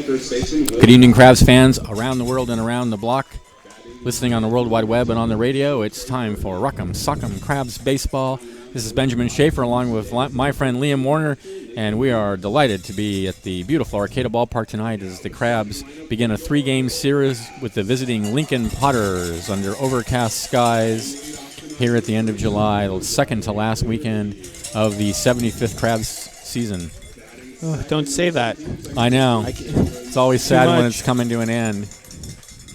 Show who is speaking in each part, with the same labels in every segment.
Speaker 1: Good evening, Crabs fans around the world and around the block. Listening on the World Wide Web and on the radio, it's time for Rock'em Sock'em Crabs Baseball. This is Benjamin Schaefer along with my friend Liam Warner, and we are delighted to be at the beautiful Arcata Ballpark tonight as the Crabs begin a 3-game series with the visiting Lincoln Potters under overcast skies here at the end of July, the second to last weekend of the 75th Crabs season.
Speaker 2: Oh, don't say that.
Speaker 1: I know. It's always sad when it's coming to an end.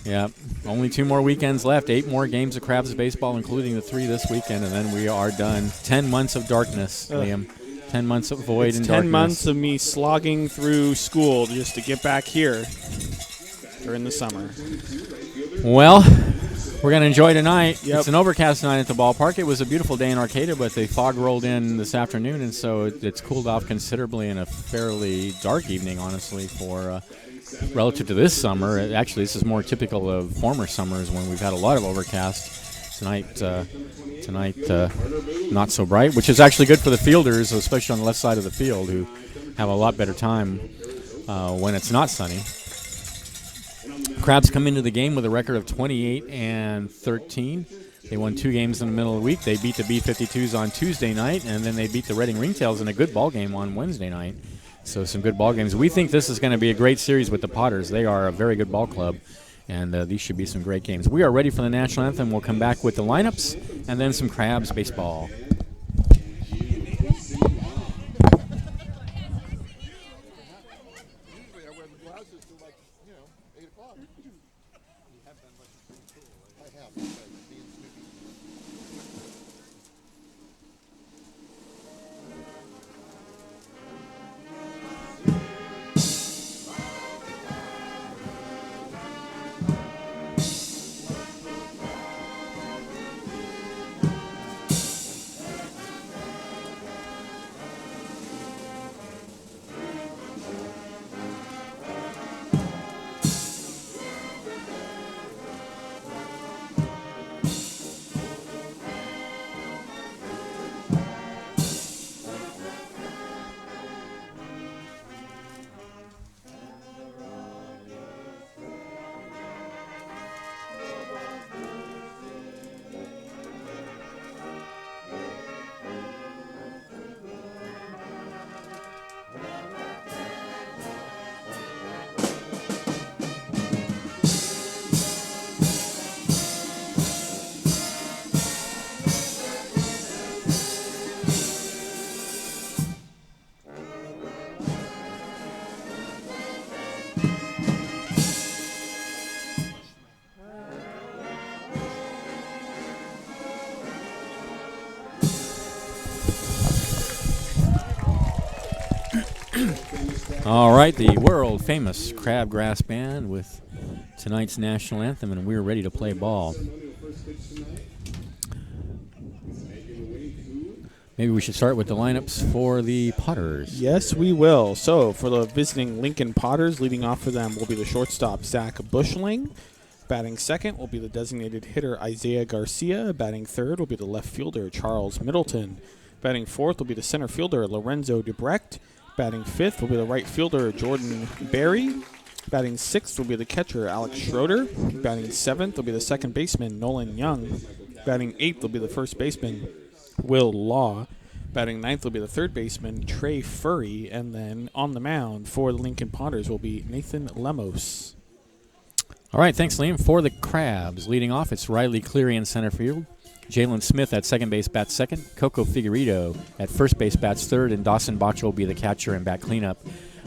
Speaker 1: Yeah. Only 2 more weekends left, 8 more games of Crabs baseball, including the 3 this weekend, and then we are done. 10 months of darkness, Liam. 10 months of void and darkness.
Speaker 2: 10 months of me slogging through school just to get back here during the summer.
Speaker 1: Well, we're going to enjoy tonight.
Speaker 2: Yep.
Speaker 1: It's an overcast night at the ballpark. It was a beautiful day in Arcata, but the fog rolled in this afternoon, and so it's cooled off considerably in a fairly dark evening, honestly, for relative to this summer. Actually, this is more typical of former summers when we've had a lot of overcast. Tonight, not so bright, which is actually good for the fielders, especially on the left side of the field, who have a lot better time when it's not sunny. Crabs come into the game with a record of 28-13. They won 2 games in the middle of the week. They beat the B-52s on Tuesday night, and then they beat the Reading Ringtails in a good ball game on Wednesday night. So some good ball games. We think this is going to be a great series with the Potters. They are a very good ball club, and these should be some great games. We are ready for the national anthem. We'll come back with the lineups and then some Crabs baseball. All right, the world-famous Crabgrass Band with tonight's national anthem, and we're ready to play ball. Maybe we should start with the lineups for the Potters.
Speaker 2: Yes, we will. So for the visiting Lincoln Potters, leading off for them will be the shortstop, Zach Bushling. Batting second will be the designated hitter, Isaiah Garcia. Batting third will be the left fielder, Charles Middleton. Batting fourth will be the center fielder, Lorenzo Debrecht. Batting fifth will be the right fielder, Jordan Berry. Batting sixth will be the catcher, Alex Schroeder. Batting seventh will be the second baseman, Nolan Young. Batting eighth will be the first baseman, Will Law. Batting ninth will be the third baseman, Trey Furry. And then on the mound for the Lincoln Potters will be Nathan Lemos.
Speaker 1: All right, thanks, Liam. For the Crabs, leading off, it's Riley Cleary in center field. Jalen Smith at second base bats second. Coco Figueredo at first base bats third. And Dawson Botch will be the catcher and bat cleanup.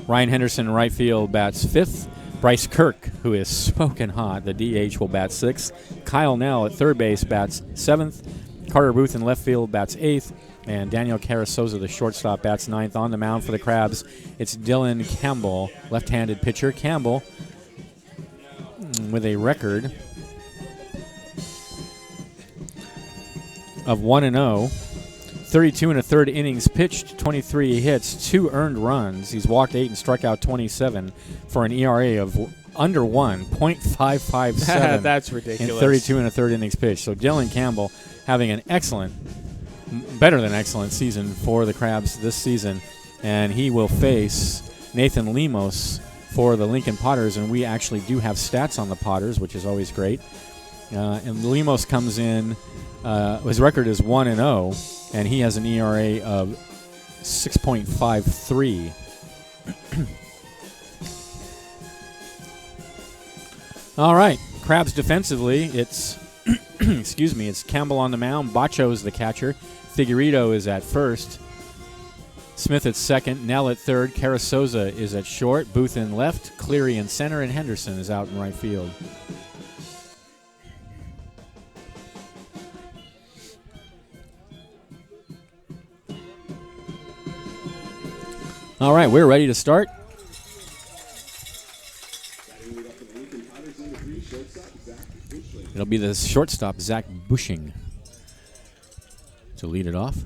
Speaker 1: Ryan Henderson in right field bats fifth. Bryce Kirk, who is smoking hot, the DH, will bat sixth. Kyle Nell at third base bats seventh. Carter Booth in left field bats eighth. And Daniel Carasoza, the shortstop, bats ninth. On the mound for the Crabs, it's Dylan Campbell, left-handed pitcher. Campbell with a record of 1-0, 32 and a third innings pitched, 23 hits, 2 earned runs. He's walked 8 and struck out 27 for an ERA of under 1, .557.
Speaker 2: That's ridiculous.
Speaker 1: In 32 and a third innings pitched. So Dylan Campbell having an excellent, better than excellent season for the Crabs this season, and he will face Nathan Lemos for the Lincoln Potters, and we actually do have stats on the Potters, which is always great. And Lemos comes in. His record is 1-0, and he has an ERA of 6.53. All right, Crabs defensively, it's excuse me, it's Campbell on the mound, Bacho is the catcher, Figueredo is at first, Smith at second, Nell at third, Carasoza is at short, Booth in left, Cleary in center, and Henderson is out in right field. All right, we're ready to start. It'll be the shortstop, Zach Bushing, to lead it off.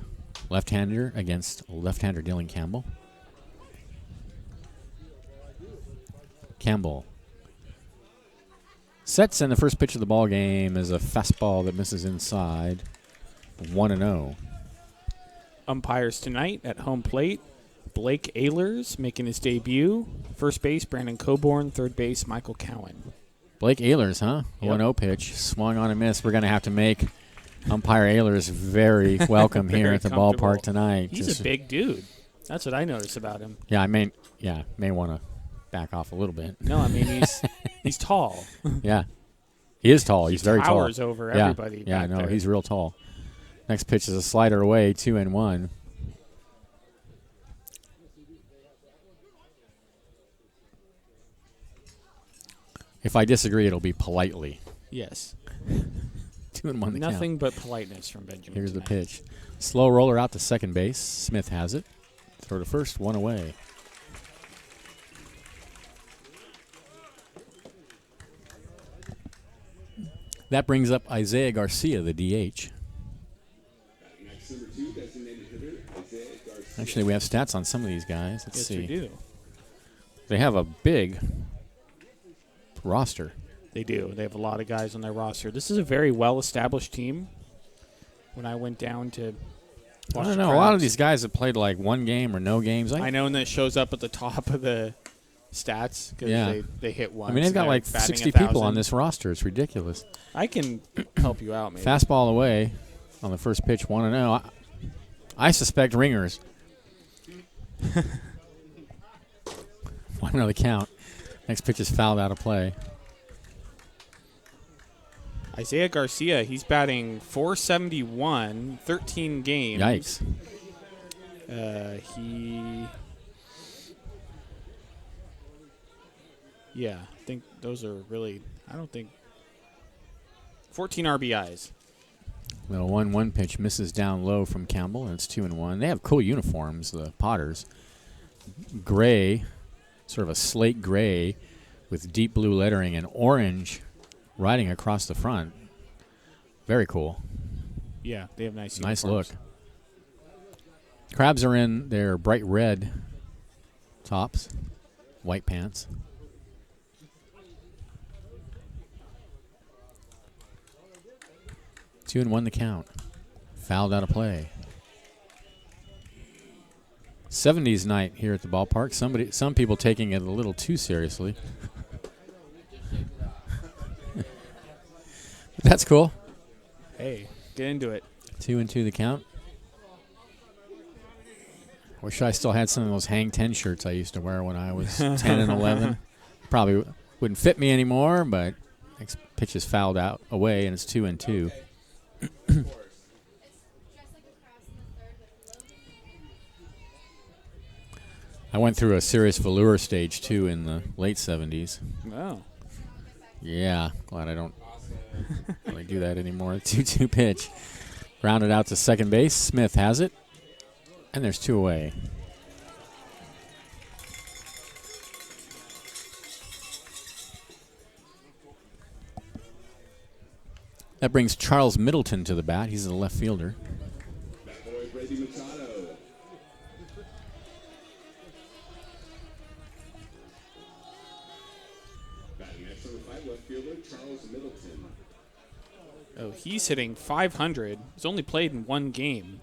Speaker 1: Left-hander against left-hander Dylan Campbell. Campbell sets, and the first pitch of the ball game is a fastball that misses inside. 1-0.
Speaker 2: Umpires tonight at home plate. Blake Ehlers making his debut. First base, Brandon Coburn. Third base, Michael Cowan.
Speaker 1: Blake Ehlers, huh?
Speaker 2: Yep.
Speaker 1: 1-0 pitch. Swung on a miss. We're going to have to make umpire Ehlers very welcome here at the ballpark tonight.
Speaker 2: He's a big dude. That's what I noticed about him.
Speaker 1: Yeah, I may want to back off a little bit.
Speaker 2: No, I mean, he's tall.
Speaker 1: Yeah. He is tall. He's very tall.
Speaker 2: Towers over everybody.
Speaker 1: Yeah,
Speaker 2: back
Speaker 1: no,
Speaker 2: there.
Speaker 1: he's real tall. Next pitch is a slider away, 2-1. If I disagree, it'll be politely.
Speaker 2: Yes.
Speaker 1: 2-1 the
Speaker 2: Nothing
Speaker 1: count.
Speaker 2: but politeness from Benjamin.
Speaker 1: Here's the
Speaker 2: tonight.
Speaker 1: pitch. Slow roller out to second base. Smith has it. Throw to first, one away. That brings up Isaiah Garcia, the DH. Actually, we have stats on some of these guys. Let's
Speaker 2: Yes,
Speaker 1: see.
Speaker 2: we do.
Speaker 1: They have a big roster.
Speaker 2: They do. They have a lot of guys on their roster. This is a very well-established team. When I went down to
Speaker 1: I
Speaker 2: watch
Speaker 1: don't
Speaker 2: the
Speaker 1: know. A lot of
Speaker 2: Crabs,
Speaker 1: these guys have played like one game or no games.
Speaker 2: I know, and it shows up at the top of the stats because
Speaker 1: Yeah.
Speaker 2: they hit once.
Speaker 1: I mean, they've got
Speaker 2: and
Speaker 1: like
Speaker 2: they're batting
Speaker 1: 60
Speaker 2: 1,000.
Speaker 1: people on this roster. It's ridiculous.
Speaker 2: I can help you out, maybe.
Speaker 1: Fastball away on the first pitch, 1-0. I suspect ringers. 1-0 the count. Next pitch is fouled out of play.
Speaker 2: Isaiah Garcia, he's batting .471, 13 games.
Speaker 1: Yikes.
Speaker 2: I think those are really, 14 RBIs.
Speaker 1: Little 1-1 pitch misses down low from Campbell, and it's 2-1. They have cool uniforms, the Potters. Gray, sort of a slate gray with deep blue lettering and orange riding across the front. Very cool.
Speaker 2: Yeah, they have nice
Speaker 1: Nice
Speaker 2: uniforms.
Speaker 1: look. Crabs are in their bright red tops, white pants. 2-1 the count. Fouled out of play. 70s night here at the ballpark. Some people taking it a little too seriously. That's cool.
Speaker 2: Hey, get into it.
Speaker 1: 2-2 the count. Wish I still had some of those Hang 10 shirts I used to wear when I was 10 and 11. Probably wouldn't fit me anymore, but next pitch is fouled out away, and it's 2-2. I went through a serious velour stage, too, in the late 70s.
Speaker 2: Oh.
Speaker 1: Yeah, glad I don't really do that anymore. 2-2 pitch. Grounded out to second base. Smith has it. And there's two away. That brings Charles Middleton to the bat. He's the left fielder.
Speaker 2: Oh, he's hitting .500. He's only played in one game.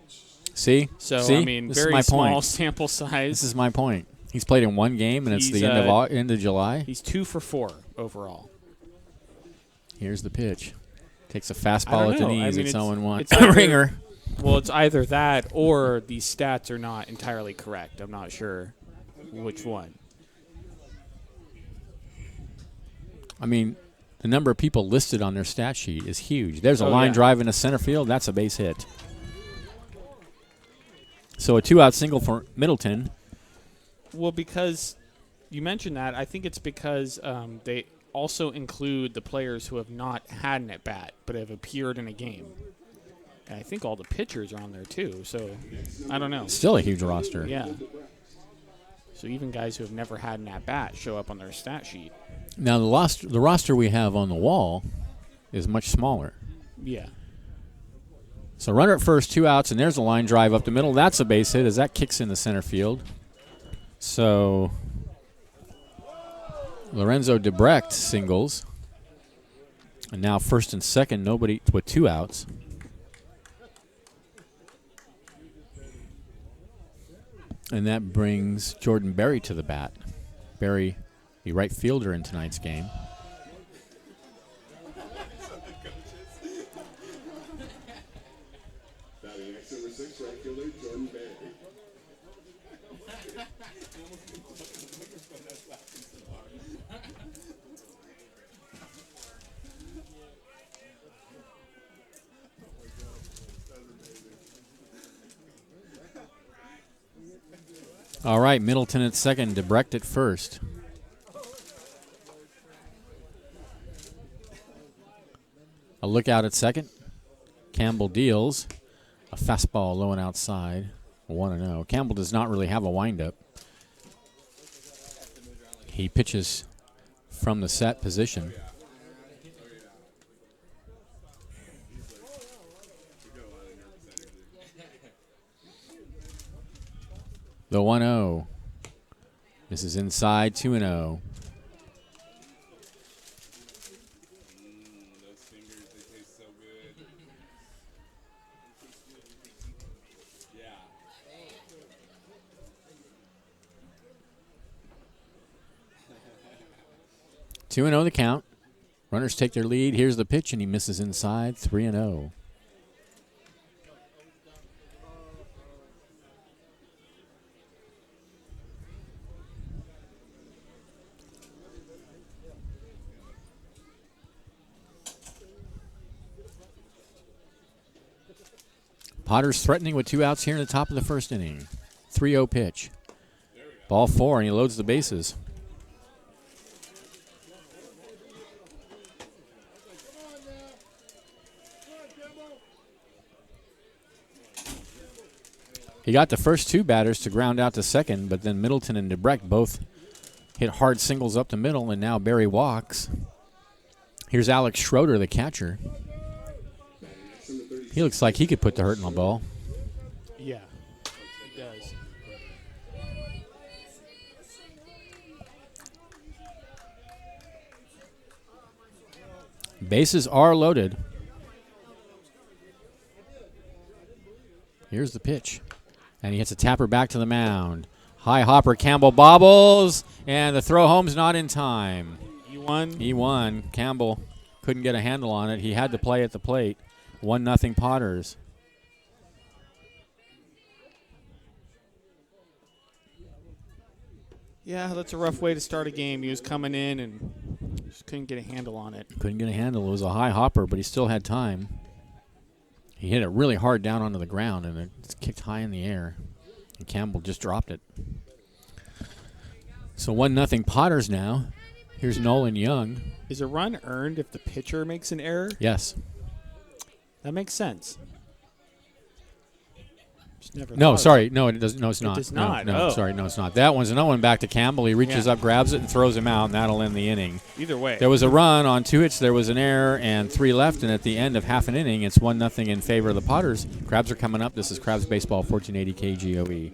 Speaker 1: See?
Speaker 2: So,
Speaker 1: See?
Speaker 2: I mean,
Speaker 1: This is
Speaker 2: very
Speaker 1: my
Speaker 2: small
Speaker 1: point.
Speaker 2: sample size.
Speaker 1: This is my point. He's played in one game, and it's
Speaker 2: He's,
Speaker 1: the end of July.
Speaker 2: He's 2 for 4 overall.
Speaker 1: Here's the pitch. Takes a
Speaker 2: I
Speaker 1: fastball
Speaker 2: don't
Speaker 1: at the
Speaker 2: know.
Speaker 1: knees.
Speaker 2: I mean,
Speaker 1: It's 0-1.
Speaker 2: it's either-
Speaker 1: Ringer.
Speaker 2: Well, it's either that or these stats are not entirely correct. I'm not sure which one.
Speaker 1: I mean, the number of people listed on their stat sheet is huge. There's a
Speaker 2: Oh,
Speaker 1: line
Speaker 2: yeah.
Speaker 1: drive in the center field. That's a base hit. So a 2-out single for Middleton.
Speaker 2: Well, because you mentioned that, I think it's because they also include the players who have not had an at-bat but have appeared in a game. And I think all the pitchers are on there too, so I don't know.
Speaker 1: Still a huge roster.
Speaker 2: Yeah. So even guys who have never had an at-bat show up on their stat sheet.
Speaker 1: Now, the roster we have on the wall is much smaller.
Speaker 2: Yeah.
Speaker 1: So runner at first, 2 outs, and there's a line drive up the middle. That's a base hit as that kicks into center field. So Lorenzo Debrecht singles. And now first and second, nobody with 2 outs. And that brings Jordan Berry to the bat. Berry, the right fielder in tonight's game. All right, Middleton at second, Debrecht at first. A look out at second. Campbell deals. A fastball low and outside. 1-0. Campbell does not really have a windup. He pitches from the set position. The 1-0. This is inside, 2-0. Two and 0 the count. Runners take their lead. Here's the pitch, and he misses inside. 3-0. Potter's threatening with 2 outs here in the top of the first inning. 3-0 pitch. Ball 4, and he loads the bases. He got the first 2 batters to ground out to second, but then Middleton and Debrecht both hit hard singles up the middle, and now Berry walks. Here's Alex Schroeder, the catcher. He looks like he could put the hurt in the ball.
Speaker 2: Yeah, he does.
Speaker 1: Bases are loaded. Here's the pitch. And he hits a tapper back to the mound. High hopper, Campbell bobbles, and the throw home's not in time.
Speaker 2: He won.
Speaker 1: Campbell couldn't get a handle on it. He had to play at the plate. 1-0 Potters.
Speaker 2: Yeah, that's a rough way to start a game. He was coming in and just couldn't get a handle on it.
Speaker 1: Couldn't get a handle. It was a high hopper, but he still had time. He hit it really hard down onto the ground, and it's kicked high in the air. And Campbell just dropped it. So 1-0 Potters now. Here's Nolan Young.
Speaker 2: Is a run earned if the pitcher makes an error?
Speaker 1: Yes.
Speaker 2: That makes sense. Just never
Speaker 1: No,
Speaker 2: thought of
Speaker 1: sorry. No, it does. No, it's not.
Speaker 2: does
Speaker 1: No,
Speaker 2: not.
Speaker 1: No,
Speaker 2: Oh.
Speaker 1: sorry. No, it's not. That one's another one back to Campbell. He reaches
Speaker 2: Yeah.
Speaker 1: up, grabs it, and throws him out, and that'll end the inning.
Speaker 2: it. Either way.
Speaker 1: There was a run on 2 hits. There was an error and 3 left, and at the end of half an inning, it's 1-0 in favor of the Potters. Crabs are coming up. This is Crabs Baseball, 1480 KGOE.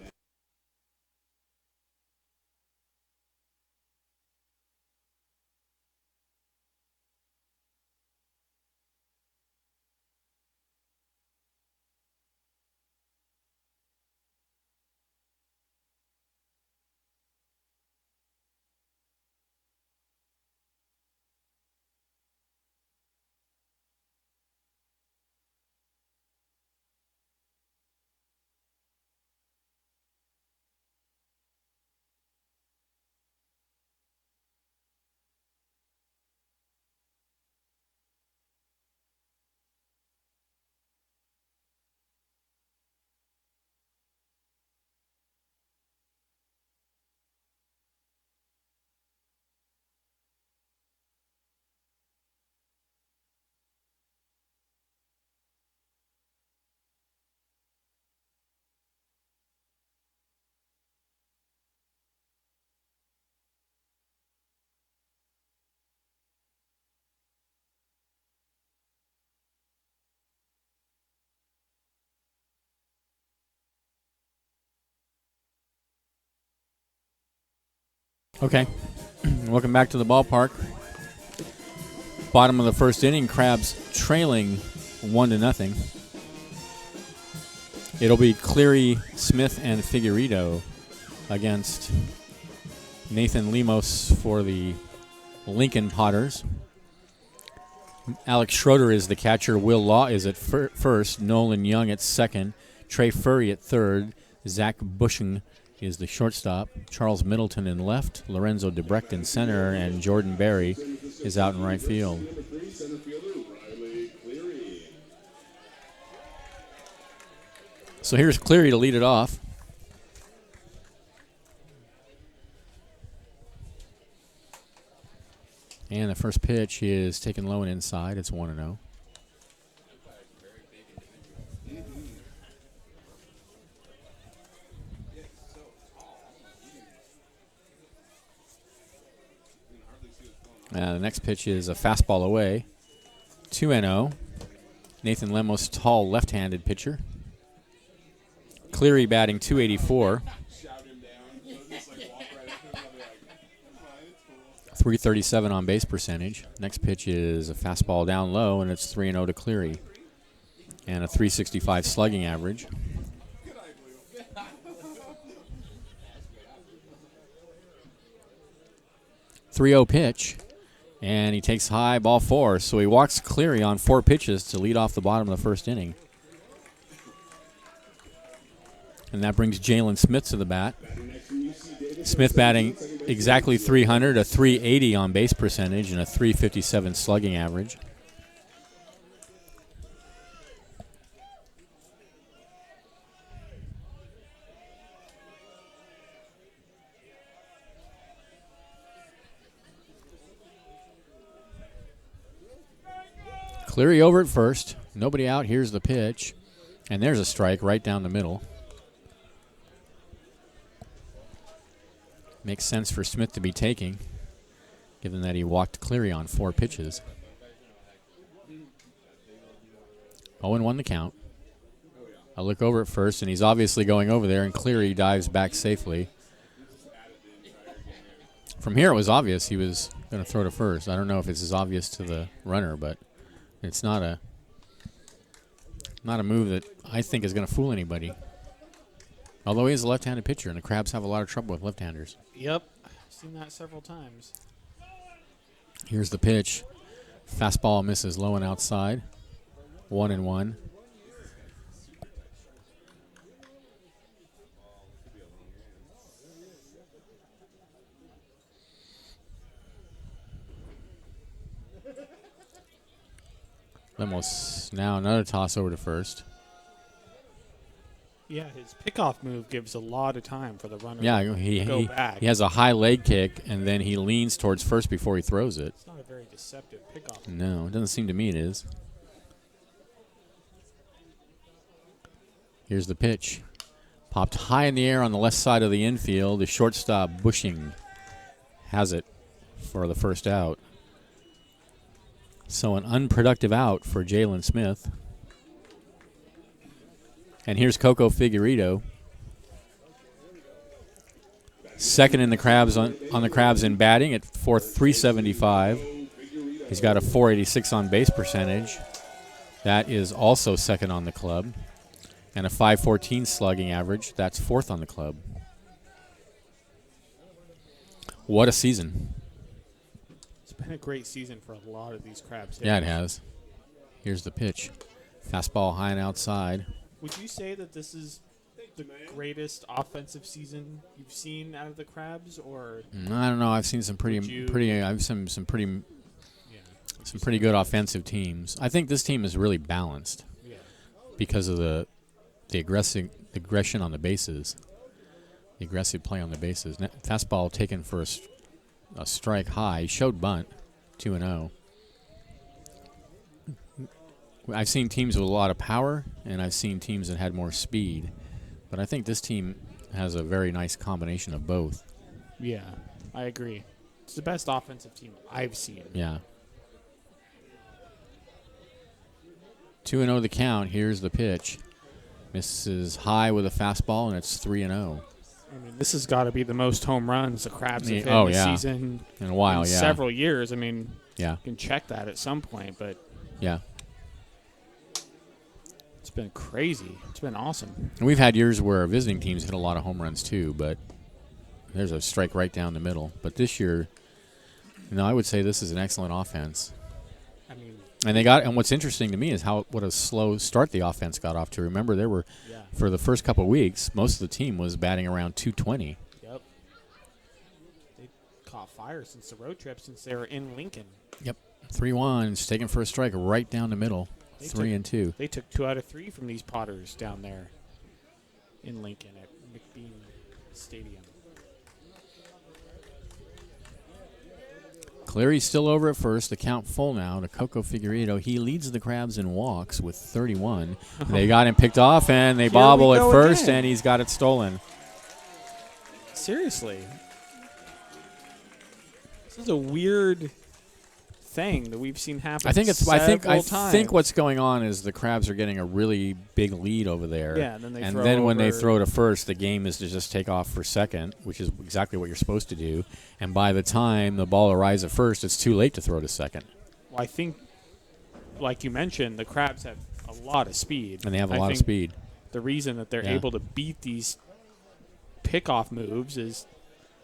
Speaker 1: Okay. Welcome back to the ballpark. Bottom of the first inning, Crabs trailing 1-0. It'll be Cleary, Smith, and Figueredo against Nathan Lemos for the Lincoln Potters. Alex Schroeder is the catcher. Will Law is at first. Nolan Young at second. Trey Furry at third. Zach Bushing is the shortstop. Charles Middleton in left. Lorenzo Debrecht in center. And Jordan Berry is out in right field. So here's Cleary to lead it off. And the first pitch is taken low and inside. It's 1-0. The next pitch is a fastball away. 2-0. Nathan Lemos, tall left-handed pitcher. Cleary batting .284. .337 on base percentage. Next pitch is a fastball down low, and it's 3-0 to Cleary. And a .365 slugging average. .30 pitch, and he takes high, ball 4. So he walks Cleary on 4 pitches to lead off the bottom of the first inning. And that brings Jalen Smith to the bat. Smith batting exactly .300, a .380 on base percentage, and a .357 slugging average. Cleary over at first. Nobody out. Here's the pitch. And there's a strike right down the middle. Makes sense for Smith to be taking, given that he walked Cleary on 4 pitches. 0-1 the count. I look over at first, and he's obviously going over there, and Cleary dives back safely. From here, it was obvious he was going to throw to first. I don't know if it's as obvious to the runner, but it's not a move that I think is going to fool anybody. Although he is a left-handed pitcher, and the Crabs have a lot of trouble with left-handers.
Speaker 2: Yep. I've seen that several times.
Speaker 1: Here's the pitch. Fastball misses low and outside. 1-1. Lemos now another toss over to first.
Speaker 2: Yeah, his pickoff move gives a lot of time for the runner
Speaker 1: Yeah,
Speaker 2: to go back.
Speaker 1: he has a high leg kick, and then he leans towards first before he throws it.
Speaker 2: It's not a very deceptive pickoff.
Speaker 1: No, it doesn't seem to me it is. Here's the pitch. Popped high in the air on the left side of the infield. The shortstop, Bushing, has it for the first out. So an unproductive out for Jalen Smith. And here's Coco Figueredo. Second in the Crabs on the Crabs in batting at .375. He's got a .486 on base percentage. That is also second on the club. And a .514 slugging average. That's 4th on the club. What a season.
Speaker 2: It's been a great season for a lot of these Crabs.
Speaker 1: Yeah, it has. Here's the pitch. Fastball high and outside.
Speaker 2: Would you say that this is the greatest offensive season you've seen out of the Crabs, or?
Speaker 1: I don't know. I've seen some pretty good offensive teams. I think this team is really balanced because of the aggression on the bases, the aggressive play on the bases. Fastball taken for a strike high. He showed bunt, 2-0. I've seen teams with a lot of power, and I've seen teams that had more speed. But I think this team has a very nice combination of both.
Speaker 2: Yeah, I agree. It's the best offensive team I've seen.
Speaker 1: Yeah. 2-0 the count. Here's the pitch. Misses high with a fastball, and it's 3-0.
Speaker 2: I mean, This has got to be the most home runs the Crabs have hit
Speaker 1: Oh,
Speaker 2: in a
Speaker 1: yeah.
Speaker 2: season
Speaker 1: In a while,
Speaker 2: in
Speaker 1: yeah.
Speaker 2: several years. I mean,
Speaker 1: Yeah,
Speaker 2: you can check that at some point, but
Speaker 1: yeah.
Speaker 2: it's been crazy. It's been awesome.
Speaker 1: And we've had years where our visiting teams hit a lot of home runs too, but there's a strike right down the middle. But this year, I would say this is an excellent offense.
Speaker 2: I mean,
Speaker 1: And what's interesting to me is what a slow start the offense got off to. Remember, there were
Speaker 2: yeah.
Speaker 1: for the first couple of weeks, most of the team was batting around 220.
Speaker 2: Yep. They caught fire since the road trip, since they were in Lincoln.
Speaker 1: Yep. 3-1, it's taken for a strike right down the middle.
Speaker 2: They
Speaker 1: 3-2.
Speaker 2: They took 2 out of 3 from these Potters down there in Lincoln at McBean Stadium.
Speaker 1: Cleary's still over at first. The count full now to Coco Figueredo. He leads the Crabs in walks with 31. They got him picked off, and they
Speaker 2: Here
Speaker 1: bobble
Speaker 2: we
Speaker 1: at
Speaker 2: go
Speaker 1: first,
Speaker 2: again.
Speaker 1: and he's got it stolen.
Speaker 2: Seriously. This is a weird thing that we've seen happen
Speaker 1: I think
Speaker 2: several times.
Speaker 1: think what's going on is the Crabs are getting a really big lead over there.
Speaker 2: Yeah, and then they
Speaker 1: and
Speaker 2: throw
Speaker 1: then when they
Speaker 2: over.
Speaker 1: throw to first, the game is to just take off for second, which is exactly what you're supposed to do. And by the time the ball arrives at first, it's too late to throw to second.
Speaker 2: Well, I think, like you mentioned, the Crabs have a lot of speed.
Speaker 1: And they have a
Speaker 2: I
Speaker 1: lot of
Speaker 2: think
Speaker 1: speed.
Speaker 2: The reason that they're
Speaker 1: Yeah.
Speaker 2: able to beat these pickoff moves is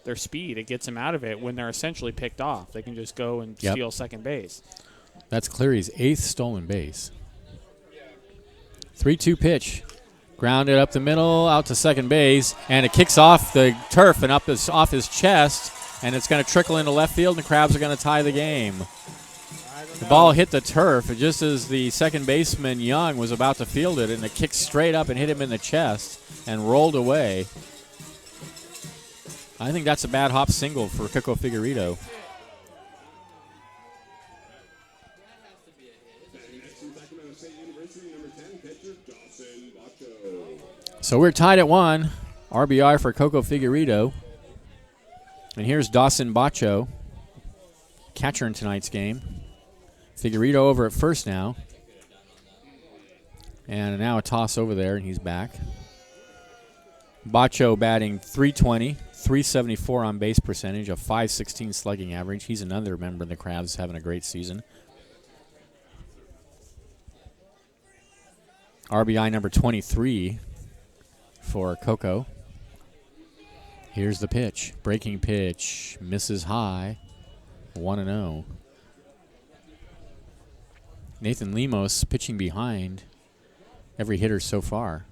Speaker 2: their speed. It gets them out of it when they're essentially picked off. They can just go and
Speaker 1: Yep.
Speaker 2: steal second base.
Speaker 1: That's Cleary's 8th stolen base. 3-2 pitch. Grounded up the middle, out to second base, and it kicks off the turf and off his chest, and it's going to trickle into left field, and the Crabs are going to tie the game. The ball hit the turf, and just as the second baseman, Young, was about to field it, and it kicked straight up and hit him in the chest and rolled away. I think that's a bad hop single for Coco Figueredo. So we're tied at 1. RBI for Coco Figueredo. And here's Dawson Bacho, catcher in tonight's game. Figueredo over at first now. And now a toss over there, and he's back. Bacho batting .320, .374 on base percentage, a .516 slugging average. He's another member of the Crabs having a great season. RBI number 23 for Coco. Here's the pitch. Breaking pitch. Misses high. 1-0. Nathan Lemos pitching behind every hitter so far.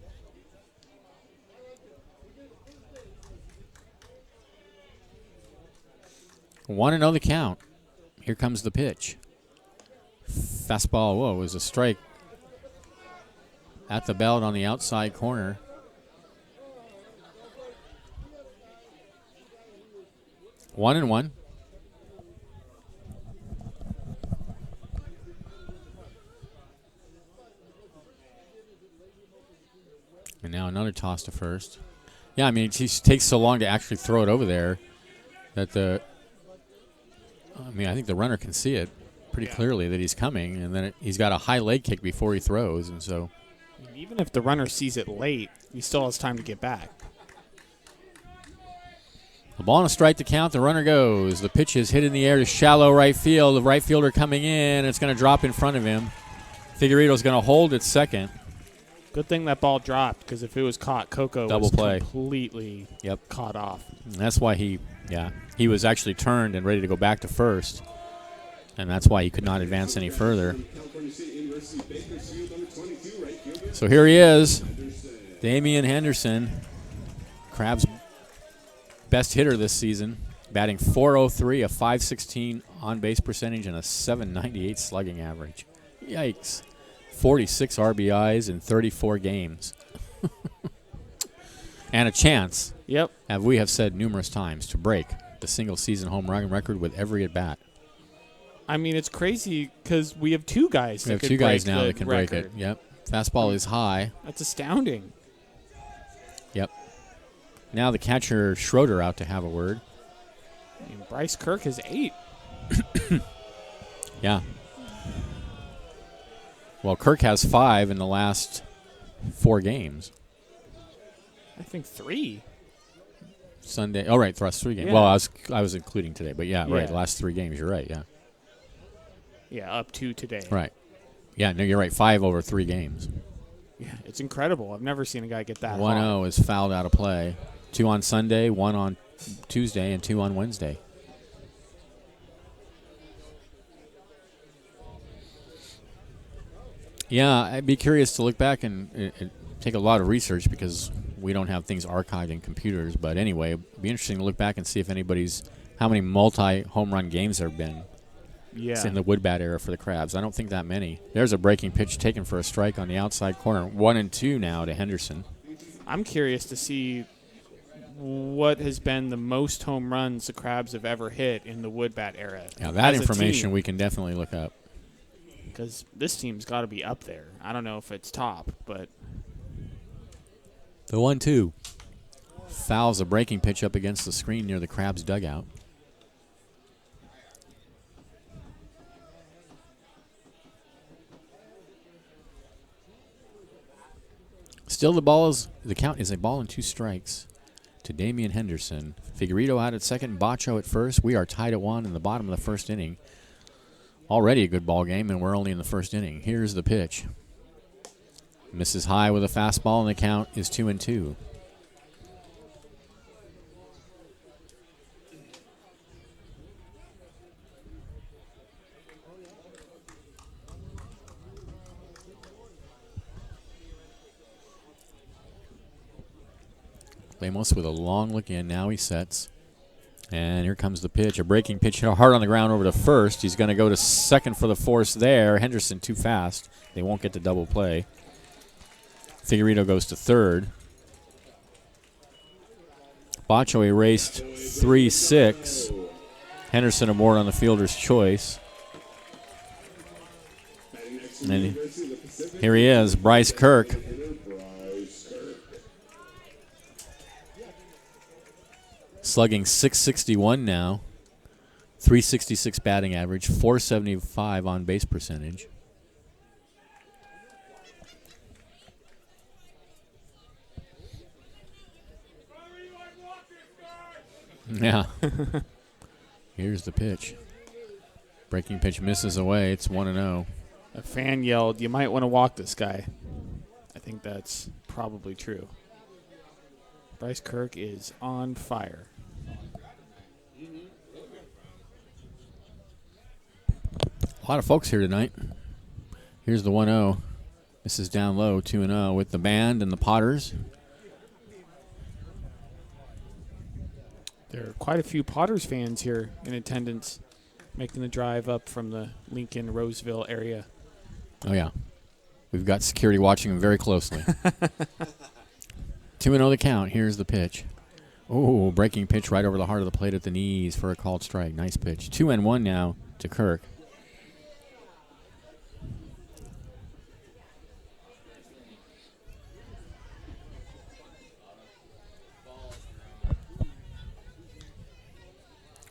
Speaker 1: 1-0 the count. Here comes the pitch. Fastball, whoa, was a strike at the belt on the outside corner. One and one. And now another toss to first. Yeah, I mean, it just takes so long to actually throw it over there that I think the runner can see it pretty clearly that he's coming, and then he's got a high leg kick before he throws, and so.
Speaker 2: I mean, even if the runner sees it late, he still has time to get back.
Speaker 1: The ball on a strike to count. The runner goes. The pitch is hit in the air to shallow right field. The right fielder coming in. It's going to drop in front of him. Figueredo's going to hold at second.
Speaker 2: Good thing that ball dropped, because if it was caught, Coco
Speaker 1: Double
Speaker 2: was
Speaker 1: play.
Speaker 2: completely caught off.
Speaker 1: And that's why he was actually turned and ready to go back to first. And that's why he could not advance any further. So here he is, Damian Henderson, Crabs' best hitter this season, batting .403, a .516 on-base percentage, and a .798 slugging average. Yikes. 46 RBIs in 34 games. And a chance, as we have said numerous times, to break the single-season home run record with every at-bat.
Speaker 2: I mean, it's crazy because we have two guys.
Speaker 1: We have
Speaker 2: that
Speaker 1: two
Speaker 2: could
Speaker 1: guys
Speaker 2: break
Speaker 1: now
Speaker 2: the
Speaker 1: that can
Speaker 2: record.
Speaker 1: break it. Yep. Fastball is high.
Speaker 2: That's astounding.
Speaker 1: Yep. Now the catcher Schroeder out to have a word.
Speaker 2: I mean, Bryce Kirk has 8.
Speaker 1: Yeah. Well, Kirk has 5 in the last 4 games.
Speaker 2: I think 3.
Speaker 1: Sunday. Oh, right, the last 3 games.
Speaker 2: Yeah.
Speaker 1: Well, I was including today, but yeah, right,
Speaker 2: Yeah.
Speaker 1: the last 3 games. You're right. Yeah,
Speaker 2: Yeah, up to today.
Speaker 1: right. Yeah, no, you're right. 5 over 3 games.
Speaker 2: Yeah, it's incredible. I've never seen a guy get that
Speaker 1: 1-0
Speaker 2: hot.
Speaker 1: is fouled out of play. 2 on Sunday, 1 on Tuesday, and 2 on Wednesday. Yeah, I'd be curious to look back and take a lot of research because we don't have things archived in computers. But anyway, it'd be interesting to look back and see if how many multi-home run games there have been
Speaker 2: Yeah.
Speaker 1: in the wood bat era for the Crabs. I don't think that many. There's a breaking pitch taken for a strike on the outside corner. 1-2 now to Henderson.
Speaker 2: I'm curious to see what has been the most home runs the Crabs have ever hit in the wood bat era.
Speaker 1: Now that information we can definitely look up.
Speaker 2: Because this team's got to be up there. I don't know if it's top, but
Speaker 1: The 1-2 fouls a breaking pitch up against the screen near the Crabs dugout. Still the count is a ball and 2 strikes to Damian Henderson. Figueredo out at second, Bacho at first. We are tied at 1 in the bottom of the first inning. Already a good ball game, and we're only in the first inning. Here's the pitch. Misses high with a fastball, and the count is 2-2. Lemos with a long look in. Now he sets. And here comes the pitch. A breaking pitch hit hard on the ground over to first. He's going to go to second for the force there. Henderson too fast. They won't get to double play. Figueredo goes to third. Bacho erased 3-6. Henderson aboard on the fielder's choice. And here he is, Bryce Kirk. Slugging .661 now, .366 batting average, .475 on base percentage. Yeah. Here's the pitch. Breaking pitch misses away. It's 1-0.
Speaker 2: a fan yelled, "You might want to walk this guy." I think that's probably true. Bryce Kirk is on fire.
Speaker 1: A lot of folks here tonight. Here's the 1-0. This is down low, 2-0 with the band and the Potters.
Speaker 2: There are quite a few Potters fans here in attendance, making the drive up from the Lincoln, Roseville area.
Speaker 1: Oh, yeah. We've got security watching them very closely. 2-0 the count. Here's the pitch. Oh, breaking pitch right over the heart of the plate at the knees for a called strike. Nice pitch. 2-1 now to Kirk.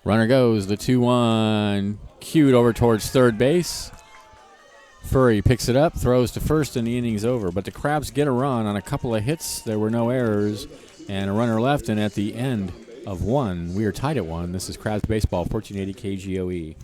Speaker 1: Runner goes. The 2-1 cued over towards third base. Furry picks it up, throws to first, and the inning's over. But the Crabs get a run on a couple of hits. There were no errors, and a runner left. And at the end of 1, we are tied at 1. This is Crabs Baseball, 1480 KGOE.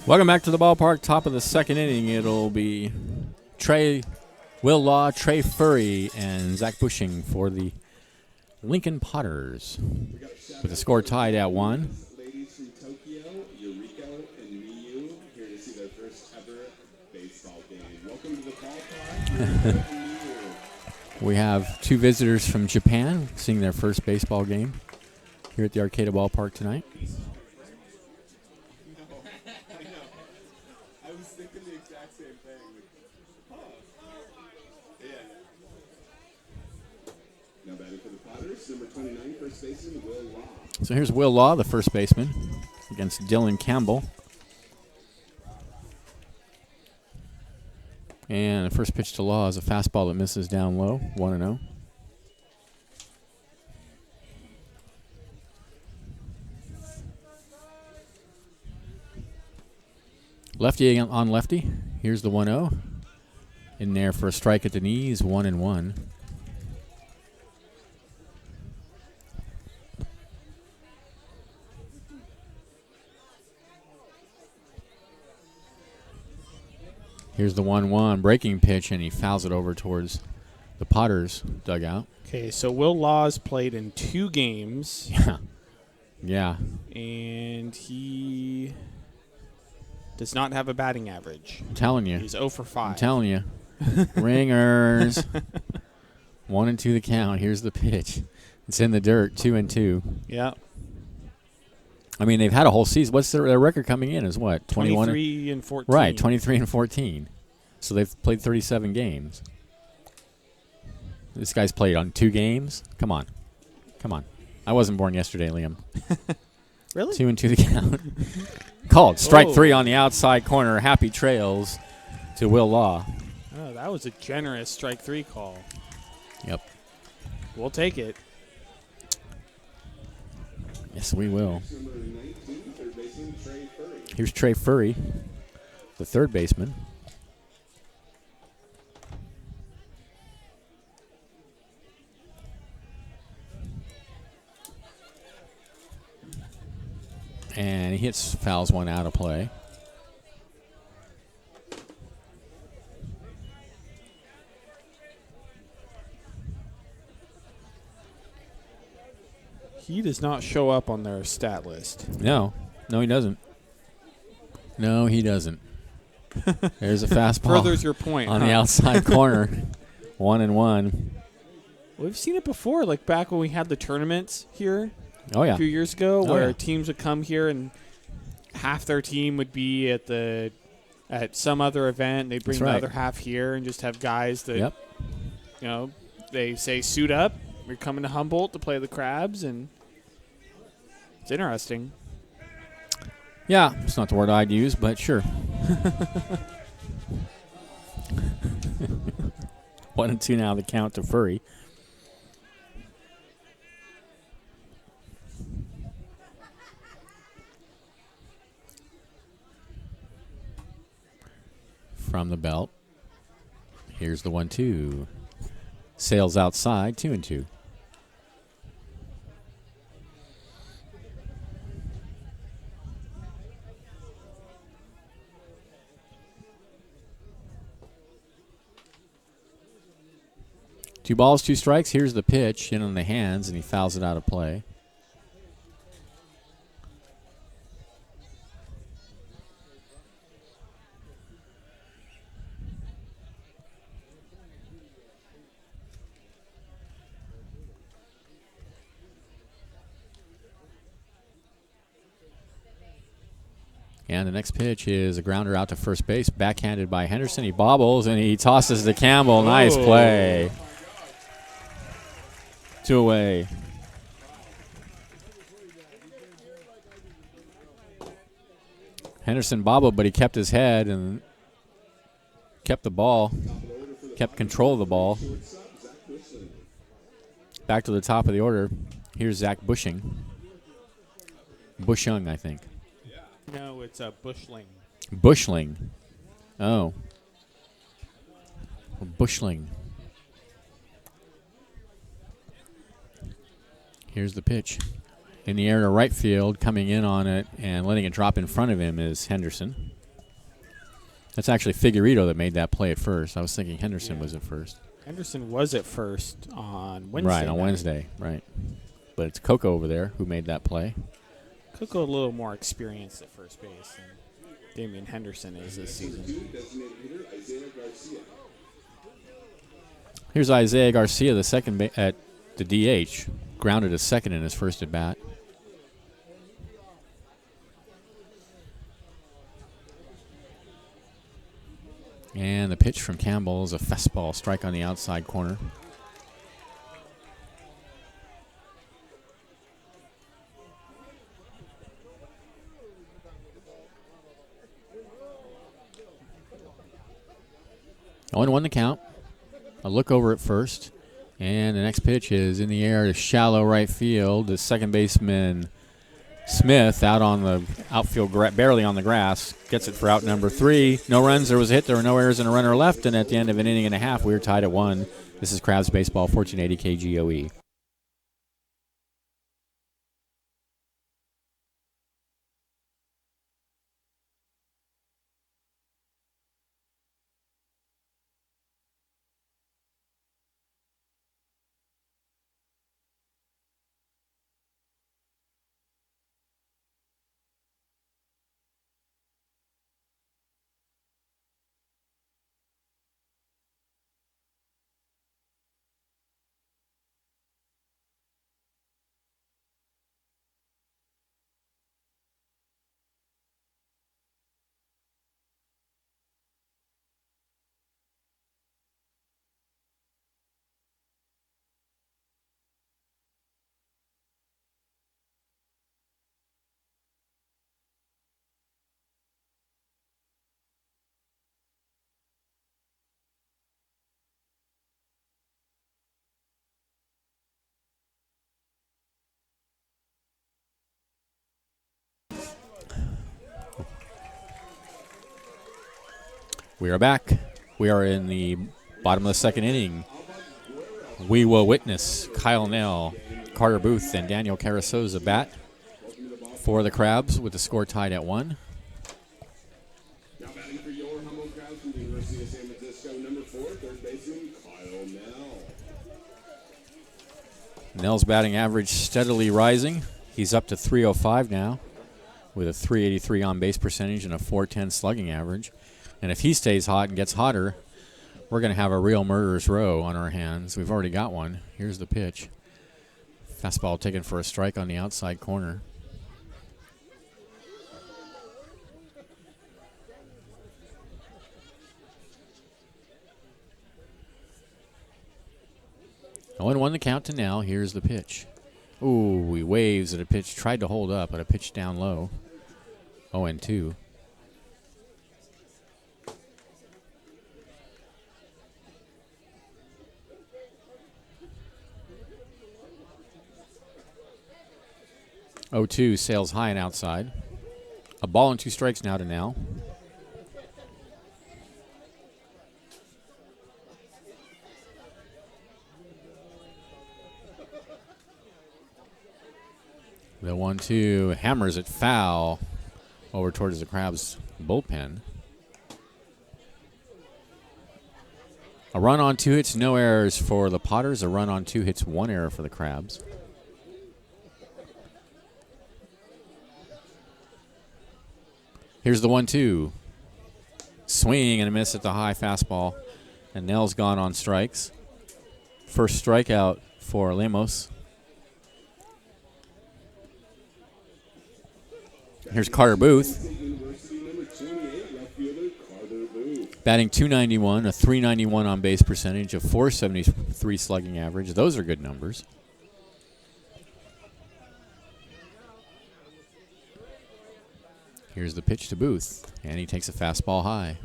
Speaker 1: Welcome back to the ballpark. Top of the second inning. It'll be Will Law, Trey Furry, and Zach Bushing for the Lincoln Potters, with the score tied at 1.
Speaker 3: Ladies from Tokyo, Yuriko and Miyu, here to see their first ever baseball game. Welcome to the ballpark, Yuriko and Miyu.
Speaker 1: We have 2 visitors from Japan seeing their first baseball game here at the Arcata Ballpark tonight.
Speaker 3: I was thinking the exact same thing. Yeah. Now batting for the Potters, number 29, first baseman Will Law.
Speaker 1: So here's Will Law, the first baseman, against Dylan Campbell. And the first pitch to Law is a fastball that misses down low, 1-0. Lefty on lefty. Here's the 1-0. In there for a strike at the knees, 1-1. Here's the 1-1 breaking pitch, and he fouls it over towards the Potters dugout.
Speaker 2: Okay, so Will Law's played in 2 games.
Speaker 1: Yeah.
Speaker 2: And he does not have a batting average.
Speaker 1: I'm telling you.
Speaker 2: He's 0 for 5.
Speaker 1: I'm telling you. Ringers. 1-2 the count. Here's the pitch. It's in the dirt, 2-2.
Speaker 2: Yeah.
Speaker 1: I mean, they've had a whole season. What's their record coming in is what? 21?
Speaker 2: 23 and 14.
Speaker 1: Right, 23 and 14. So they've played 37 games. This guy's played on 2 games. Come on. I wasn't born yesterday, Liam.
Speaker 2: Really?
Speaker 1: 2-2 the count. Called. Strike
Speaker 2: Oh.
Speaker 1: 3 on the outside corner. Happy trails to Will Law.
Speaker 2: Oh, that was a generous strike 3 call.
Speaker 1: Yep.
Speaker 2: We'll take it.
Speaker 1: Yes, we will.
Speaker 3: Number 19, third baseman Trey Furry.
Speaker 1: Here's Trey Furry, the third baseman. And he fouls one out of play.
Speaker 2: He does not show up on their stat list.
Speaker 1: No, he doesn't. No, he doesn't. There's a fastball
Speaker 2: Furthers your point.
Speaker 1: on the outside corner. 1-1.
Speaker 2: We've seen it before, like back when we had the tournaments here
Speaker 1: Oh, yeah.
Speaker 2: a few years ago,
Speaker 1: Oh,
Speaker 2: where
Speaker 1: yeah.
Speaker 2: teams would come here and half their team would be at some other event. They'd bring
Speaker 1: That's right.
Speaker 2: the other half here and just have guys that
Speaker 1: Yep.
Speaker 2: they say suit up. We're coming to Humboldt to play the Crabs, and it's interesting.
Speaker 1: Yeah, it's not the word I'd use, but sure. 1-2 now the count to Furry. From the belt. Here's the 1-2. Sails outside, 2-2. Two balls, 2 strikes. Here's the pitch in on the hands, and he fouls it out of play. And the next pitch is a grounder out to first base, backhanded by Henderson. He bobbles, and he tosses to Campbell. Nice
Speaker 2: Oh.
Speaker 1: play. 2 away. Henderson bobbled, but he kept his head and kept the ball, kept control of the ball. Back to the top of the order. Here's Zach Bushing. Bushung, I think.
Speaker 2: No, it's a Bushling.
Speaker 1: Bushling. Oh. Bushling. Here's the pitch. In the air to right field, coming in on it and letting it drop in front of him is Henderson. That's actually Figueredo that made that play at first. I was thinking Henderson was at first.
Speaker 2: Henderson was at first on Wednesday.
Speaker 1: Right, on
Speaker 2: night.
Speaker 1: Wednesday, right. But it's Coco over there who made that play.
Speaker 2: Coco a little more experienced at first base than Damian Henderson is this season.
Speaker 3: Designated hitter Isaiah Garcia.
Speaker 1: Here's Isaiah Garcia, the second at the DH. Grounded a second in his first at bat. And the pitch from Campbell is a fastball, strike on the outside corner. Oh, 1 the count. A look over at first. And the next pitch is in the air to shallow right field. The second baseman Smith out on the outfield, barely on the grass, gets it for out number 3. No runs, there was a hit, there were no errors, and a runner left. And at the end of an inning and a half, we were tied at 1. This is Crabs Baseball, 1480 KGOE. We are back. We are in the bottom of the second inning. We will witness Kyle Nell, Carter Booth, and Daniel Carasoza bat for the Crabs with the score tied at 1.
Speaker 3: Now batting for your humble crowd from the University of San Francisco, number 4, third baseman Kyle Nell.
Speaker 1: Nell's batting average steadily rising. He's up to 305 now with a 383 on base percentage and a 410 slugging average. And if he stays hot and gets hotter, we're going to have a real murderer's row on our hands. We've already got one. Here's the pitch. Fastball taken for a strike on the outside corner. Oh, and 1 the count to Nell. Here's the pitch. Ooh, he waves at a pitch. Tried to hold up, but a pitch down low. 0-2. Oh-2 sails high and outside. A ball and 2 strikes now to Nell. The 1-2 hammers it foul over towards the Crabs bullpen. A run on 2 hits, no errors for the Potters. A run on 2 hits, 1 error for the Crabs. Here's the 1-2. Swing and a miss at the high fastball. And Nell's gone on strikes. First strikeout for Lemos. Here's Carter Booth.
Speaker 3: University number 28, left fielder Carter Booth.
Speaker 1: Batting .291, a .391 on base percentage, a .473 slugging average. Those are good numbers. Here's the pitch to Booth, and he takes a fastball high.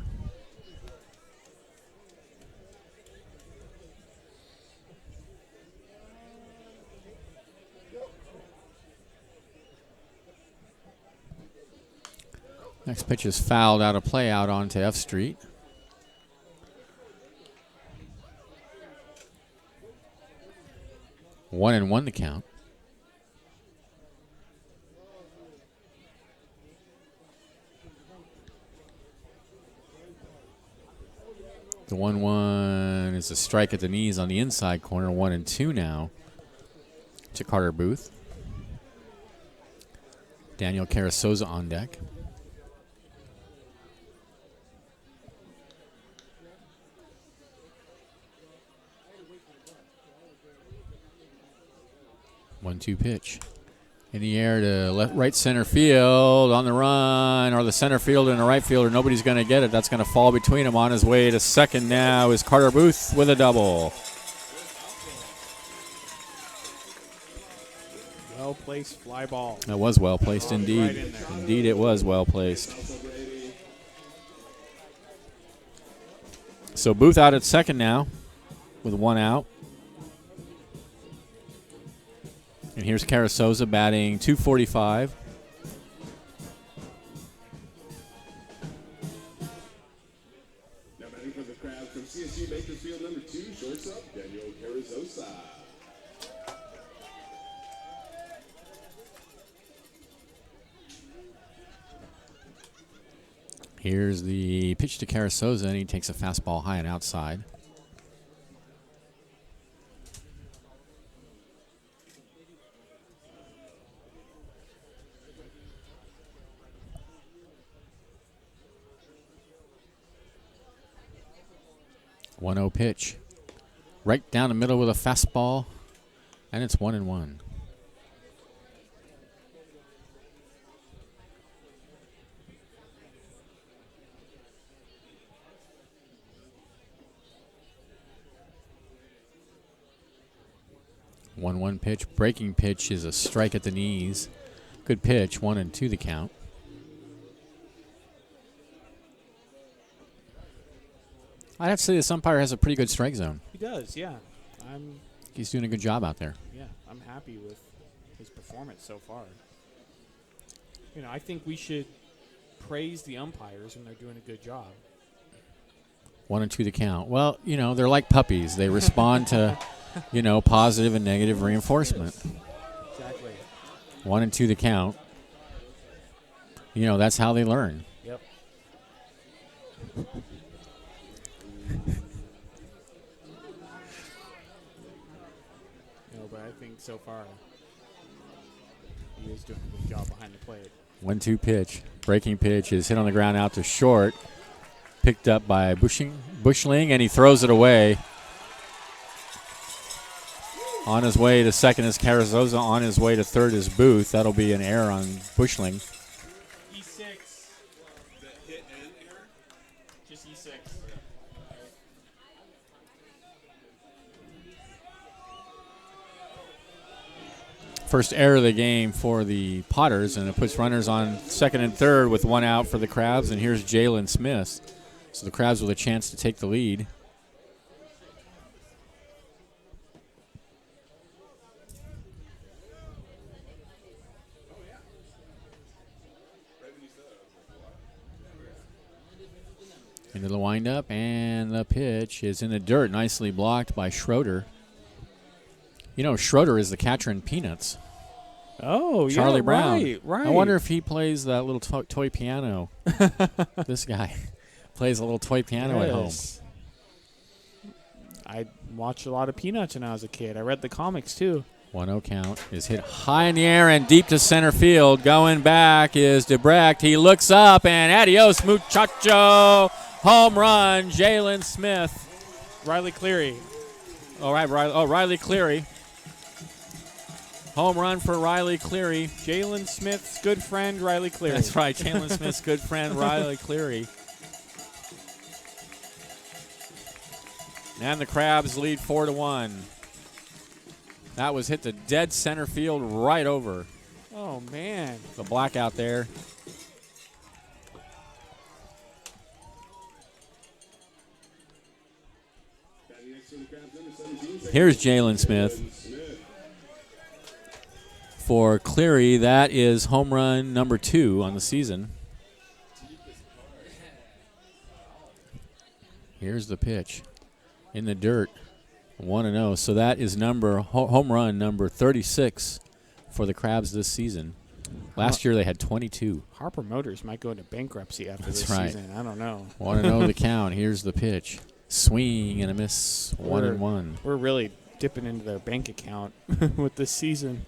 Speaker 1: Next pitch is fouled out of play out onto F Street. One and one to count. The 1-1 is a strike at the knees on the inside corner. 1-2 now to Carter Booth. Daniel Carasoza on deck. One-two pitch. In the air to right center field, on the run, or the center fielder and the right fielder. Nobody's going to get it. That's going to fall between them. On his way to second now is Carter Booth with a double.
Speaker 2: Well-placed fly ball.
Speaker 1: That was well placed indeed.
Speaker 2: Right in there.
Speaker 1: Indeed, it was well placed. So Booth out at second now with 1 out. And here's Carasoza batting .245.
Speaker 3: Now batting for the Crabs from CSU Bakersfield, number 2, shortstop Daniel Carasoza.
Speaker 1: Here's the pitch to Carasoza, and he takes a fastball high and outside. One 0 pitch. Right down the middle with a fastball, and it's 1-1. One pitch. Breaking pitch is a strike at the knees. Good pitch. 1-2 the count. I'd have to say this umpire has a pretty good strike zone.
Speaker 2: He does, yeah.
Speaker 1: He's doing a good job out there.
Speaker 2: I'm happy with his performance so far. You know, I think we should praise the umpires when they're doing a good job.
Speaker 1: 1-2 the count. Well, you know, they're like puppies. They respond to, you know, positive and negative reinforcement.
Speaker 2: Exactly.
Speaker 1: 1-2 the count. You know, that's how they learn.
Speaker 2: Yep. But I think so far he is doing a good job behind the plate.
Speaker 1: 1-2 pitch. Breaking pitch is hit on the ground out to short. Picked up by Bushling, and he throws it away. On his way to second is Carasoza. On his way to third is Booth. That'll be an error on Bushling.
Speaker 2: E6.
Speaker 3: The hit and error?
Speaker 2: Just E6.
Speaker 1: First error of the game for the Potters, and it puts runners on second and third with 1 out for the Crabs. And here's Jalen Smith. So the Crabs with a chance to take the lead. Into the windup, and the pitch is in the dirt, nicely blocked by Schroeder. You know, Schroeder is the catcher in Peanuts.
Speaker 2: Oh,
Speaker 1: Charlie
Speaker 2: yeah,
Speaker 1: Brown.
Speaker 2: Right.
Speaker 1: I wonder if he plays that little toy piano. This guy plays a little toy piano at home.
Speaker 2: Yes. I watched a lot of Peanuts when I was a kid. I read the comics, too.
Speaker 1: 1-0 count is hit high in the air and deep to center field. Going back is Debrecht. He looks up, and adios, muchacho. Home run, Jalen Smith.
Speaker 2: Riley Cleary.
Speaker 1: All right, Riley Cleary. Home run for Riley Cleary.
Speaker 2: Jalen Smith's good friend, Riley Cleary.
Speaker 1: That's right, Jalen Smith's good friend, Riley Cleary. And the Crabs lead 4-1. That was hit to dead center field right over.
Speaker 2: Oh, man.
Speaker 1: The blackout there.
Speaker 3: Batting next for the Crabs, number 17.
Speaker 1: Here's Jalen Smith. For Cleary, that is home run number 2 on the season. Here's the pitch. In the dirt, 1-0. So that is home run number 36 for the Crabs this season. Last year they had 22.
Speaker 2: Harper Motors might go into bankruptcy after
Speaker 1: That's
Speaker 2: this
Speaker 1: right.
Speaker 2: season. I don't know.
Speaker 1: 1-0 the count. Here's the pitch. Swing and a miss. 1-1.
Speaker 2: We're really dipping into their bank account with this season.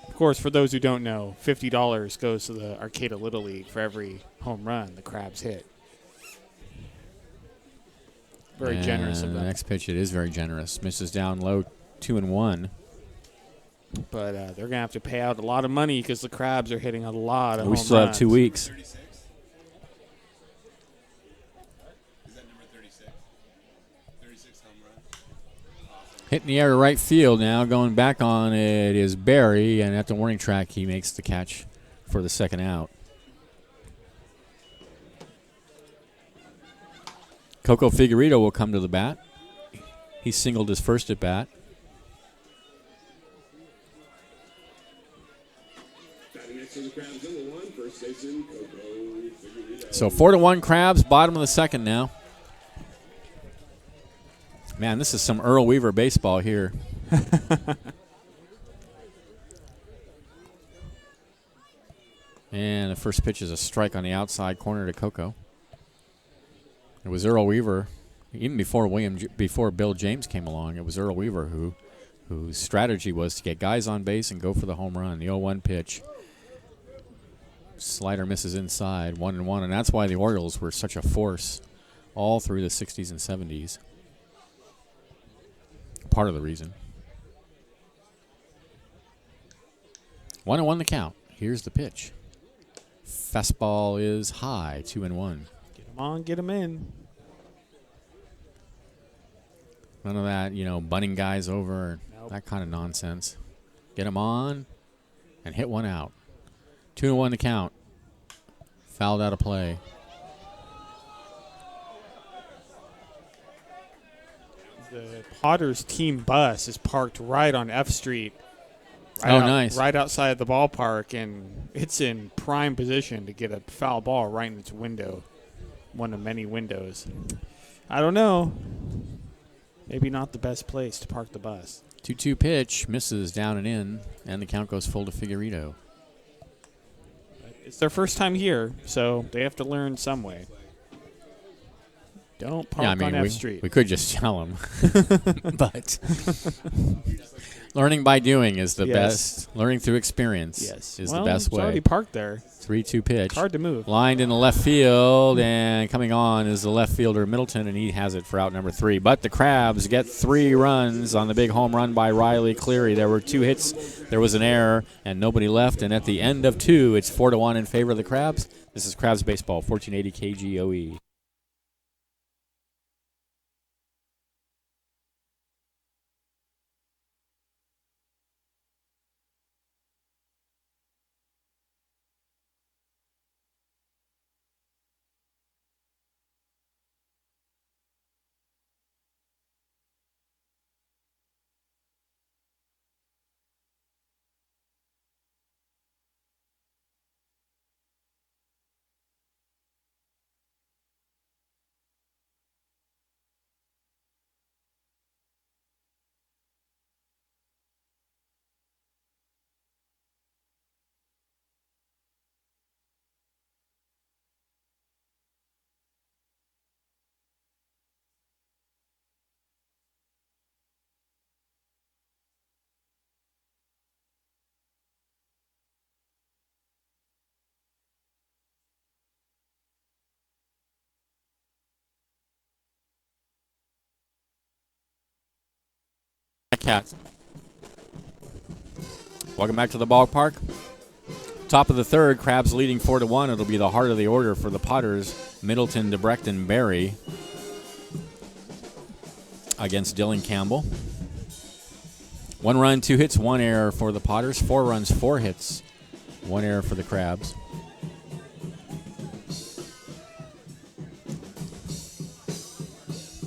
Speaker 2: Of course, for those who don't know, $50 goes to the Arcata Little League for every home run the Crabs hit. Very generous of
Speaker 1: The
Speaker 2: them.
Speaker 1: next pitch, it is very generous. Misses down low, 2-1.
Speaker 2: But they're going to have to pay out a lot of money because the Crabs are hitting a lot of
Speaker 1: We
Speaker 2: home
Speaker 1: still have
Speaker 2: runs.
Speaker 1: 2 weeks.
Speaker 3: 36? Is that number 36? 36 home run.
Speaker 1: Hitting the air to right field now. Going back on it is Barry, and at the warning track, he makes the catch for the second out. Coco Figueredo will come to the bat. He singled his first at bat.
Speaker 3: Batting next to the Crabs, number 1, first baseman, Coco Figueredo.
Speaker 1: So 4-1 Crabs, bottom of the second now. Man, this is some Earl Weaver baseball here. And the first pitch is a strike on the outside corner to Coco. It was Earl Weaver, even before Bill James came along. It was Earl Weaver whose strategy was to get guys on base and go for the home run. The 0-1 pitch. Slider misses inside, 1-1, and that's why the Orioles were such a force all through the 60s and 70s. Part of the reason. 1-1 the count. Here's the pitch. Fastball is high, 2-1.
Speaker 2: Get them on, get them in.
Speaker 1: None of that, bunting guys over,
Speaker 2: Nope.
Speaker 1: that kind of nonsense. Get them on and hit one out. 2-1 the count. Fouled out of play.
Speaker 2: The Potters team bus is parked right on F Street.
Speaker 1: Nice.
Speaker 2: Right outside the ballpark, and it's in prime position to get a foul ball right in its window. One of many windows. I don't know. Maybe not the best place to park the bus.
Speaker 1: 2-2 pitch, misses down and in, and the count goes full to Figueredo.
Speaker 2: It's their first time here, so they have to learn some way. Don't park on F Street.
Speaker 1: we could just tell them. But learning by doing is the
Speaker 2: Yes.
Speaker 1: best. Learning through experience is the best
Speaker 2: it's
Speaker 1: way.
Speaker 2: already parked there.
Speaker 1: 3-2 pitch.
Speaker 2: It's hard to move.
Speaker 1: Lined in the left field, and coming on is the left fielder Middleton, and he has it for out number 3. But the Crabs get 3 runs on the big home run by Riley Cleary. There were 2 hits, there was an error, and nobody left. And at the end of 2, it's 4-1 in favor of the Crabs. This is Crabs Baseball, 1480 KGOE. Cats. Welcome back to the ballpark. Top of the third, Crabs leading 4-1. It'll be the heart of the order for the Potters. Middleton, DeBrecht, and Barry against Dylan Campbell. 1 run, 2 hits, 1 error for the Potters. 4 runs, 4 hits, 1 error for the Crabs.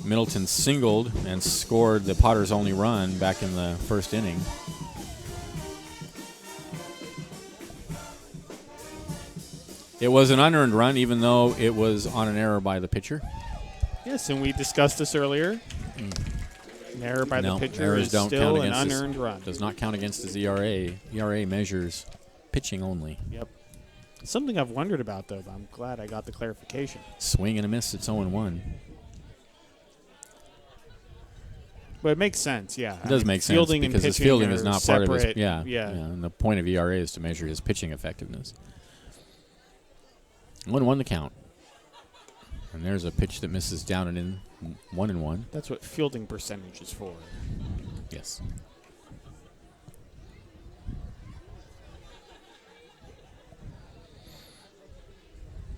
Speaker 1: Middleton singled and scored the Potters' only run back in the first inning. It was an unearned run, even though it was on an error by the pitcher.
Speaker 2: Yes, and we discussed this earlier. An error by the pitcher
Speaker 1: errors
Speaker 2: is
Speaker 1: don't
Speaker 2: still
Speaker 1: count
Speaker 2: an
Speaker 1: against
Speaker 2: unearned run.
Speaker 1: Does not count against his ERA. ERA measures pitching only.
Speaker 2: Yep. Something I've wondered about, though, but I'm glad I got the clarification.
Speaker 1: Swing and a miss. It's 0-1.
Speaker 2: But it makes sense, yeah.
Speaker 1: It does make sense
Speaker 2: fielding and
Speaker 1: because his
Speaker 2: pitching
Speaker 1: fielding
Speaker 2: are
Speaker 1: is not part of his.
Speaker 2: separate.
Speaker 1: Yeah.
Speaker 2: Yeah.
Speaker 1: And the point of ERA is to measure his pitching effectiveness. 1-1 the count. And there's a pitch that misses down and in. 1-1.
Speaker 2: That's what fielding percentage is for.
Speaker 1: Yes.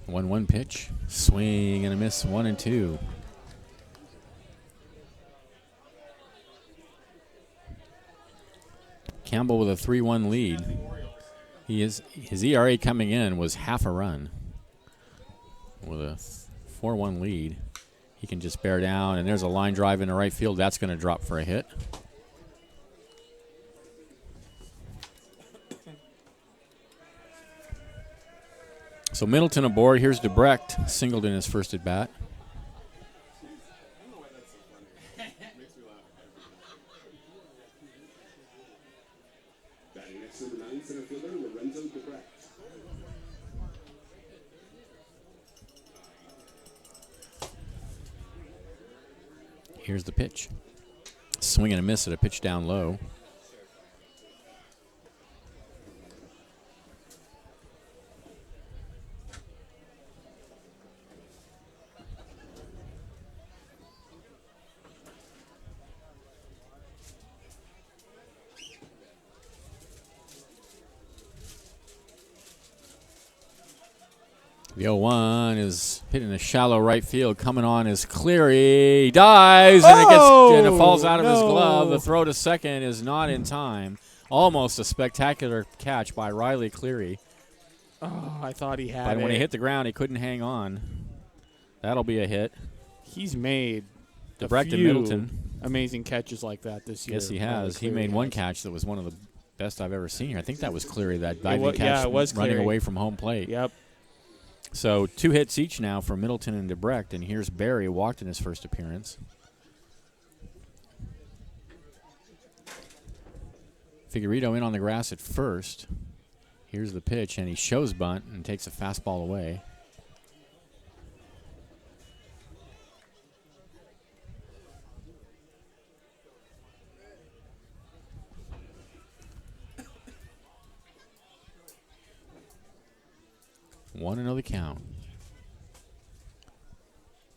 Speaker 1: One pitch, swing and a miss. 1-2. Campbell with a 3-1 lead. His ERA coming in was half a run. With a 4-1 lead, he can just bear down, and there's a line drive into right field. That's going to drop for a hit. So Middleton aboard. Here's Debrecht, singled in his first at bat.
Speaker 3: Batting next to the 9 center fielder, Lorenzo Debrecht.
Speaker 1: Here's the pitch. Swing and a miss at a pitch down low. The 0-1 is hitting a shallow right field. Coming on is Cleary. Dives, and it falls out of his glove. The throw to second is not in time. Almost a spectacular catch by Riley Cleary.
Speaker 2: Oh, I thought he had
Speaker 1: But
Speaker 2: it.
Speaker 1: when he hit the ground, he couldn't hang on. That'll be a hit.
Speaker 2: He's made
Speaker 1: Debrecht
Speaker 2: a
Speaker 1: and
Speaker 2: few
Speaker 1: Middleton.
Speaker 2: amazing catches like that this year.
Speaker 1: Yes, he has. He
Speaker 2: Cleary
Speaker 1: made one
Speaker 2: has.
Speaker 1: catch that was one of the best I've ever seen here. I think that was Cleary, that diving
Speaker 2: wa-
Speaker 1: catch
Speaker 2: yeah, it was
Speaker 1: running
Speaker 2: Cleary.
Speaker 1: away from home plate.
Speaker 2: Yep.
Speaker 1: So 2 hits each now for Middleton and Debrecht, and here's Barry, walked in his first appearance. Figueredo in on the grass at first. Here's the pitch, and he shows bunt and takes a fastball away. One another count.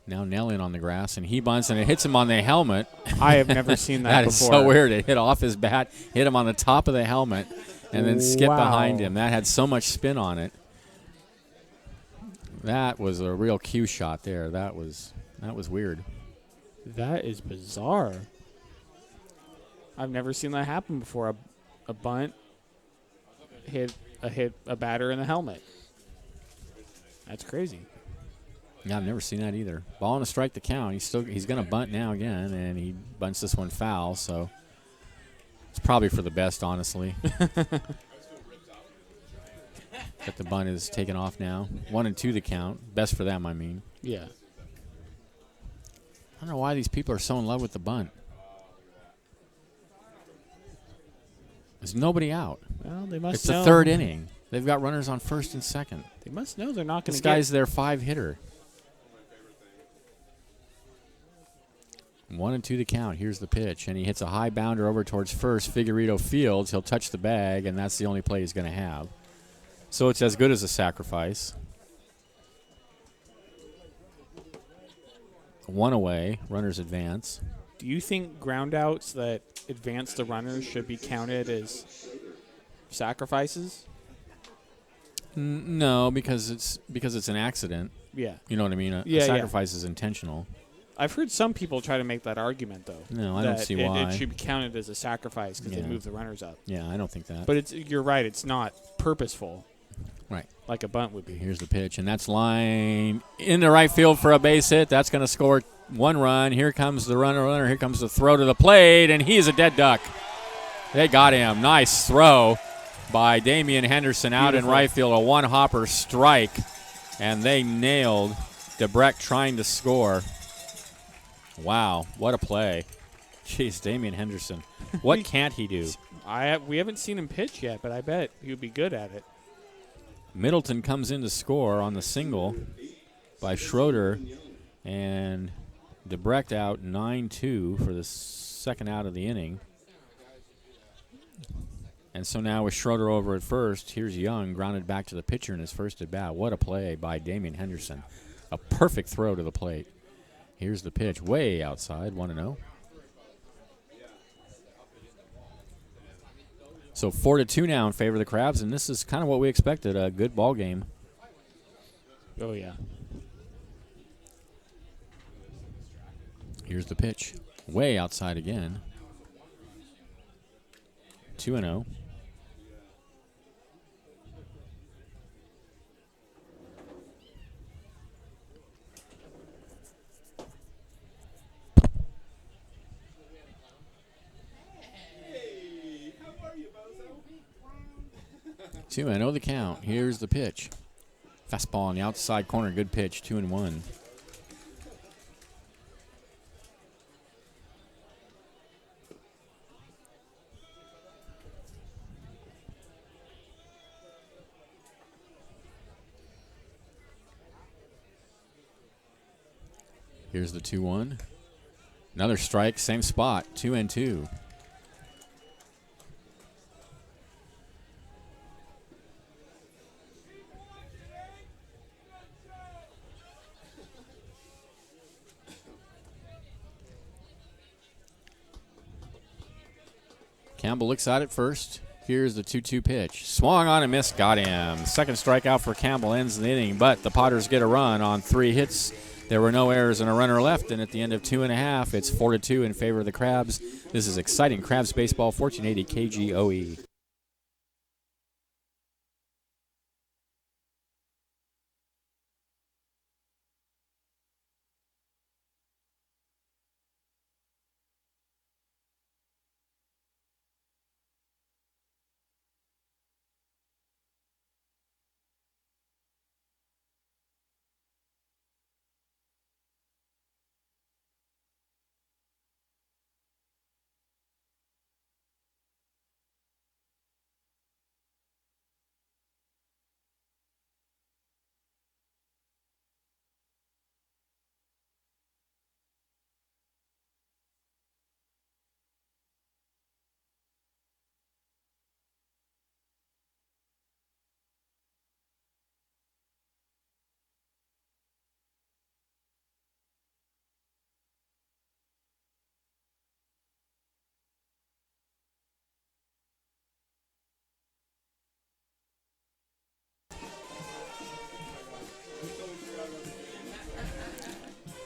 Speaker 1: Now Nell in on the grass, and he bunts, and it hits him on the helmet.
Speaker 2: I have never seen that
Speaker 1: That
Speaker 2: before.
Speaker 1: is so weird. It hit off his bat, hit him on the top of the helmet, and then skipped
Speaker 2: Wow.
Speaker 1: behind him. That had so much spin on it. That was a real cue shot there. That was weird.
Speaker 2: That is bizarre. I've never seen that happen before. A bunt hit a batter in the helmet. That's crazy.
Speaker 1: Yeah, I've never seen that either. Ball and a strike to count. He's going to bunt now again, and he bunts this one foul. So it's probably for the best, honestly. But the bunt is taken off now. 1-2 the count. Best for them, I mean.
Speaker 2: Yeah.
Speaker 1: I don't know why these people are so in love with the bunt. There's nobody out.
Speaker 2: Well, they must
Speaker 1: It's
Speaker 2: know.
Speaker 1: the third inning. They've got runners on first and second.
Speaker 2: They must know they're not going
Speaker 1: This
Speaker 2: to get.
Speaker 1: guy's their 5-hitter. 1-2 the count. Here's the pitch, and he hits a high bounder over towards first. Figueredo fields. He'll touch the bag, and that's the only play he's going to have. So it's as good as a sacrifice. 1 away. Runners advance.
Speaker 2: Do you think groundouts that advance the runners should be counted as sacrifices?
Speaker 1: No, because it's an accident.
Speaker 2: Yeah.
Speaker 1: You know what I mean? A
Speaker 2: Yeah, yeah.
Speaker 1: sacrifice is intentional.
Speaker 2: I've heard some people try to make that argument, though.
Speaker 1: No, I don't
Speaker 2: that
Speaker 1: see
Speaker 2: it,
Speaker 1: why.
Speaker 2: It should be counted as a sacrifice because
Speaker 1: Yeah.
Speaker 2: they move the runners up.
Speaker 1: Yeah, I don't think that.
Speaker 2: But you're right. It's not purposeful.
Speaker 1: Right.
Speaker 2: Like a bunt would be.
Speaker 1: Here's the pitch, and that's line in the right field for a base hit. That's going to score 1 run. Here comes the runner. Here comes the throw to the plate, and he is a dead duck. They got him. Nice throw by Damian Henderson out
Speaker 2: Beautiful.
Speaker 1: in right field. A one-hopper strike, and they nailed Debrecht trying to score. Wow, what a play. Jeez, Damian Henderson. What can't he do?
Speaker 2: We haven't seen him pitch yet, but I bet he would be good at it.
Speaker 1: Middleton comes in to score on the single by Schroeder, and Debrecht out 9-2 for the second out of the inning. And so now with Schroeder over at first, here's Young, grounded back to the pitcher in his first at bat. What a play by Damian Henderson. A perfect throw to the plate. Here's the pitch, way outside, 1-0. So 4-2 now in favor of the Crabs, and this is kind of what we expected, a good ball game.
Speaker 2: Oh, yeah.
Speaker 1: Here's the pitch, way outside again. 2-0.
Speaker 3: Hey, how are you, Bozo?
Speaker 1: 2-0 the count. Here's the pitch. Fastball on the outside corner, good pitch, 2-1. Here's the 2-1. Another strike, same spot, 2-2. Campbell looks at it first. Here's the 2-2 pitch. Swung on and missed, got him. Second strikeout for Campbell ends the inning, but the Potters get a run on 3 hits. There were no errors and a runner left, and at the end of 2.5, it's 4-2 in favor of the Crabs. This is exciting Crabs baseball, 1480 KGOE.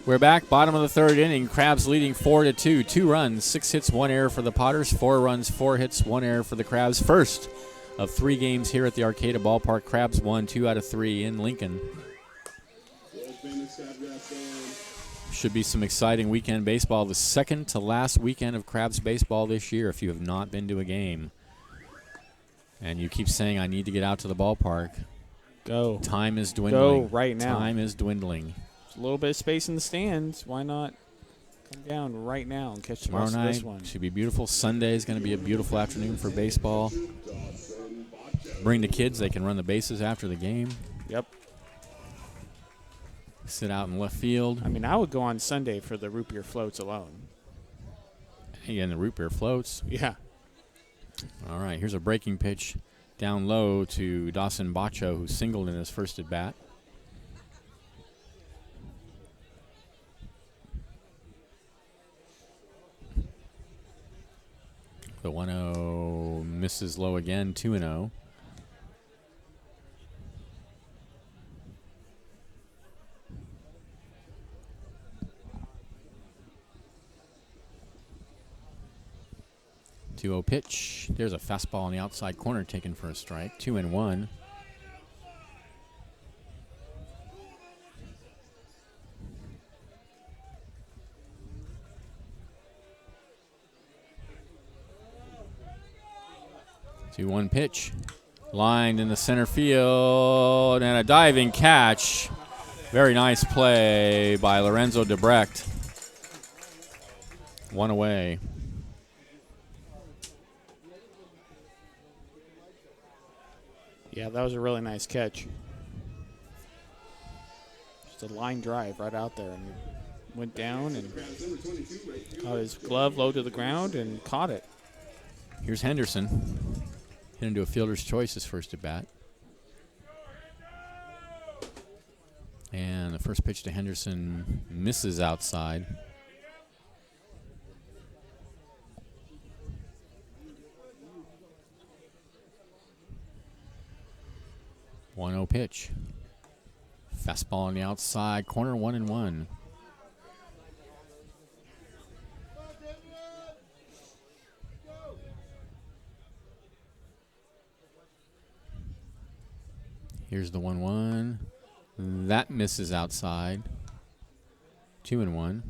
Speaker 1: We're back, bottom of the third inning. Crabs leading 4-2. 2 runs, 6 hits, 1 error for the Potters. 4 runs, 4 hits, 1 error for the Crabs. First of 3 games here at the Arcata Ballpark. Crabs won 2 out of 3 in Lincoln. Should be some exciting weekend baseball. The second to last weekend of Crabs baseball this year if you have not been to a game. And you keep saying, I need to get out to the ballpark.
Speaker 2: Go.
Speaker 1: Time is dwindling.
Speaker 2: Go right now.
Speaker 1: Time is dwindling.
Speaker 2: A little bit of space in the stands. Why not come down right now and catch the
Speaker 1: Tomorrow
Speaker 2: rest of
Speaker 1: night
Speaker 2: this one?
Speaker 1: should be beautiful. Sunday is going to be a beautiful afternoon for baseball. Bring the kids. They can run the bases after the game.
Speaker 2: Yep.
Speaker 1: Sit out in left field.
Speaker 2: I mean, I would go on Sunday for the root beer floats alone.
Speaker 1: Again, the root beer floats.
Speaker 2: Yeah.
Speaker 1: All right, here's a breaking pitch down low to Dawson Bacho, who singled in his first at bat. The 1-0 misses low again, 2-0. Two-0 pitch. There's a fastball on the outside corner taken for a strike. 2-1. Two-one pitch. Lined in the center field and a diving catch. Very nice play by Lorenzo Debrecht. 1 away.
Speaker 2: Yeah, that was a really nice catch. Just a line drive right out there, and he went down and got his glove low to the ground and caught it.
Speaker 1: Here's Henderson. Hit into a fielder's choice his first at bat. And the first pitch to Henderson misses outside. One 0 pitch. Fastball on the outside corner, 1-1. Here's the 1-1. That misses outside. 2-1.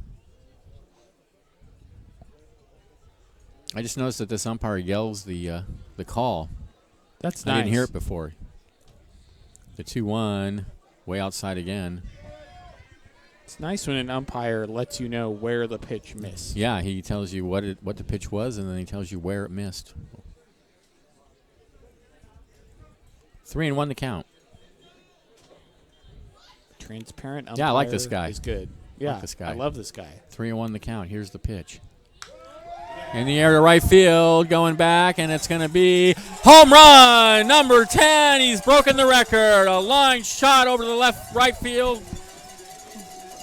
Speaker 1: I just noticed that this umpire yells the call.
Speaker 2: That's
Speaker 1: I
Speaker 2: nice.
Speaker 1: didn't hear it before. The 2-1, way outside again.
Speaker 2: It's nice when an umpire lets you know where the pitch missed.
Speaker 1: Yeah, he tells you what the pitch was, and then he tells you where it missed. 3-1 the count.
Speaker 2: Transparent umpire.
Speaker 1: Yeah, I like this guy.
Speaker 2: Is good.
Speaker 1: I
Speaker 2: Yeah,
Speaker 1: like this guy.
Speaker 2: I love this guy.
Speaker 1: 3-1 the count. Here's the pitch. In the air to right field, going back, and it's going to be home run, number 10. He's broken the record. A line shot over to the left right field.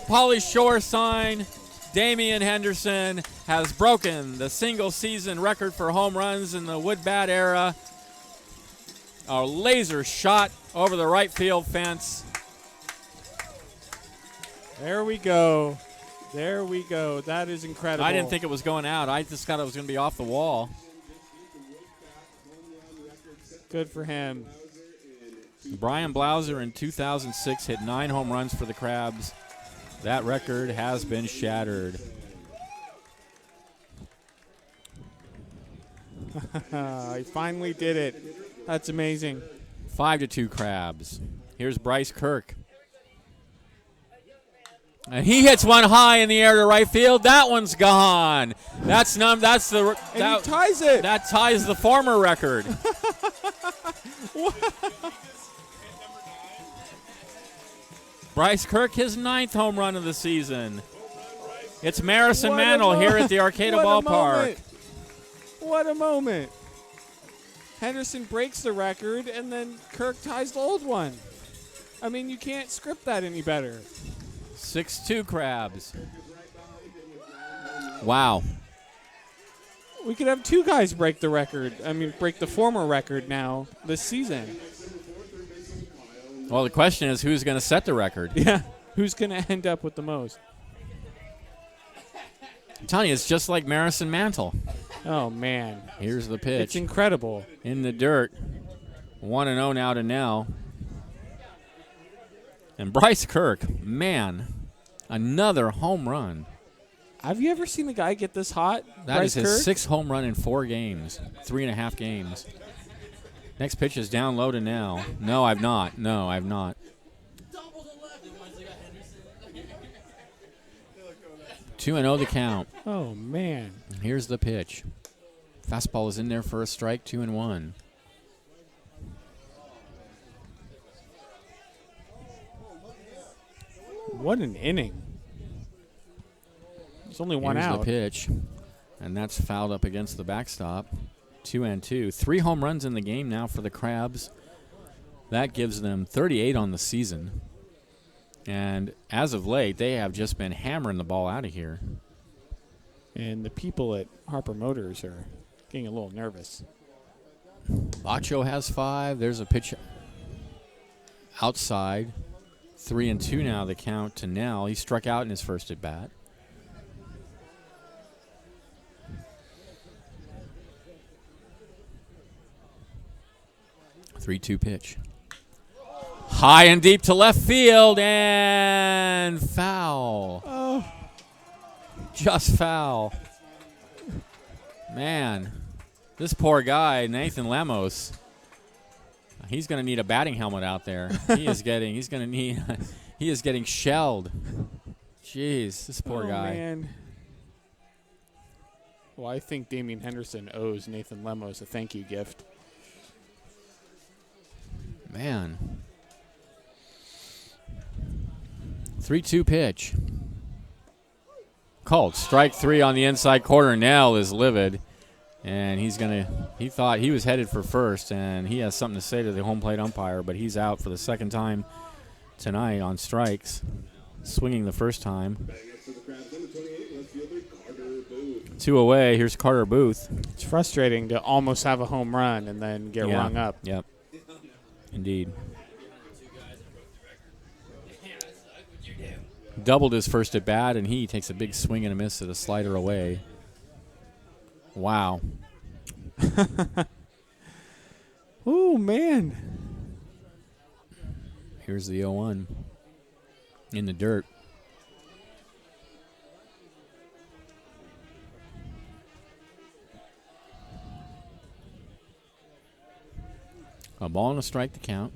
Speaker 1: Pauly Shore sign. Damian Henderson has broken the single-season record for home runs in the Wood Bat era. A laser shot over the right field fence.
Speaker 2: There we go. There we go. That is incredible.
Speaker 1: I didn't think it was going out. I just thought it was going to be off the wall.
Speaker 2: Good for him.
Speaker 1: Brian Blauser in 2006 hit 9 home runs for the Crabs. That record has been shattered.
Speaker 2: He finally did it. That's amazing.
Speaker 1: 5-2 Crabs. Here's Bryce Kirk. And he hits one high in the air to right field. That one's gone. That's
Speaker 2: And he ties it.
Speaker 1: That ties the former record. Bryce Kirk, his 9th home run of the season. It's Marison Mantle here at the Arcata Ballpark.
Speaker 2: What a moment. Henderson breaks the record, and then Kirk ties the old one. I mean, you can't script that any better.
Speaker 1: 6-2 Crabs. Wow.
Speaker 2: We could have 2 guys break the record. I mean, break the former record now this season.
Speaker 1: Well, the question is who's going to set the record?
Speaker 2: Yeah. Who's going to end up with the most?
Speaker 1: I'm telling you, it's just like Marison Mantle.
Speaker 2: Oh, man.
Speaker 1: Here's the
Speaker 2: It's
Speaker 1: pitch.
Speaker 2: incredible.
Speaker 1: In the dirt. 1-0 now to Nell. And Bryce Kirk, man, another home run.
Speaker 2: Have you ever seen a guy get this hot?
Speaker 1: That is
Speaker 2: Bryce
Speaker 1: his
Speaker 2: Kirk?
Speaker 1: 6th home run in 4 games, 3.5 games. Next pitch is down low to Nell. No, I've not. 2-0 the count.
Speaker 2: Oh, man.
Speaker 1: Here's the pitch. Fastball is in there for a strike, 2-1.
Speaker 2: What an inning. There's only one
Speaker 1: Here's
Speaker 2: out.
Speaker 1: the pitch, and that's fouled up against the backstop. 2-2. 3 home runs in the game now for the Crabs. That gives them 38 on the season. And as of late, they have just been hammering the ball out of here.
Speaker 2: And the people at Harper Motors are getting a little nervous.
Speaker 1: Bacho has 5. There's a pitch outside. 3-2 now the count to Nell. He struck out in his first at bat. The 3-2 pitch. High and deep to left field and foul.
Speaker 2: Oh.
Speaker 1: Just foul. Man, this poor guy, Nathan Lemos. He's going to need a batting helmet out there. He is getting shelled. Jeez, this poor guy.
Speaker 2: Man. Well, I think Damian Henderson owes Nathan Lemos a thank you gift.
Speaker 1: Man. 3-2 pitch. Called. Strike 3 on the inside corner. Nell is livid. And he thought he was headed for first, and he has something to say to the home plate umpire, but he's out for the second time tonight on strikes. Swinging the first time. 2 away. Here's Carter Booth.
Speaker 2: It's frustrating to almost have a home run and then get rung up.
Speaker 1: Yep. Indeed. Doubled his first at bat, and he takes a big swing and a miss at a slider away. Wow.
Speaker 2: Oh, man.
Speaker 1: Here's the 0-1 in the dirt. A ball and a strike to count.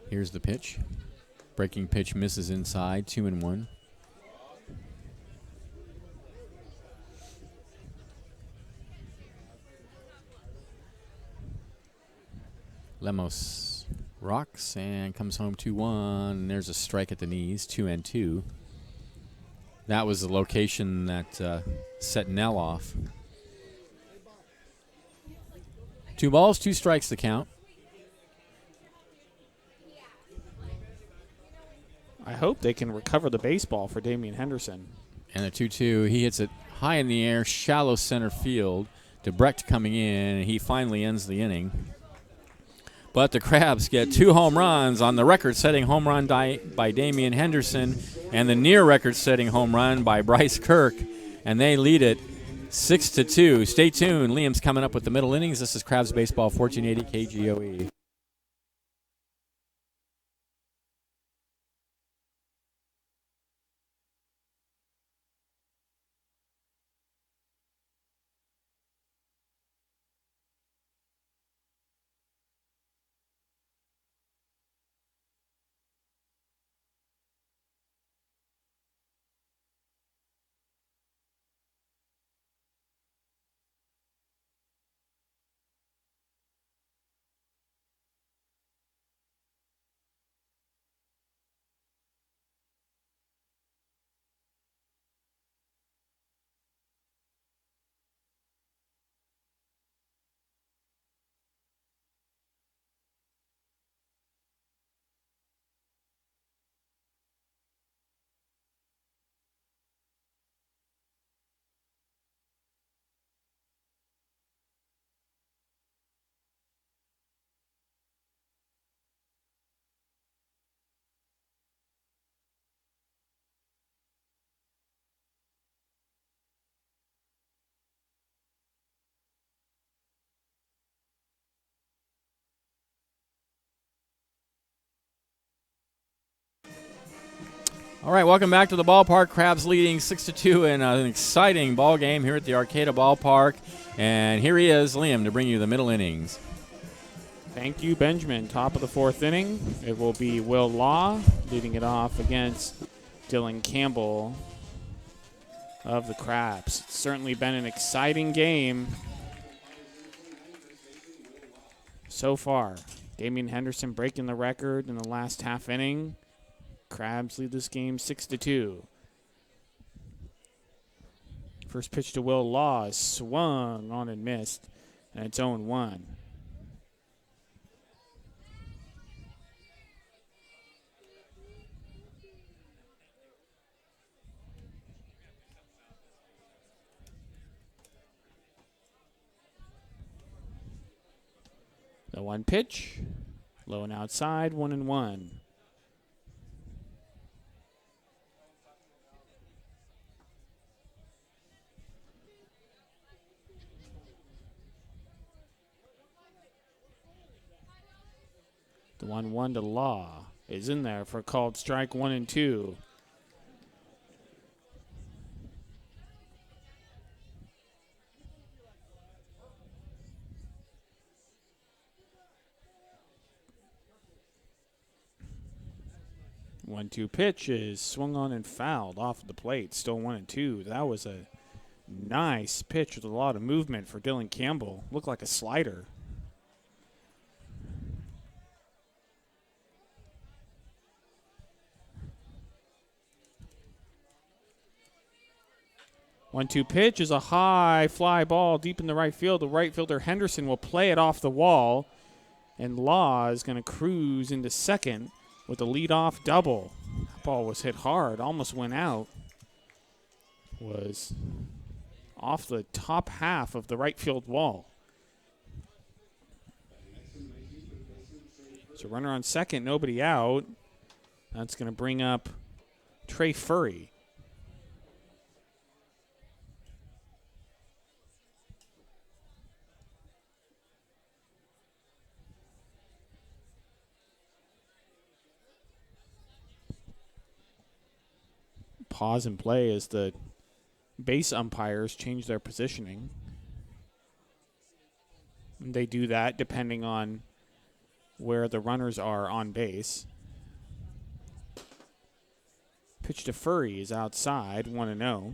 Speaker 1: Here's the pitch. Breaking pitch misses inside, 2-1. Lemos rocks and comes home 2-1. And there's a strike at the knees, 2-2. That was the location that set Nell off. 2 balls, 2 strikes to count.
Speaker 2: I hope they can recover the baseball for Damian Henderson.
Speaker 1: And a 2-2. He hits it high in the air, shallow center field. DeBrecht coming in, and he finally ends the inning. But the Crabs get 2 home runs on the record-setting home run by Damian Henderson and the near record-setting home run by Bryce Kirk, and they lead it 6-2. Stay tuned. Liam's coming up with the middle innings. This is Crabs Baseball, 1480 KGOE. All right, welcome back to the ballpark. Crabs leading 6-2 in an exciting ball game here at the Arcata Ballpark. And here he is, Liam, to bring you the middle innings.
Speaker 2: Thank you, Benjamin. Top of the 4th inning. It will be Will Law leading it off against Dylan Campbell of the Crabs. It's certainly been an exciting game so far. Damian Henderson breaking the record in the last half inning. Crabs lead this game 6-2. First pitch to Will Law is swung on and missed, and it's 0-1. The 1 pitch, low and outside, 1-1. The 1-1 to Law is in there for a called strike 1-2. One-two pitch is swung on and fouled off the plate. Still 1-2. That was a nice pitch with a lot of movement for Dylan Campbell. Looked like a slider. 1-2 pitch is a high fly ball deep in the right field. The right fielder Henderson will play it off the wall, and Law is going to cruise into second with a leadoff double. That ball was hit hard, almost went out. Was off the top half of the right field wall. So runner on second, nobody out. That's going to bring up Trey Furry. Pause and play as the base umpires change their positioning. And they do that depending on where the runners are on base. Pitch to Furry is outside, 1-0.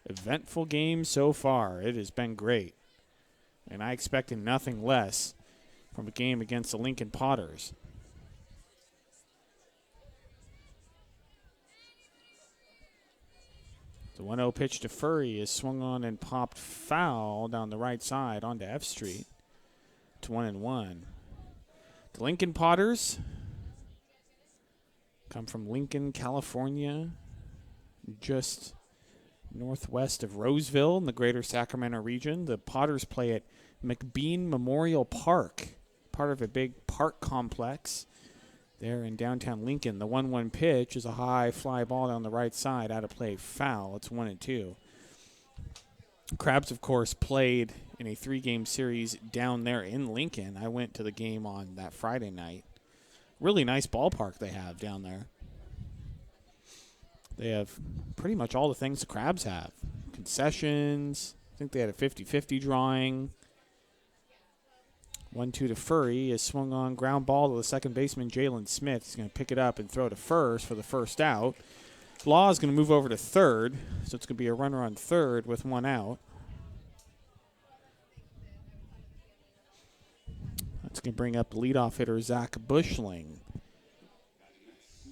Speaker 2: Eventful game so far. It has been great. And I expected nothing less from a game against the Lincoln Potters. The 1-0 pitch to Furry is swung on and popped foul down the right side onto F Street. It's 1-1. The Lincoln Potters come from Lincoln, California, just northwest of Roseville in the greater Sacramento region. The Potters play at McBean Memorial Park, part of a big park complex there in downtown Lincoln. The 1-1 pitch is a high fly ball down the right side, out of play, foul. It's 1-2. Crabs, of course, played in a 3-game series down there in Lincoln. I went to the game on that Friday night. Really nice ballpark they have down there. They have pretty much all the things the Crabs have. Concessions. I think they had a 50-50 drawing. 1-2 to Furry is swung on, ground ball to the second baseman, Jalen Smith. He's going to pick it up and throw to first for the first out. Law is going to move over to third, so it's going to be a runner on third with 1 out. That's going to bring up the leadoff hitter, Zach Bushling.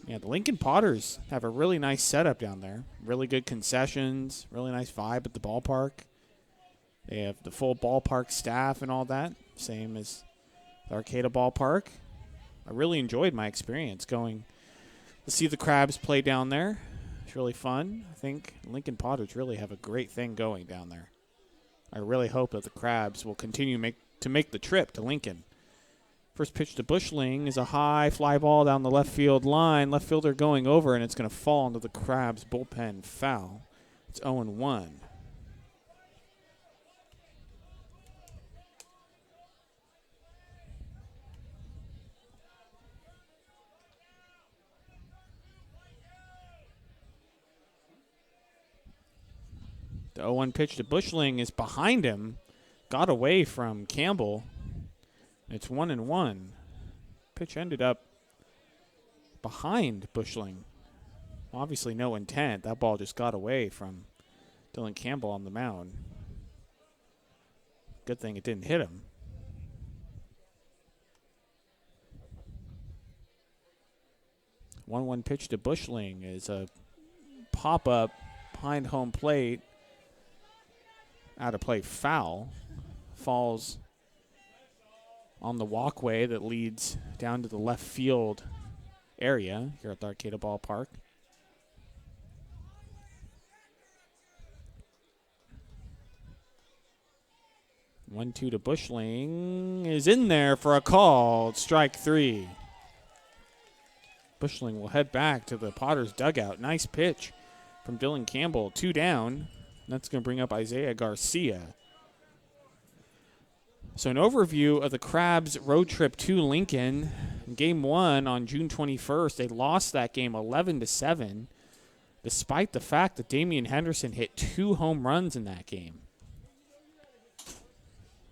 Speaker 2: Yeah, the Lincoln Potters have a really nice setup down there. Really good concessions, really nice vibe at the ballpark. They have the full ballpark staff and all that, same as the Arcata Ballpark. I really enjoyed my experience going to see the Crabs play down there. It's really fun. I think Lincoln Potters really have a great thing going down there. I really hope that the Crabs will continue to make the trip to Lincoln. First pitch to Bushling is a high fly ball down the left field line. Left fielder going over, and it's going to fall into the Crabs bullpen, foul. It's 0-1. The 0-1 pitch to Bushling is behind him. Got away from Campbell. It's 1-1. Pitch ended up behind Bushling. Obviously no intent. That ball just got away from Dylan Campbell on the mound. Good thing it didn't hit him. 1-1 pitch to Bushling is a pop-up behind home plate. Out of play, foul. Falls on the walkway that leads down to the left field area here at the Arcata Ballpark. One-two to Bushling is in there for a call. It's strike 3. Bushling will head back to the Potters dugout. Nice pitch from Dylan Campbell. 2 down. That's going to bring up Isaiah Garcia. So an overview of the Crabs' road trip to Lincoln. Game 1 on June 21st, they lost that game 11-7, despite the fact that Damian Henderson hit 2 home runs in that game.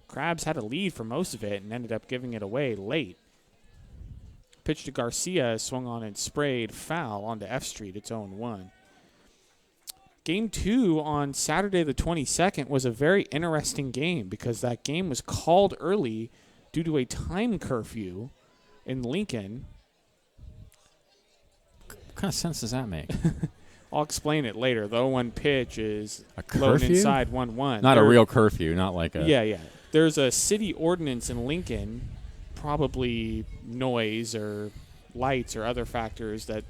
Speaker 2: Crabs had a lead for most of it and ended up giving it away late. Pitch to Garcia swung on and sprayed foul onto F Street. It's 0-1. Game 2 on Saturday the 22nd was a very interesting game because that game was called early due to a time curfew in Lincoln.
Speaker 1: kind of sense does that make?
Speaker 2: I'll explain it later. The 0-1 pitch is
Speaker 1: A
Speaker 2: loaded
Speaker 1: curfew?
Speaker 2: inside 1-1.
Speaker 1: Not a
Speaker 2: There-
Speaker 1: real curfew, not like a.
Speaker 2: Yeah. There's a city ordinance in Lincoln, probably noise or lights or other factors, that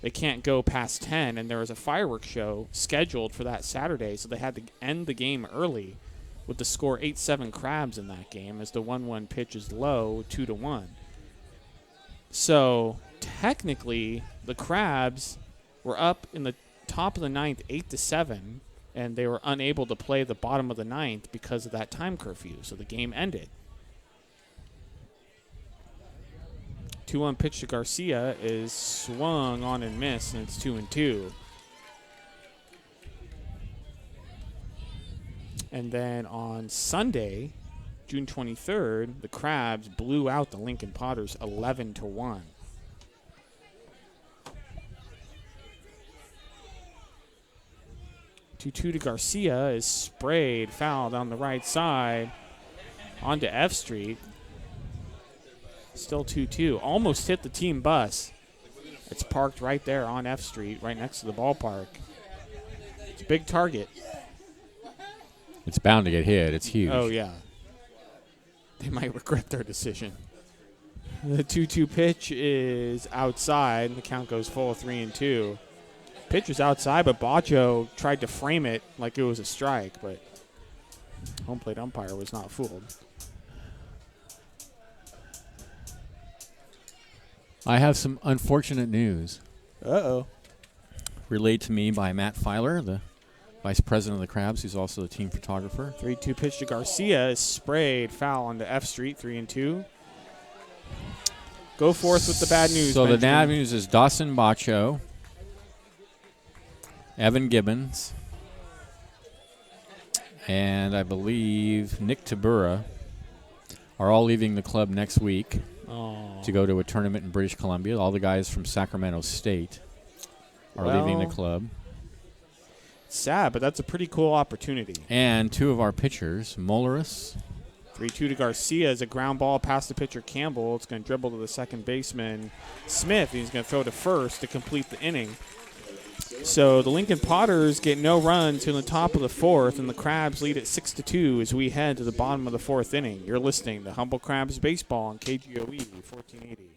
Speaker 2: they can't go past 10, and there was a fireworks show scheduled for that Saturday, so they had to end the game early with the score 8-7 Crabs in that game as the 1-1 pitch is low, 2-1. So technically, the Crabs were up in the top of the ninth, 8-7, and they were unable to play the bottom of the ninth because of that time curfew. So the game ended. 2-1 pitch to Garcia is swung on and missed, and it's 2-2. And then on Sunday, June 23rd, the Crabs blew out the Lincoln Potters 11-1. Two to Garcia is sprayed, foul down the right side onto F Street. Still 2-2. Almost hit the team bus. It's parked right there on F Street, right next to the ballpark. It's a big target.
Speaker 1: It's bound to get hit. It's huge.
Speaker 2: Oh, yeah. They might regret their decision. The 2-2 pitch is outside. The count goes full 3-2. Pitch was outside, but Bacho tried to frame it like it was a strike, but home plate umpire was not fooled.
Speaker 1: I have some unfortunate news
Speaker 2: Uh-oh.
Speaker 1: relayed to me by Matt Filer, the vice president of the Crabs, who's also the team photographer.
Speaker 2: 3-2 pitch to Garcia is sprayed, foul onto F Street, 3-2. Go forth with the bad news,
Speaker 1: So the
Speaker 2: Benjamin.
Speaker 1: bad news is Dawson Bacho, Evan Gibbons, and I believe Nick Tabura are all leaving the club next week to go to a tournament in British Columbia. All the guys from Sacramento State are leaving the
Speaker 2: Well,
Speaker 1: club.
Speaker 2: Sad, but that's a pretty cool opportunity.
Speaker 1: And two of our pitchers, Molaris
Speaker 2: 3-2 to Garcia is a ground ball past the pitcher Campbell. It's going to dribble to the second baseman Smith. He's going to throw to first to complete the inning. So the Lincoln Potters get no runs in the top of the fourth, and the Crabs lead at 6-2 as we head to the bottom of the fourth inning. You're listening to Humble Crabs Baseball on KGOE 1480.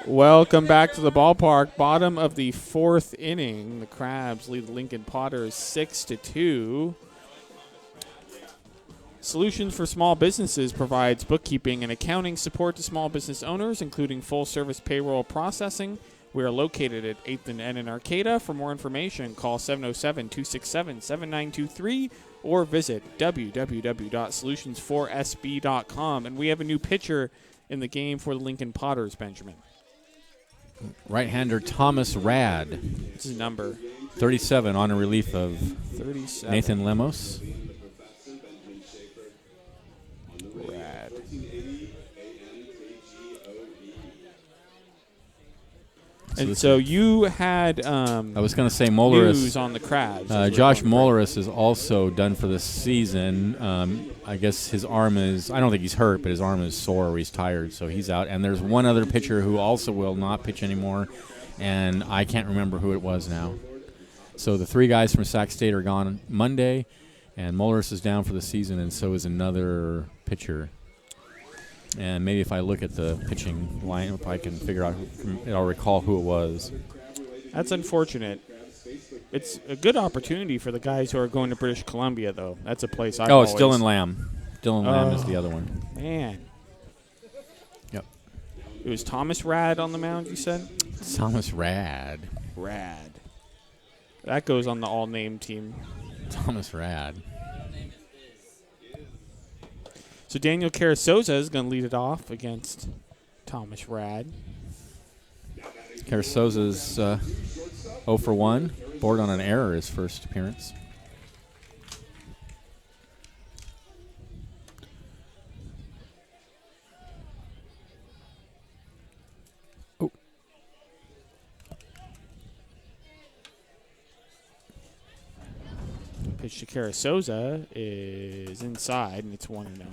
Speaker 2: Welcome back to the ballpark. Bottom of the fourth inning. The Crabs lead the Lincoln Potters 6-2. Solutions for Small Businesses provides bookkeeping and accounting support to small business owners, including full-service payroll processing. We are located at 8th and N in Arcata. For more information, call 707-267-7923 or visit www.solutions4sb.com. And we have a new pitcher in the game for the Lincoln Potters, Benjamin.
Speaker 1: right-hander Thomas Rad,
Speaker 2: This is number
Speaker 1: 37, on a relief of
Speaker 2: 37.
Speaker 1: Nathan Lemos.
Speaker 2: Rad. And so you had
Speaker 1: I was going to say
Speaker 2: news
Speaker 1: Molaris.
Speaker 2: on the Crabs. as we're
Speaker 1: Josh
Speaker 2: going through.
Speaker 1: Molaris is also done for the season. I guess his arm is, I don't think he's hurt, but his arm is sore or he's tired, so he's out. And there's one other pitcher who also will not pitch anymore, and I can't remember who it was now. So the three guys from Sac State are gone Monday. And Mullers is down for the season, and so is another pitcher. And maybe if I look at the pitching lineup, I can figure out, I'll recall who it was.
Speaker 2: That's unfortunate. It's a good opportunity for the guys who are going to British Columbia, though. That's a place I.
Speaker 1: Oh, it's Dylan Lamb. Dylan Lamb is the other one.
Speaker 2: Man.
Speaker 1: Yep.
Speaker 2: It was Thomas Rad on the mound, you said?
Speaker 1: Thomas Rad.
Speaker 2: Rad. That goes on the all-name team.
Speaker 1: Thomas Rad.
Speaker 2: So Daniel Carasoza is going to lead it off against Thomas Rad.
Speaker 1: Carasoza's 0 for 1. Board on an error his first appearance. Oh.
Speaker 2: Pitch to Carasoza is inside, and it's 1-0.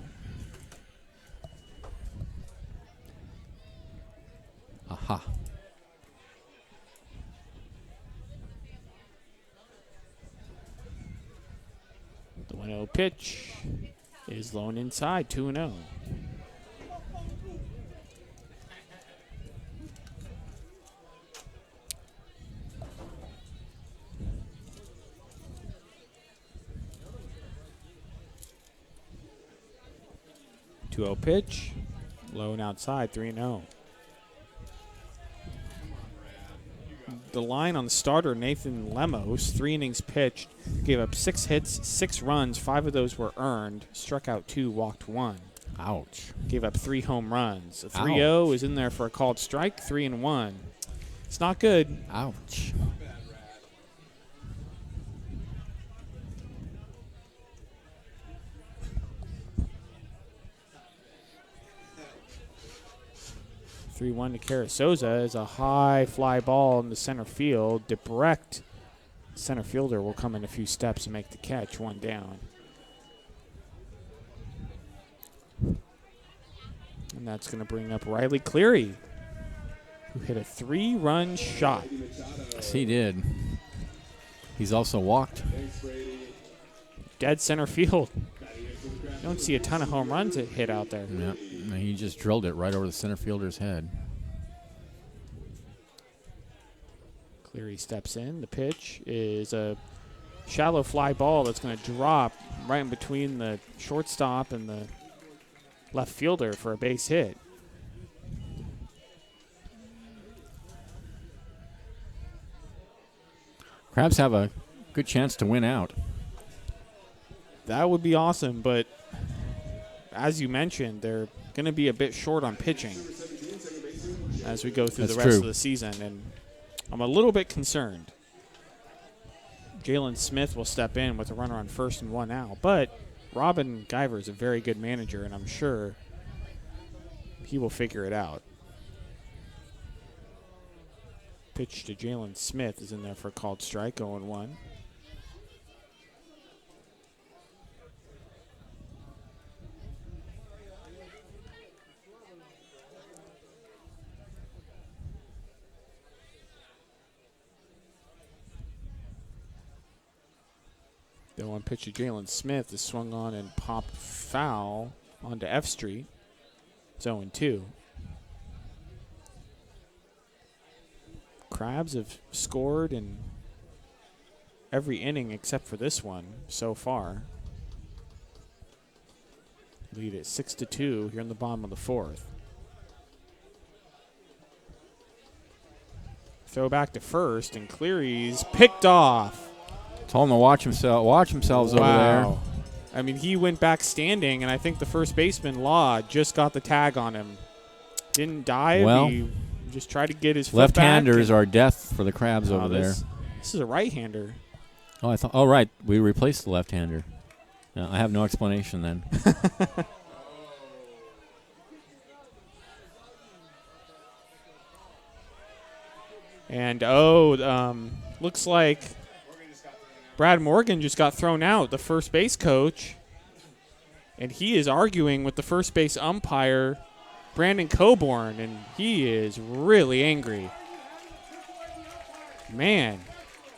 Speaker 1: Aha.
Speaker 2: The 1-0 pitch is low and inside, 2-0. Two-0 pitch, low and outside, 3-0. The line on the starter, Nathan Lemos, 3 innings pitched, gave up 6 hits, 6 runs, 5 of those were earned, struck out 2, walked 1.
Speaker 1: Ouch.
Speaker 2: Gave up 3 home runs. A 3-0 is in there for a called strike, 3-1. It's not good.
Speaker 1: Ouch.
Speaker 2: Three-one to Carasoza is a high fly ball in the center field. Debrecht, center fielder, will come in a few steps and make the catch. 1 down. And that's going to bring up Riley Cleary, who hit a 3-run shot.
Speaker 1: Yes, he did. He's also walked.
Speaker 2: Dead center field. You don't see a ton of home runs hit out there.
Speaker 1: Yep. He just drilled it right over the center fielder's head.
Speaker 2: Cleary steps in. The pitch is a shallow fly ball that's going to drop right in between the shortstop and the left fielder for a base hit.
Speaker 1: Crabs have a good chance to win out.
Speaker 2: That would be awesome, but as you mentioned, they're going to be a bit short on pitching as we go through
Speaker 1: That's
Speaker 2: the rest
Speaker 1: true.
Speaker 2: of the season, and I'm a little bit concerned. Jalen Smith will step in with a runner on first and 1 out, but Robin Guyver is a very good manager, and I'm sure he will figure it out. Pitch to Jalen Smith is in there for a called strike, 0-1. The one pitch to Jalen Smith is swung on and popped foul onto F Street. It's 0-2. Crabs have scored in every inning except for this one so far. Lead at 6-2 here in the bottom of the 4th. Throw back to first, and Cleary's picked off.
Speaker 1: Told him to watch themselves over there.
Speaker 2: I mean, he went back standing, and I think the first baseman, Law, just got the tag on him. Didn't dive.
Speaker 1: Well,
Speaker 2: he just tried to get his foot back.
Speaker 1: Left-handers are death for the Crabs over there.
Speaker 2: This is a right-hander.
Speaker 1: Oh, I thought. Oh, right. We replaced the left-hander. No, I have no explanation then.
Speaker 2: And, looks like Brad Morgan just got thrown out, the first base coach. And he is arguing with the first base umpire, Brandon Coburn, and he is really angry. Man,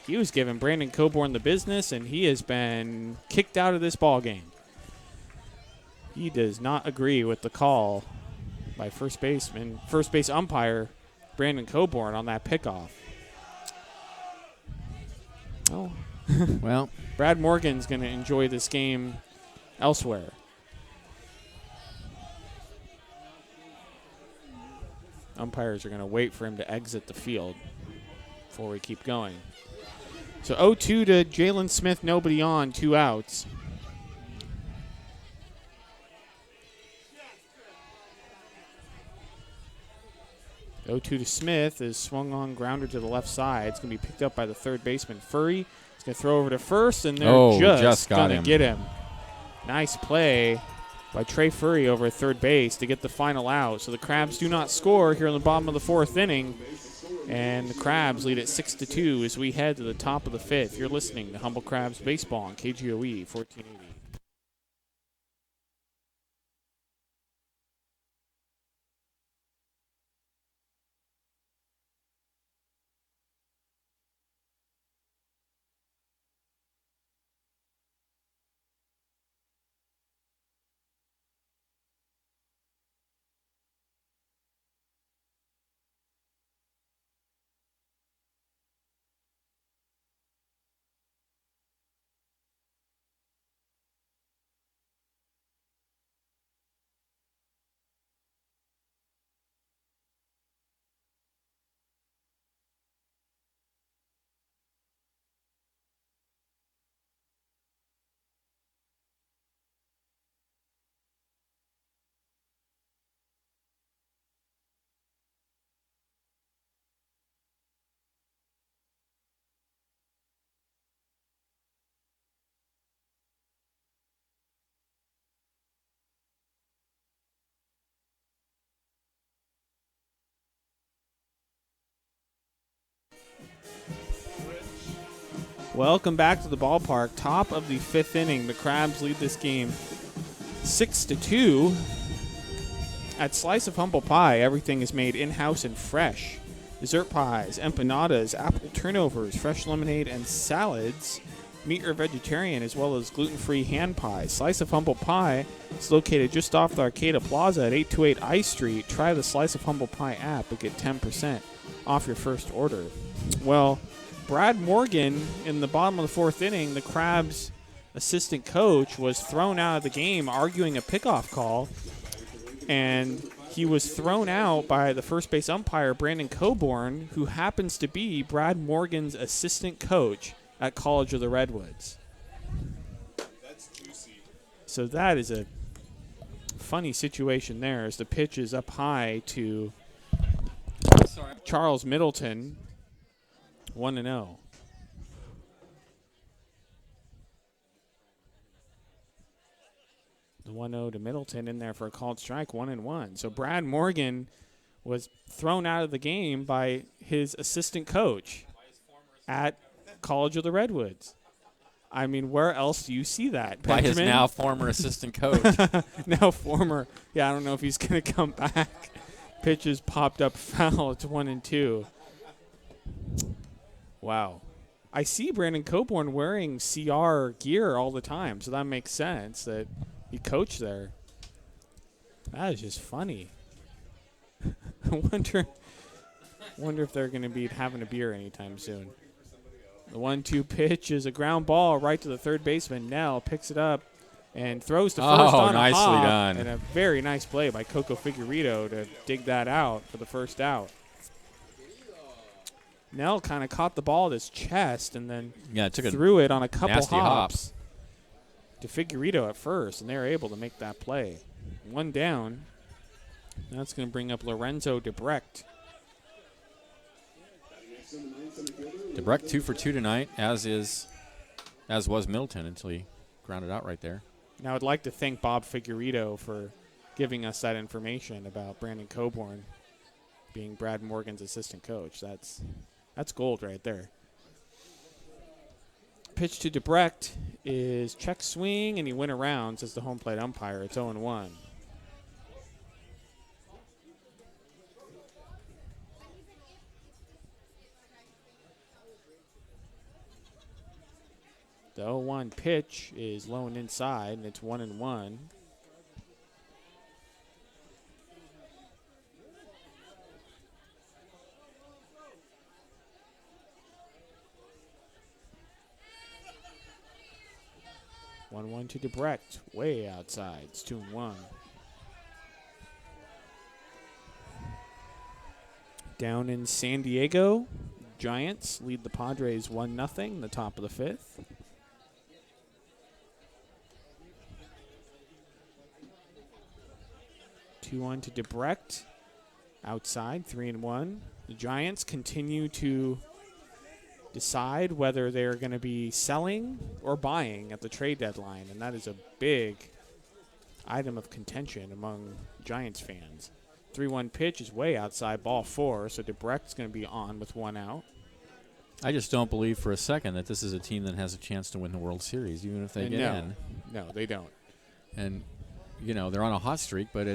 Speaker 2: he was giving Brandon Coburn the business, and he has been kicked out of this ball game. He does not agree with the call by first base umpire Brandon Coburn on that pickoff. Oh,
Speaker 1: Well,
Speaker 2: Brad Morgan's going to enjoy this game elsewhere. Umpires are going to wait for him to exit the field before we keep going. So 0-2 to Jalen Smith, nobody on, 2 outs. The 0-2 to Smith is swung on, grounder to the left side. It's going to be picked up by the third baseman, Furry. He's going to throw over to first, and they're just
Speaker 1: got
Speaker 2: going to
Speaker 1: him.
Speaker 2: get him. Nice play by Trey Furry over at third base to get the final out. So the Crabs do not score here in the bottom of the 4th inning, and the Crabs lead at 6-2 as we head to the top of the 5th. You're listening to Humble Crabs Baseball on KGOE 1480. Welcome back to the ballpark. Top of the 5th inning. The Crabs lead this game 6-2. At Slice of Humble Pie, everything is made in-house and fresh. Dessert pies, empanadas, apple turnovers, fresh lemonade, and salads. Meat or vegetarian, as well as gluten-free hand pies. Slice of Humble Pie is located just off the Arcata Plaza at 828 I Street. Try the Slice of Humble Pie app and get 10% off your first order. Well, Brad Morgan, in the bottom of the 4th inning, the Crabs' assistant coach, was thrown out of the game arguing a pickoff call, and he was thrown out by the first base umpire, Brandon Coburn, who happens to be Brad Morgan's assistant coach at College of the Redwoods.
Speaker 3: That's juicy.
Speaker 2: So that is a funny situation there as the pitch is up high to Charles Middleton. 1-0. The 1-0 to Middleton in there for a called strike, 1-1. So Brad Morgan was thrown out of the game by his assistant coach at College of the Redwoods. I mean, where else do you see that,
Speaker 1: by his
Speaker 2: Benjamin?
Speaker 1: now former assistant coach.
Speaker 2: Now former. Yeah, I don't know if he's going to come back. Pitches popped up foul. It's 1-2. Wow. I see Brandon Coburn wearing CR gear all the time, so that makes sense that he coached there. That is just funny. I wonder if they're going to be having a beer anytime soon. The 1-2 pitch is a ground ball right to the third baseman. Nell picks it up and throws to first on
Speaker 1: nicely
Speaker 2: a hop.
Speaker 1: done.
Speaker 2: And a very nice play by Coco Figueredo to dig that out for the first out. Nell kind of caught the ball at his chest and then threw it on a couple
Speaker 1: nasty
Speaker 2: hops to Figueredo at first, and they were able to make that play. 1 down. That's going to bring up Lorenzo Debrecht.
Speaker 1: Debrecht 2 for 2 tonight, as was Middleton until he grounded out right there.
Speaker 2: Now I'd like to thank Bob Figueredo for giving us that information about Brandon Coburn being Brad Morgan's assistant coach. That's gold right there. Pitch to Debrecht is check swing, and he went around, says the home plate umpire. It's 0-1. The 0-1 pitch is low and inside, and it's 1-1. One to Debrecht, way outside. It's 2-1. Down in San Diego, Giants lead the Padres 1-0, the top of the fifth. Two-one to Debrecht, outside, 3-1. The Giants continue to decide whether they're going to be selling or buying at the trade deadline, and that is a big item of contention among Giants fans. 3-1 pitch is way outside, ball 4, so Debrecht's going to be on with 1 out.
Speaker 1: I just don't believe for a second that this is a team that has a chance to win the World Series, even if they get in.
Speaker 2: No, they don't.
Speaker 1: And, they're on a hot streak, but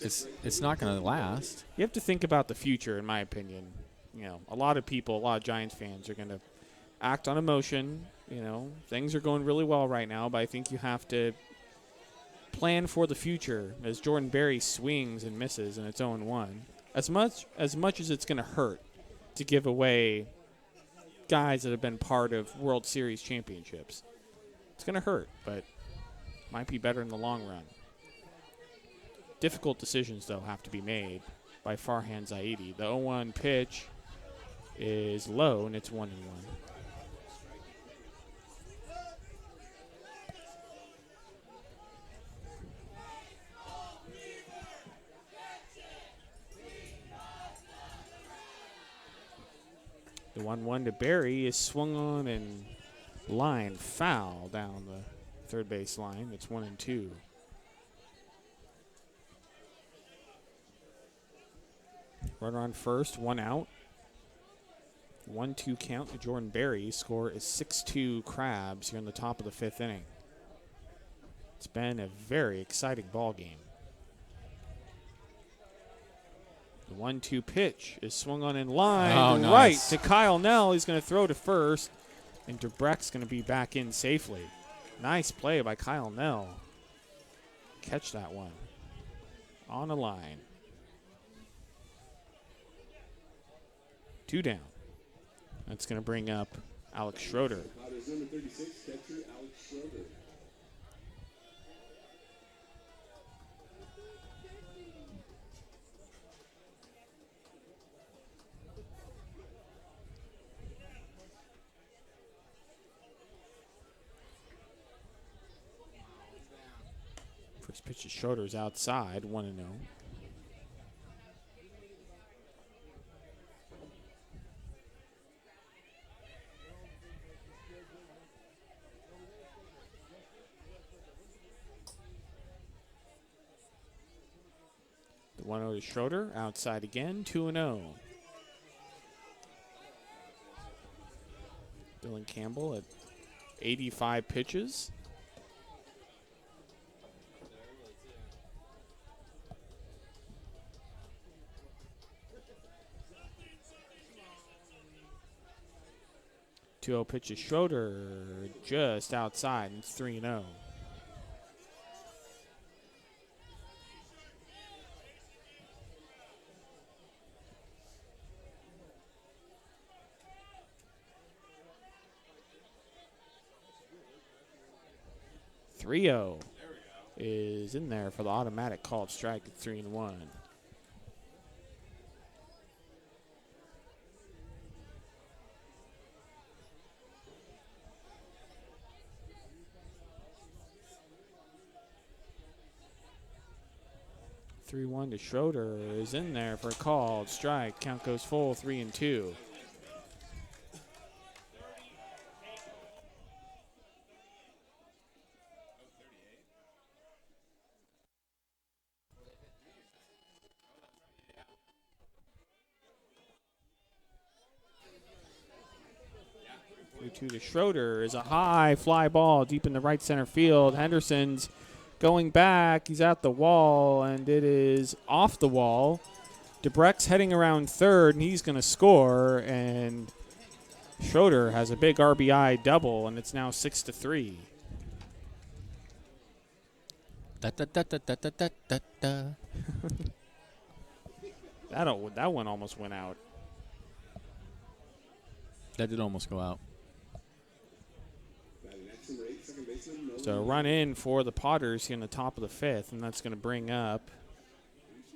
Speaker 1: it's not going to last.
Speaker 2: You have to think about the future, in my opinion. A lot of Giants fans are going to act on emotion. Things are going really well right now, but I think you have to plan for the future as Jordan Berry swings and misses, and it's 0-1. As much as it's going to hurt to give away guys that have been part of World Series championships, it's going to hurt, but might be better in the long run. Difficult decisions, though, have to be made by Farhan Zaidi. The 0-1 pitch is low, and it's 1-1. The 1-1 to Berry is swung on and line foul down the third base line. It's 1-2. Runner on first, 1 out. 1-2 count to Jordan Berry. Score is 6-2 Crabs here in the top of the fifth inning. It's been a very exciting ball game. The 1-2 pitch is swung on in line right to Kyle Nell. He's going to throw to first, and Debrecht's going to be back in safely. Nice play by Kyle Nell. Catch that one. On the line. 2 down. That's going to bring up Alex Schroeder.
Speaker 3: Padres number 36, catcher Alex Schroeder.
Speaker 2: First pitch to Schroeder's outside, 1-0. The 1-0 to Schroeder, outside again, 2-0. Dylan Campbell at 85 pitches. Two-0 pitch to Schroeder, just outside, and it's 3-0. Is in there for the automatic called strike at 3-1. Three-one to Schroeder is in there for a called strike. Count goes full, 3-2. To Schroeder is a high fly ball deep in the right center field. Henderson's going back. He's at the wall, and it is off the wall. Debrecht's heading around third, and he's going to score. And Schroeder has a big RBI double, and it's now 6-3.
Speaker 1: Da, da, da, da, da, da, da, da, da.
Speaker 2: That one almost went out.
Speaker 1: That did almost go out.
Speaker 3: Batting action rate, second baseman, Nolan.
Speaker 2: So run in for the Potters here in the top of the 5th, and that's going to bring up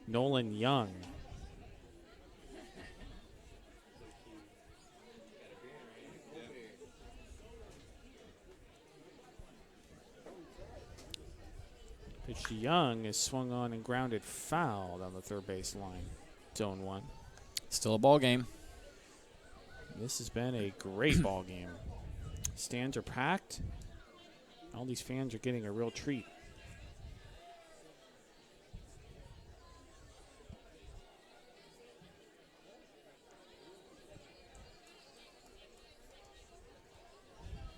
Speaker 2: Nolan Young. Pitch to Young is swung on and grounded foul down the third base line. Zone 1.
Speaker 1: Still a ball game.
Speaker 2: This has been a great ball game. Stands are packed. All these fans are getting a real treat.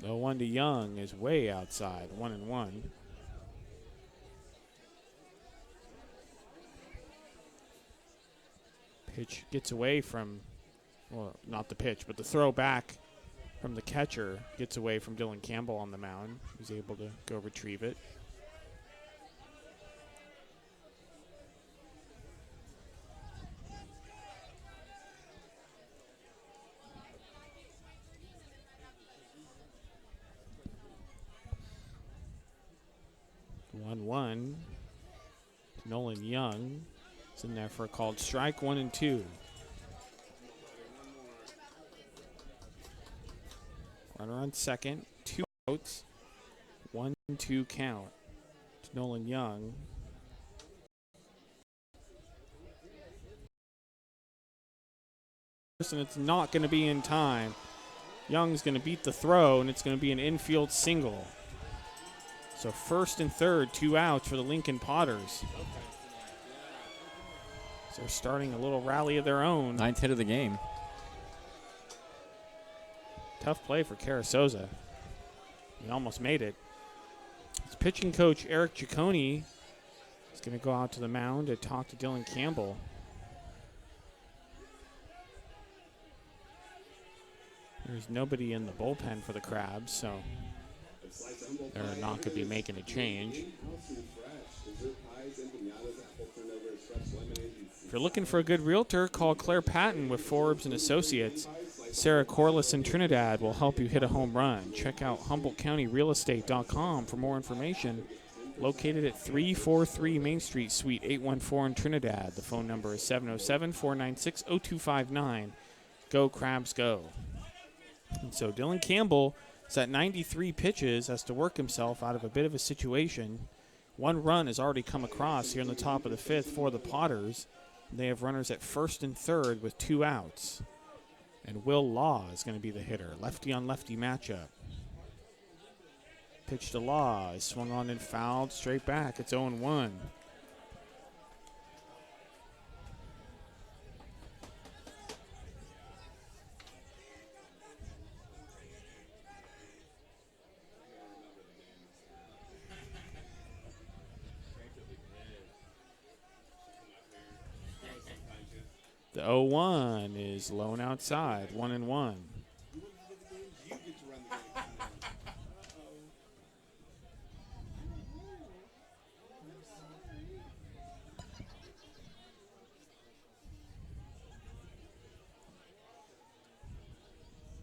Speaker 2: The 1 to Young is way outside, 1-1. Pitch gets away from, well, not the pitch, but the throw back from the catcher gets away from Dylan Campbell on the mound. He's able to go retrieve it. One. Nolan Young is in there for a called strike, 1-2. Runner on second, 2 outs, 1-2 count to Nolan Young. And it's not going to be in time. Young's going to beat the throw, and it's going to be an infield single. So first and third, 2 outs for the Lincoln Potters. So they're starting a little rally of their own.
Speaker 1: 9th hit of the game.
Speaker 2: Tough play for Carasosa. He almost made it. His pitching coach, Eric Ciccone, is going to go out to the mound to talk to Dylan Campbell. There's nobody in the bullpen for the Crabs, so they're not going to be making a change. If you're looking for a good realtor, call Claire Patton with Forbes and Associates. Sarah Corliss in Trinidad will help you hit a home run. Check out HumboldtCountyRealEstate.com for more information. Located at 343 Main Street, Suite 814 in Trinidad. The phone number is 707-496-0259. Go Crabs, go. And so Dylan Campbell is at 93 pitches, has to work himself out of a bit of a situation. 1 run has already come across here in the top of the 5th for the Potters. They have runners at first and third with 2 outs. And Will Law is going to be the hitter. Lefty on lefty matchup. Pitch to Law is swung on and fouled straight back. It's 0-1. The 0-1 is low and outside, 1-1.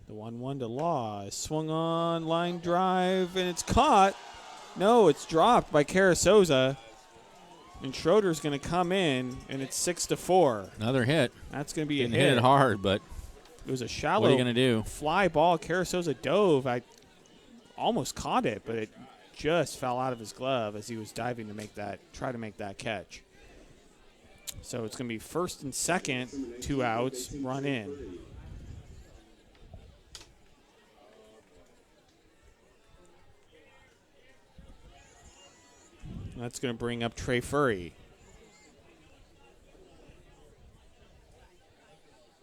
Speaker 2: The 1-1 to Law is swung on, line drive, and it's caught. No, it's dropped by Carasosa. And Schroeder's going to come in, and it's 6-4.
Speaker 1: Another hit.
Speaker 2: That's going to be
Speaker 1: Didn't
Speaker 2: a hit.
Speaker 1: hit it hard, but
Speaker 2: It was a shallow
Speaker 1: what are you going to do?
Speaker 2: fly ball. Carasosa dove. I almost caught it, but it just fell out of his glove as he was diving to try to make that catch. So it's going to be first and second, 2 outs, run in. That's going to bring up Trey Furry.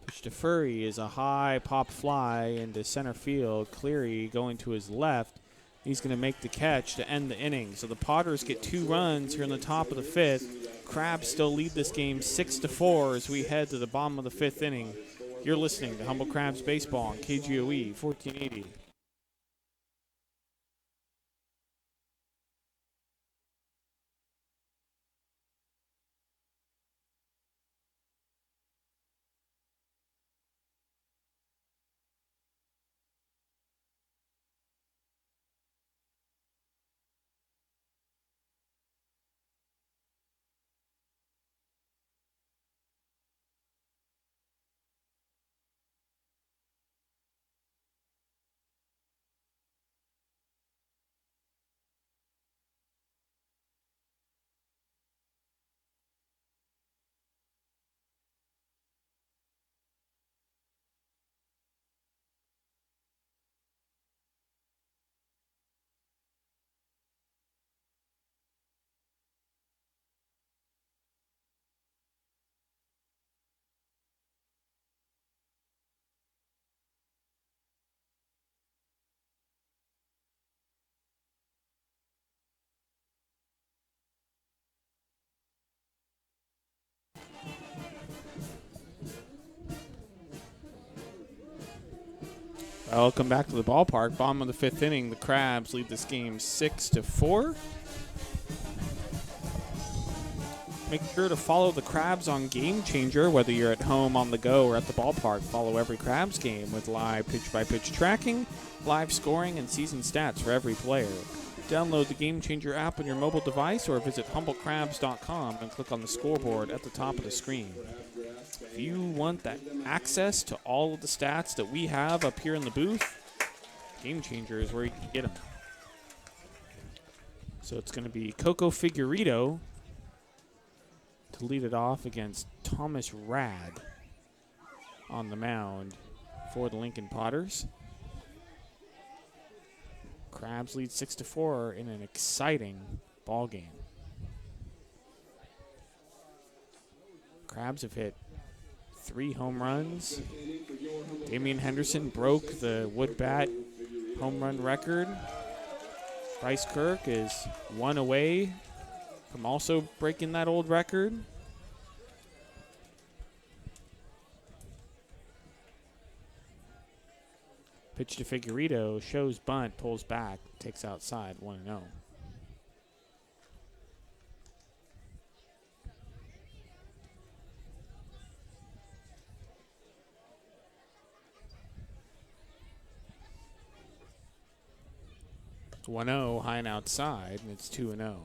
Speaker 2: Pitch to Furry is a high pop fly into center field. Cleary going to his left. He's going to make the catch to end the inning. So the Potters get 2 runs here in the top of the 5th. Crabs still lead this game 6-4 as we head to the bottom of the 5th inning. You're listening to Humble Crabs Baseball on KGOE 1480. Welcome back to the ballpark. Bottom of the 5th inning. The Crabs lead this game 6-4. Make sure to follow the Crabs on Game Changer, whether you're at home, on the go, or at the ballpark. Follow every Crabs game with live pitch-by-pitch tracking, live scoring, and season stats for every player. Download the Game Changer app on your mobile device or visit humblecrabs.com and click on the scoreboard at the top of the screen. If you want that access to all of the stats that we have up here in the booth, Game Changer is where you can get them. So it's going to be Coco Figueredo to lead it off against Thomas Rad on the mound for the Lincoln Potters. Crabs lead 6-4 in an exciting ball game. Crabs have hit 3 home runs. Damian Henderson broke the wood bat home run record. Bryce Kirk is 1 away from also breaking that old record. Pitch to Figueredo, shows bunt, pulls back, takes outside, 1-0. It's 1-0, high and outside, and it's 2-0.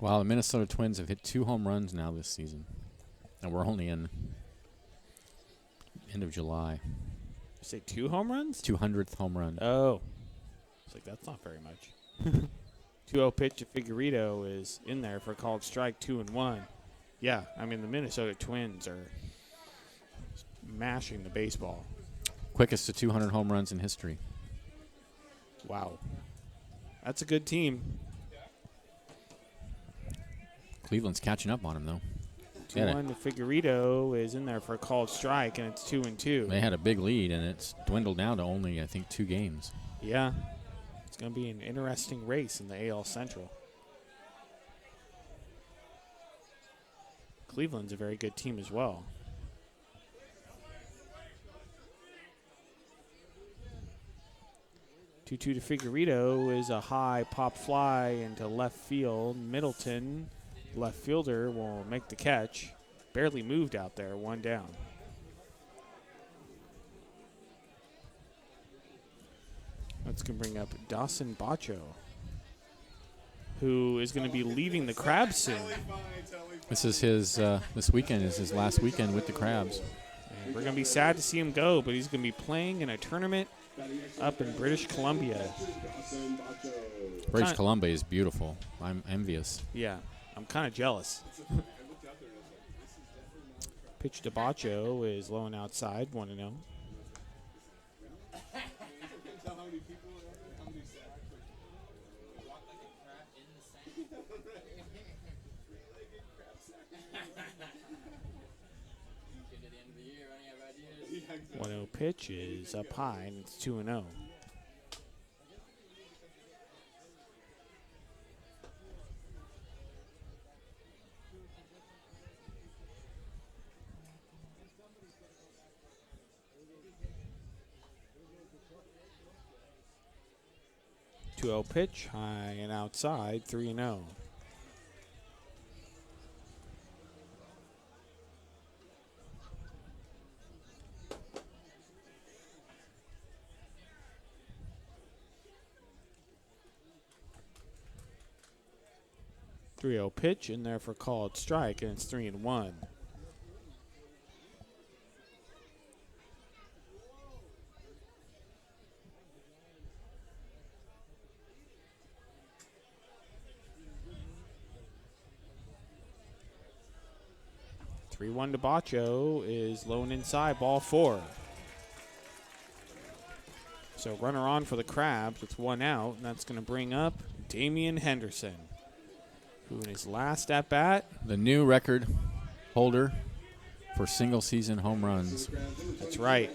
Speaker 1: Wow, the Minnesota Twins have hit 2 home runs now this season. And we're only in end of July.
Speaker 2: You say 2 home runs?
Speaker 1: 200th home run.
Speaker 2: Oh. It's like, that's not very much. 2-0 pitch to Figueredo is in there for a called strike, 2-1. Yeah, I mean, the Minnesota Twins are mashing the baseball.
Speaker 1: Quickest to 200 home runs in history.
Speaker 2: Wow. That's a good team.
Speaker 1: Cleveland's catching up on him, though.
Speaker 2: 2-1 to Figueredo is in there for a called strike, and it's 2-2.
Speaker 1: They had a big lead, and it's dwindled down to only, I think, 2 games.
Speaker 2: Yeah. It's going to be an interesting race in the AL Central. Cleveland's a very good team as well. Two-two to Figueredo is a high pop fly into left field. Middleton, left fielder, will make the catch. Barely moved out there, 1 down. That's going to bring up Dawson Bacho, who is going to be leaving the Crabs soon.
Speaker 1: This is his. This weekend is his last weekend with the Crabs.
Speaker 2: And we're going to be sad to see him go, but he's going to be playing in a tournament up in British Columbia.
Speaker 1: British Columbia is beautiful. I'm envious.
Speaker 2: Yeah, I'm kind of jealous. Pitch to Bacho is low and outside, 1-0. Pitch is up high, and it's 2-0. 2-0 pitch, high and outside, 3-0. Pitch in there for called strike, and it's 3-1. To Bacho is low and inside, ball 4. So runner on for the Crabs with 1 out, and that's going to bring up Damian Henderson, who in his last at bat,
Speaker 1: The new record holder for single-season home runs.
Speaker 2: that's right.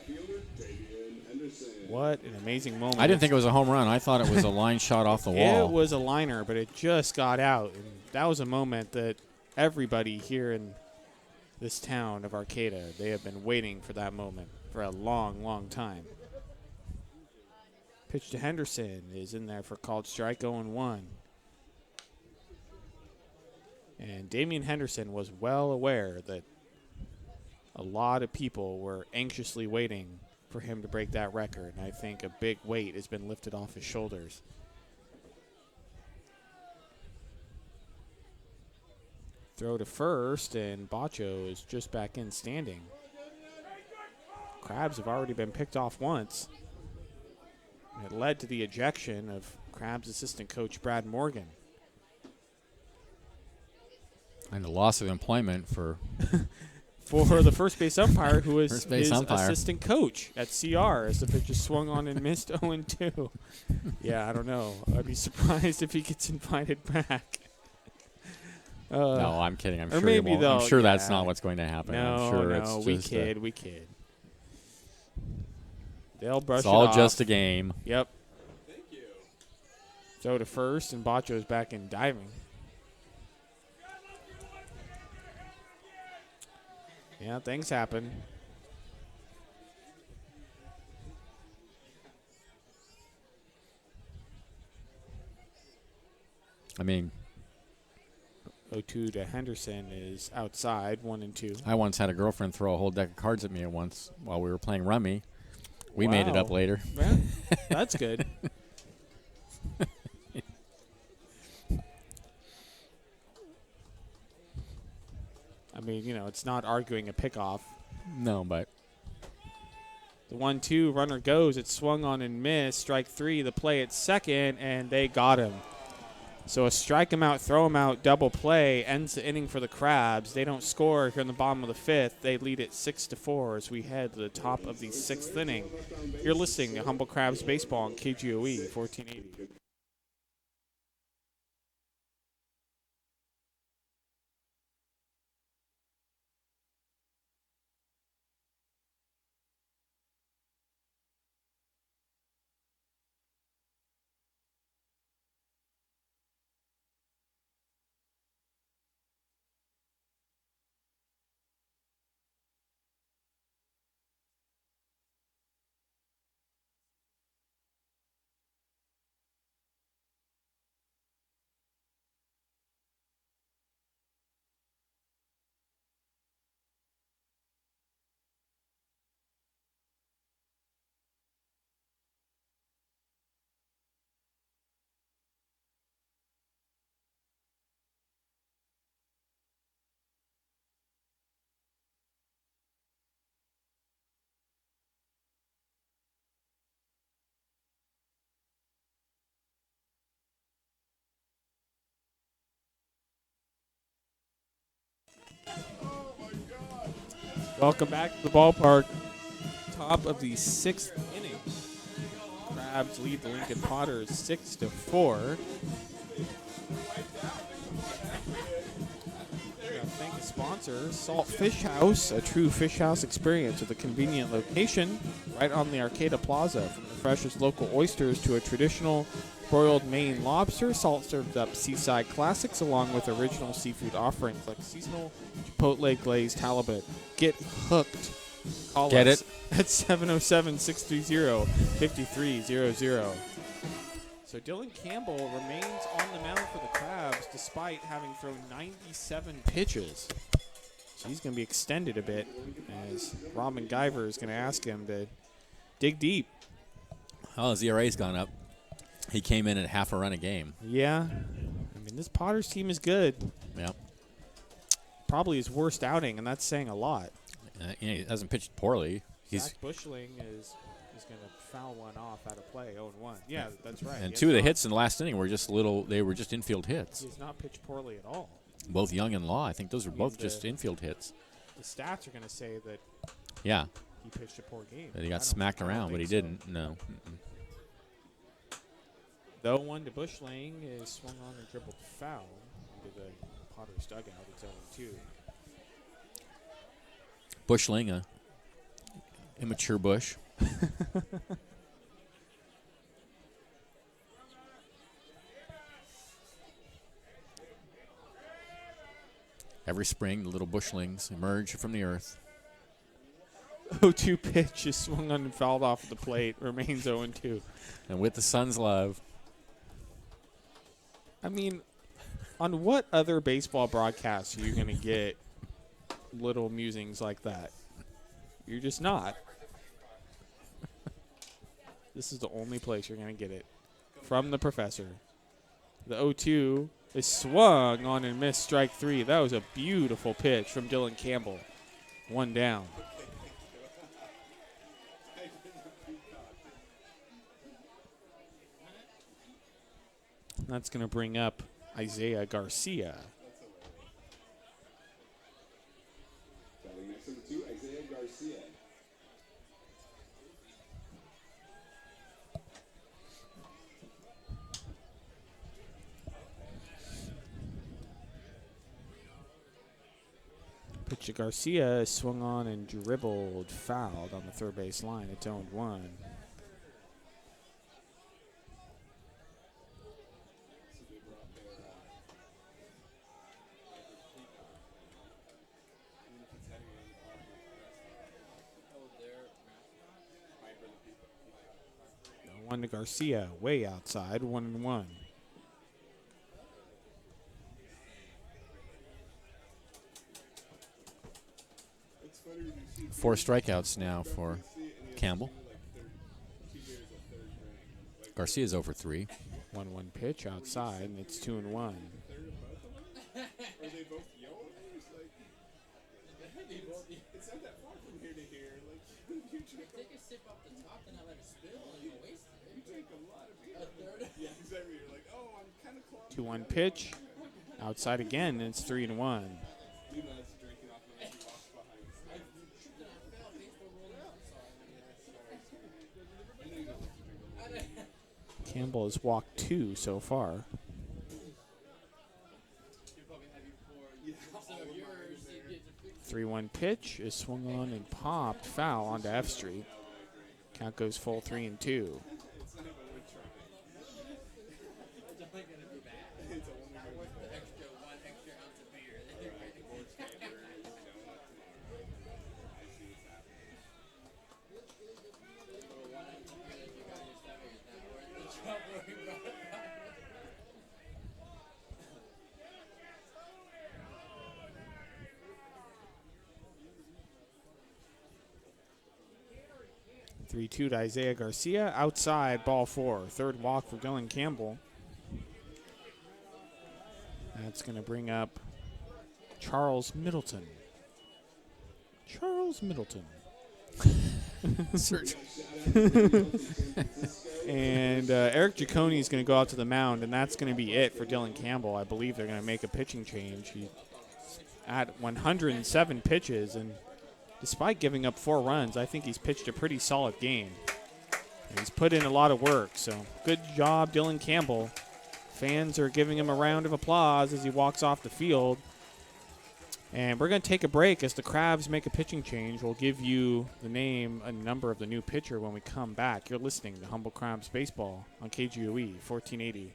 Speaker 2: What an amazing moment.
Speaker 1: I didn't think it was a home run. I thought it was a line shot off the wall.
Speaker 2: It was a liner, but it just got out. And that was a moment that everybody here in this town of Arcata, they have been waiting for that moment for a long, long time. Pitch to Henderson is in there for called strike, 0-1. And Damian Henderson was well aware that a lot of people were anxiously waiting for him to break that record. And I think a big weight has been lifted off his shoulders. Throw to first, and Bacho is just back in standing. Crabs have already been picked off once. It led to the ejection of Crabs assistant coach Brad Morgan.
Speaker 1: And the loss of employment for
Speaker 2: the first base umpire, who was
Speaker 1: First base
Speaker 2: his
Speaker 1: umpire.
Speaker 2: assistant coach at CR, as the pitch is swung on and missed 0-2. Yeah, I don't know. I'd be surprised if he gets invited back.
Speaker 1: no, I'm kidding. I'm
Speaker 2: or
Speaker 1: sure,
Speaker 2: maybe
Speaker 1: I'm
Speaker 2: they'll-
Speaker 1: sure that's
Speaker 2: yeah.
Speaker 1: not what's going to happen.
Speaker 2: No,
Speaker 1: I'm sure
Speaker 2: no,
Speaker 1: it's
Speaker 2: we
Speaker 1: just
Speaker 2: kid, we kid. They'll brush
Speaker 1: it's
Speaker 2: it
Speaker 1: all
Speaker 2: off.
Speaker 1: just a game.
Speaker 2: Yep. Throw to first, and Bacho's back in diving. Yeah, things happen.
Speaker 1: I mean,
Speaker 2: 0-2 to Henderson is outside, 1-2.
Speaker 1: I once had a girlfriend throw a whole deck of cards at me at once while we were playing rummy. We made it up
Speaker 2: Wow.
Speaker 1: later.
Speaker 2: Well, that's good. I mean, you know, it's not arguing a pickoff.
Speaker 1: No, but
Speaker 2: The 1-2 runner goes. It's swung on and missed. Strike 3. The play at second, and they got him. So a strike him out, throw him out, double play ends the inning for the Crabs. They don't score here in the bottom of the 5th. They lead it 6-4 as we head to the top of the 6th inning. You're listening to Humble Crabs Baseball on KGOE 1480. Welcome back to the ballpark. Top of the 6th inning. Crabs lead the Lincoln Potters 6-4. Thank the sponsor, Salt Fish House, a true fish house experience with a convenient location right on the Arcata Plaza. From the freshest local oysters to a traditional broiled Maine lobster, Salt serves up seaside classics along with original seafood offerings like seasonal chipotle glazed halibut. Get hooked. Call
Speaker 1: Get
Speaker 2: us at 707-630-5300. So Dylan Campbell remains on the mound for the Crabs despite having thrown 97 pitches. So he's going to be extended a bit as Robin Guyver is going to ask him to dig deep.
Speaker 1: Oh, his ERA's gone up. He came in at half a run a game.
Speaker 2: Yeah. I mean, this Potters team is good.
Speaker 1: Yeah.
Speaker 2: Probably his worst outing, and that's saying a lot.
Speaker 1: He hasn't pitched poorly.
Speaker 2: Zach Bushling is going to foul one off out of play, 0-1. Yeah, that's right.
Speaker 1: And two of the hits in the last inning were just they were just infield hits.
Speaker 2: He has not pitched poorly at all.
Speaker 1: Both Young and Law, I think those are both just infield hits.
Speaker 2: The stats are going to say that
Speaker 1: Yeah.
Speaker 2: he pitched a poor game.
Speaker 1: That he got smacked around, but he didn't. No.
Speaker 2: The 0-1 to Bushling is swung on and dribbled foul into the Potters dugout. It's 0-2.
Speaker 1: Bushling, a immature Bush. Every spring, the little bushlings emerge from the earth.
Speaker 2: 0-2 pitch is swung on and fouled off the plate. Remains 0-2.
Speaker 1: And with the sun's love.
Speaker 2: I mean, on what other baseball broadcasts are you going to get little musings like that? You're just not. This is the only place you're going to get it. From the professor. The 0-2 is swung on and missed, strike 3. That was a beautiful pitch from Dylan Campbell. One down. That's going to bring up Isaiah Garcia.
Speaker 3: Batting next number 2, Isaiah Garcia.
Speaker 2: Pitch to Garcia is swung on and dribbled, fouled on the third base line. It's 0-1. One to Garcia, way outside, 1-1.
Speaker 1: Four strikeouts now for Campbell. Garcia's over 3.
Speaker 2: 1-1 pitch outside, and it's 2-1.
Speaker 3: It's not that far from here to here. Like, you take a sip off the top and I let it spill and you waste it. You take a lot of beer. Yeah, exactly. You're like, oh, I'm kind of close.
Speaker 2: 2-1 pitch, outside again, and it's 3-1.
Speaker 3: You know, it's drinking off the ice walks behind.
Speaker 2: Campbell has walked 2 so far.
Speaker 3: Yeah.
Speaker 2: 3-1 pitch is swung on and popped, foul onto F Street. Count goes full 3-2. To Isaiah Garcia, outside, ball 4. Third walk for Dylan Campbell. That's going to bring up Charles Middleton. Charles Middleton.
Speaker 1: Search.
Speaker 2: And Eric Giacone is going to go out to the mound, and that's going to be it for Dylan Campbell. I believe they're going to make a pitching change. He's at 107 pitches, and despite giving up 4 runs, I think he's pitched a pretty solid game. And he's put in a lot of work, so good job, Dylan Campbell. Fans are giving him a round of applause as he walks off the field. And we're going to take a break as the Crabs make a pitching change. We'll give you the name and number of the new pitcher when we come back. You're listening to Humble Crabs Baseball on KGOE 1480.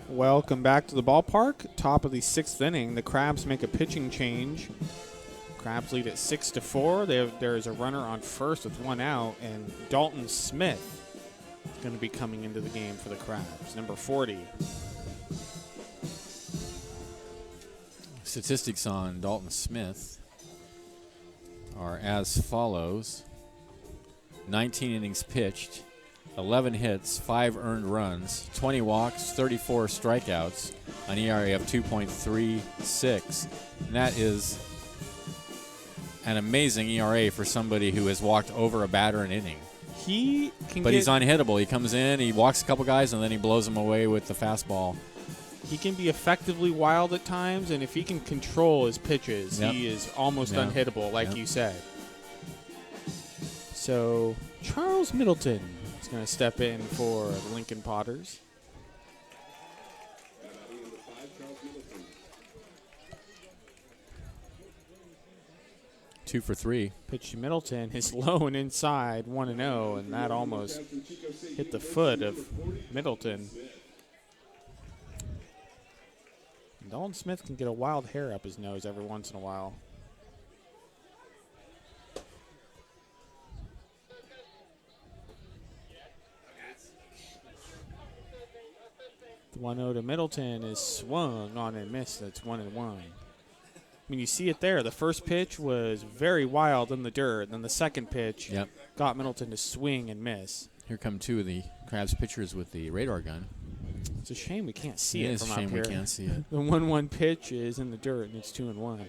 Speaker 2: Welcome back to the ballpark. Top of the 6th inning. The Crabs make a pitching change. Crabs lead at 6-4. There is a runner on first with 1 out, and Dalton Smith is going to be coming into the game for the Crabs, number 40.
Speaker 1: Statistics on Dalton Smith are as follows: 19 innings pitched, 11 hits, 5 earned runs, 20 walks, 34 strikeouts, an ERA of 2.36. And that is an amazing ERA for somebody who has walked over a batter an inning.
Speaker 2: He can
Speaker 1: But he's unhittable. He comes in, he walks a couple guys, and then he blows them away with the fastball.
Speaker 2: He can be effectively wild at times, and if he can control his pitches,
Speaker 1: Yep.
Speaker 2: he is almost
Speaker 1: Yeah.
Speaker 2: unhittable, like
Speaker 1: Yep.
Speaker 2: you said. So Charles Middleton is going to step in for the Lincoln Potters.
Speaker 1: Two for three.
Speaker 2: Pitch to Middleton is low and inside, 1-0, and that almost hit the foot of Middleton. Dalton Smith can get a wild hair up his nose every once in a while. The 1-0 to Middleton is swung on and missed. That's 1-1. I mean, you see it there. The first pitch was very wild in the dirt. Then the second pitch
Speaker 1: Yep.
Speaker 2: got Middleton to swing and miss.
Speaker 1: Here come two of the Crabs pitchers with the radar gun.
Speaker 2: It's a shame we can't see
Speaker 1: It
Speaker 2: it
Speaker 1: is
Speaker 2: from
Speaker 1: a
Speaker 2: up
Speaker 1: shame
Speaker 2: here.
Speaker 1: we can't see it.
Speaker 2: The 1-1 pitch is in the dirt, and it's 2-1.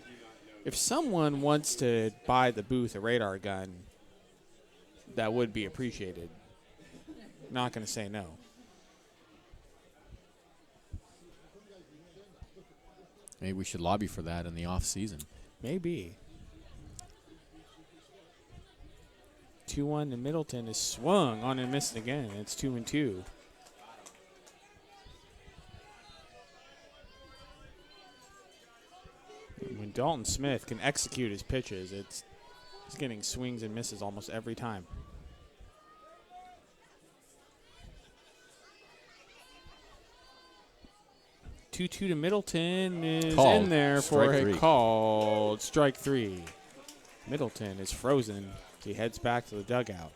Speaker 2: If someone wants to buy the booth a radar gun, that would be appreciated. Not going to say no.
Speaker 1: Maybe we should lobby for that in the off season.
Speaker 2: Maybe. 2-1 to Middleton is swung on and missed again. It's 2-2. When Dalton Smith can execute his pitches, he's getting swings and misses almost every time. 2-2 to Middleton is
Speaker 1: Called.
Speaker 2: in there for
Speaker 1: Strike
Speaker 2: a
Speaker 1: three.
Speaker 2: called strike 3. Middleton is frozen. He heads back to the dugout.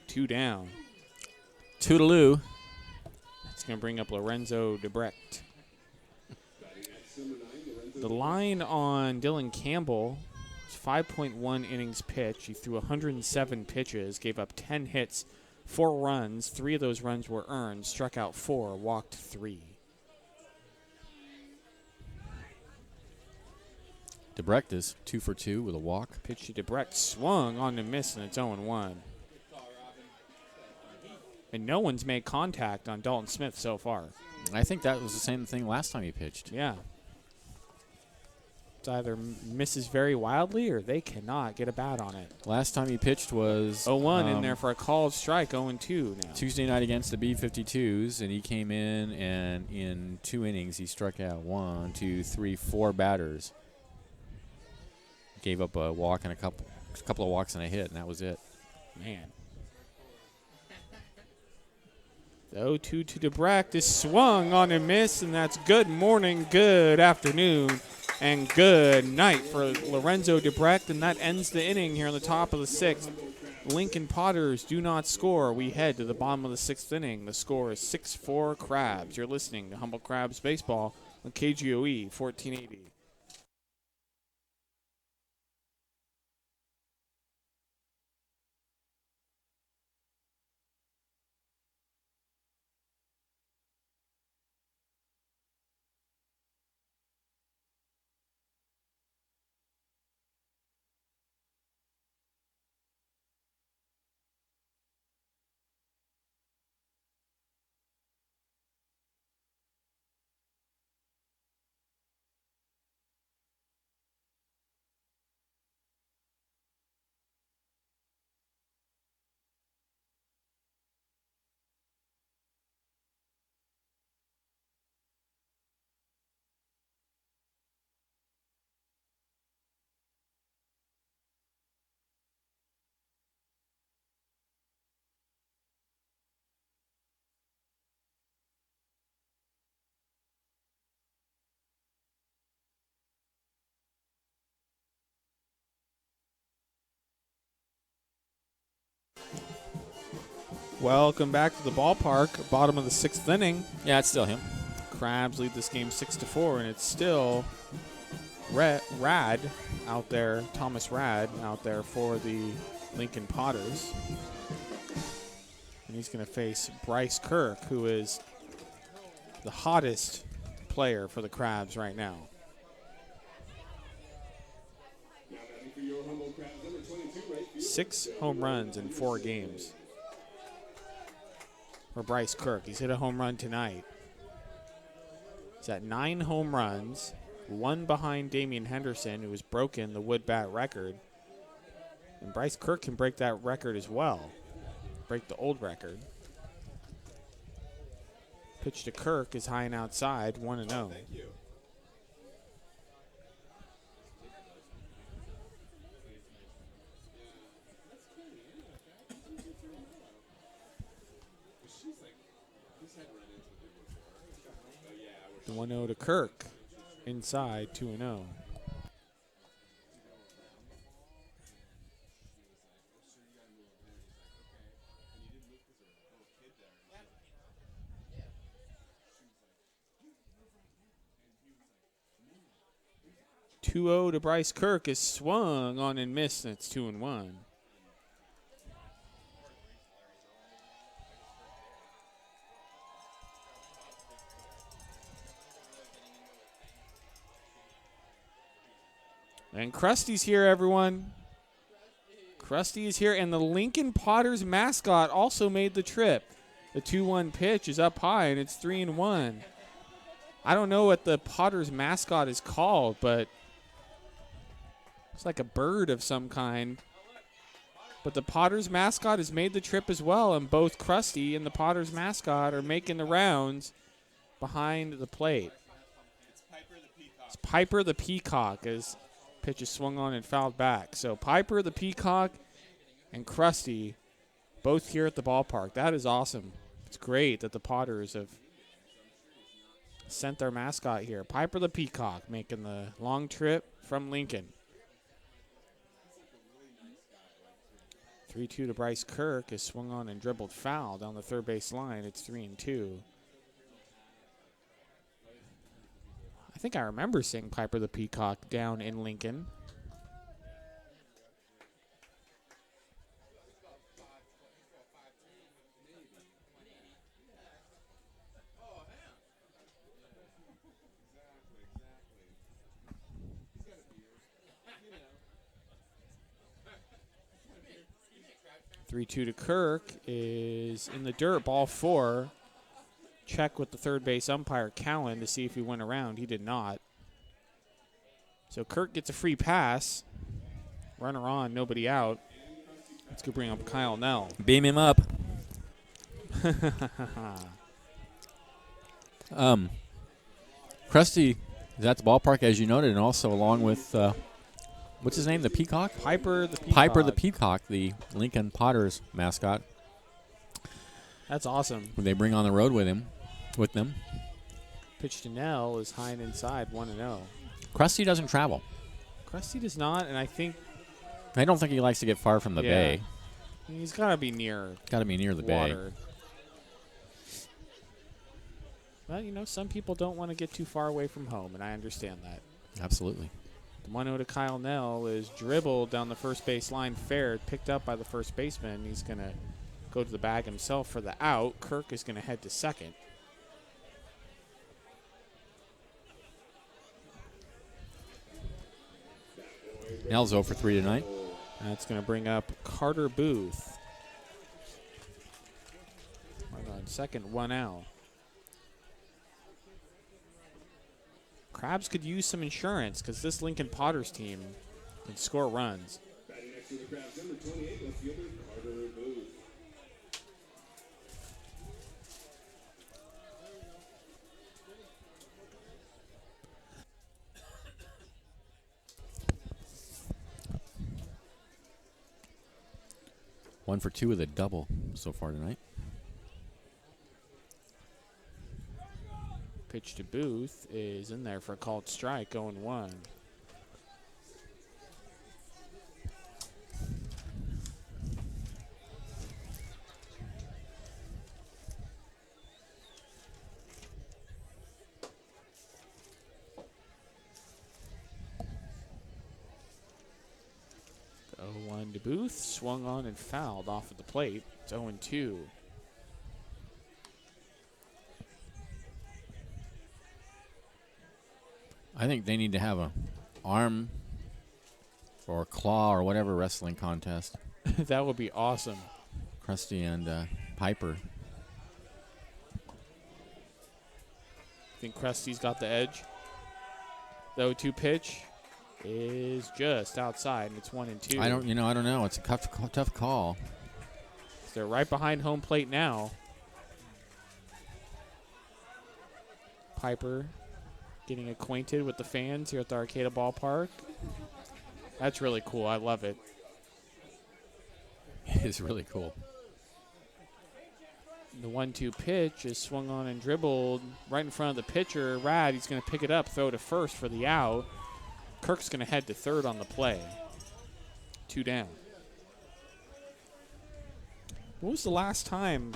Speaker 2: 2 down.
Speaker 1: Toodaloo.
Speaker 2: It's going to bring up Lorenzo Debrecht. The line on Dylan Campbell is 5.1 innings pitched. He threw 107 pitches, gave up 10 hits, 4 runs. 3 of those runs were earned, struck out 4, walked 3.
Speaker 1: Debrecht is 2 for 2 with a walk.
Speaker 2: Pitch to Debrecht, swung on the miss, and it's 0-1. And no one's made contact on Dalton Smith so far.
Speaker 1: I think that was the same thing last time he pitched.
Speaker 2: Yeah. It's either misses very wildly or they cannot get a bat on it.
Speaker 1: Last time he pitched was
Speaker 2: 0-1 in there for a called strike, 0-2 now.
Speaker 1: Tuesday night against the B-52s, and he came in, and in 2 innings he struck out 4 batters. Gave up a walk and a couple of walks and a hit, and that was it.
Speaker 2: Man. The 0-2 to Debrecht is swung on and miss, and that's good morning, good afternoon, and good night for Lorenzo Debrecht, and that ends the inning here on the top of the 6th. Lincoln Potters do not score. We head to the bottom of the 6th inning. The score is 6-4 Crabs. You're listening to Humboldt Crabs Baseball on KGOE 1480. Welcome back to the ballpark. Bottom of the 6th inning.
Speaker 1: Yeah, it's still him.
Speaker 2: Crabs lead this game 6-4, and it's still Rad out there, Thomas Rad out there for the Lincoln Potters. And he's going to face Bryce Kirk, who is the hottest player for the Crabs right now. 6 home runs in 4 games for Bryce Kirk. He's hit a home run tonight. He's at 9 home runs, 1 behind Damian Henderson, who has broken the Wood Bat record. And Bryce Kirk can break that record as well, break the old record. Pitch to Kirk is high and outside, 1-0. The 1-0 to Kirk, inside 2-0. To Bryce Kirk is swung on and missed, and it's 2-1. And Krusty's here, everyone. Krusty is here, and the Lincoln Potters mascot also made the trip. The 2-1 pitch is up high, and it's 3-1. I don't know what the Potters mascot is called, but it's like a bird of some kind. But the Potters mascot has made the trip as well, and both Krusty and the Potters mascot are making the rounds behind the plate. It's Piper the Peacock as pitch is swung on and fouled back. So Piper the Peacock and Krusty both here at the ballpark. That is awesome. It's great that the Potters have sent their mascot here. Piper the Peacock making the long trip from Lincoln. 3-2 to Bryce Kirk is swung on and dribbled foul down the third base line. It's 3-2. I think I remember seeing Piper the Peacock down in Lincoln. Three-two to Kirk is in the dirt, ball 4. Check with the third base umpire, Cowan, to see if he went around. He did not. So Kirk gets a free pass. Runner on, nobody out. Let's go bring up Kyle Nell.
Speaker 1: Beam him up. Krusty is at the ballpark, as you noted, and also along with, what's his name, the Peacock?
Speaker 2: Piper the Peacock.
Speaker 1: Piper the Peacock, the Lincoln Potters mascot.
Speaker 2: That's awesome.
Speaker 1: When they bring on the road with them.
Speaker 2: Pitch to Nell is high and inside, 1-0.
Speaker 1: Krusty doesn't travel.
Speaker 2: Krusty does not, and I
Speaker 1: don't think he likes to get far from the bay.
Speaker 2: He's got to be near.
Speaker 1: Got to be near the
Speaker 2: water.
Speaker 1: bay.
Speaker 2: Well, you know, some people don't want to get too far away from home, and I understand that.
Speaker 1: Absolutely.
Speaker 2: The 1-0 to Kyle Nell is dribbled down the first base line, fair, picked up by the first baseman. He's going to go to the bag himself for the out. Kirk is going to head to second.
Speaker 1: Nell's 0 for 3 tonight.
Speaker 2: That's going to bring up Carter Booth. On second, 1 out. Crabs could use some insurance because this Lincoln Potters team can score runs.
Speaker 3: Batting next to the Crabs, number 28, left fielder Carter Booth.
Speaker 1: One for 2 with a double so far tonight.
Speaker 2: Pitch to Booth is in there for a called strike, 0-1. Booth swung on and fouled off of the plate. It's 0-2.
Speaker 1: I think they need to have a arm or claw or whatever wrestling contest.
Speaker 2: That would be awesome.
Speaker 1: Krusty and Piper.
Speaker 2: I think Krusty's got the edge. The 0-2 pitch is just outside, and it's 1-2.
Speaker 1: I don't know. It's a tough call.
Speaker 2: They're right behind home plate now. Piper getting acquainted with the fans here at the Arcata Ballpark. That's really cool. I love it.
Speaker 1: It is really cool.
Speaker 2: The 1-2 pitch is swung on and dribbled right in front of the pitcher. Rad, he's going to pick it up, throw to first for the out. Kirk's going to head to third on the play. 2 down. When was the last time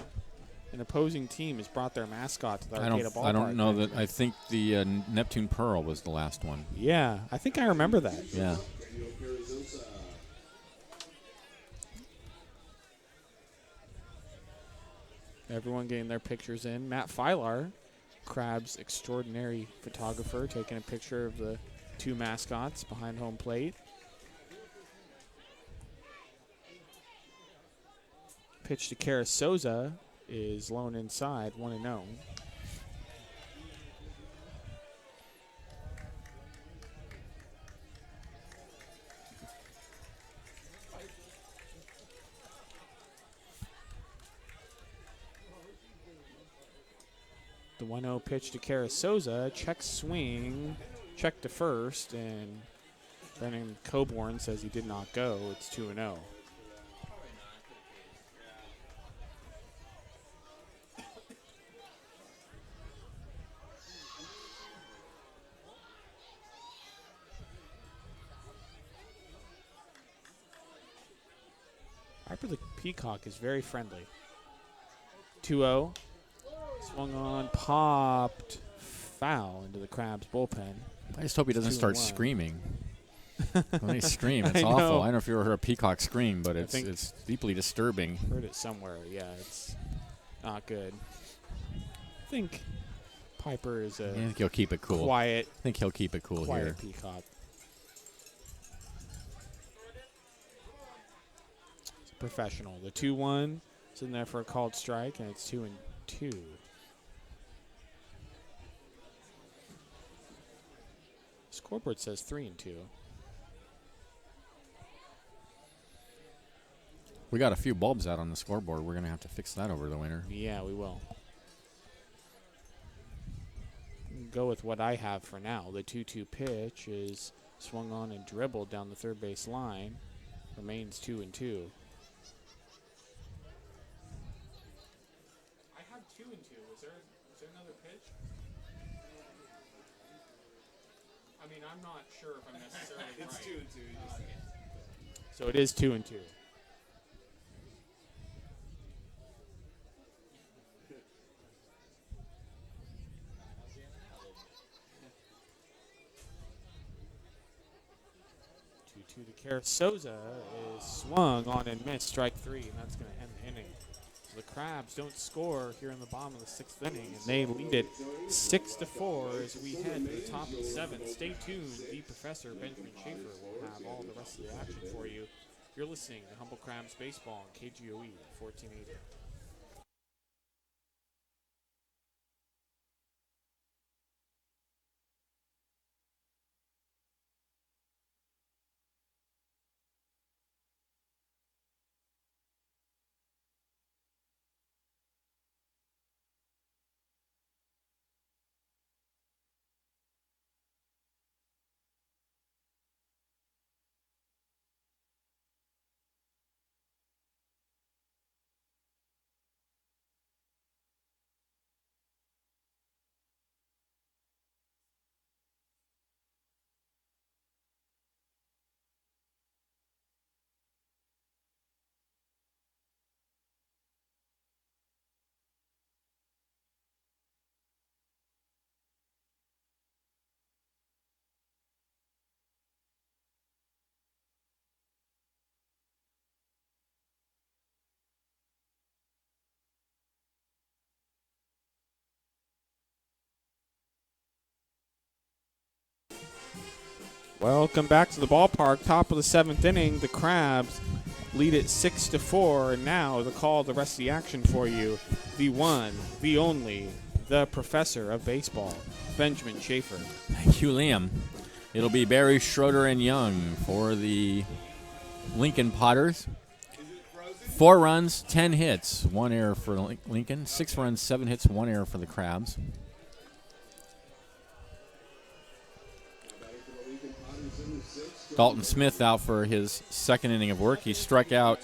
Speaker 2: an opposing team has brought their mascot to the Arcata Ballpark?
Speaker 1: I don't know that. I think the Neptune Pearl was the last one.
Speaker 2: Yeah, I think I remember that.
Speaker 1: Yeah.
Speaker 2: Everyone getting their pictures in. Matt Filar, Crab's extraordinary photographer, taking a picture of the 2 mascots behind home plate. Pitch to Kara Souza is low and inside, 1-0. The 1-0 pitch to Kara Souza. Check swing. Check to first. And Brennan Coburn says he did not go. It's 2-0. Piper the Peacock is very friendly. 2-0. Swung on, popped, foul into the Crabs bullpen.
Speaker 1: I just hope he doesn't start
Speaker 2: 2-1.
Speaker 1: screaming. When they scream, it's
Speaker 2: I
Speaker 1: awful.
Speaker 2: know.
Speaker 1: I don't know if you ever heard a peacock scream, but
Speaker 2: think-
Speaker 1: it's deeply disturbing.
Speaker 2: Heard it somewhere. Yeah, it's not good. I think Piper is
Speaker 1: I
Speaker 2: a
Speaker 1: think he'll keep it cool.
Speaker 2: quiet
Speaker 1: I think he'll keep it cool here.
Speaker 2: peacock. He's a professional. The 2-1 is in there for a called strike, and it's 2-2. Scoreboard says 3-2.
Speaker 1: We got a few bulbs out on the scoreboard. We're going to have to fix that over the winter.
Speaker 2: Yeah, we will. Go with what I have for now. The 2-2 pitch is swung on and dribbled down the third base line. Remains 2-2. I have 2-2. Is there another pitch? I mean, I'm not sure if I'm necessarily
Speaker 3: It's
Speaker 2: right.
Speaker 3: 2-2.
Speaker 2: So it is 2-2. To Kara Souza is swung on and missed, strike 3, and that's going to end the inning. So the Crabs don't score here in the bottom of the 6th inning, and they lead it 6-4 as we head to the top of the 7th. Stay tuned. The Professor Benjamin Schaefer will have all the rest of the action for you. You're listening to Humble Crabs Baseball on KGOE 1480. Welcome back to the ballpark. Top of the 7th inning. The Crabs lead it 6-4. And now the call, the rest of the action for you. The one, the only, the professor of baseball, Benjamin Schaefer.
Speaker 1: Thank you, Liam. It'll be Barry, Schroeder, and Young for the Lincoln Potters. 4 runs, 10 hits, 1 error for Lincoln. 6 runs, 7 hits, 1 error for the Crabs. Dalton Smith out for his second inning of work. He struck out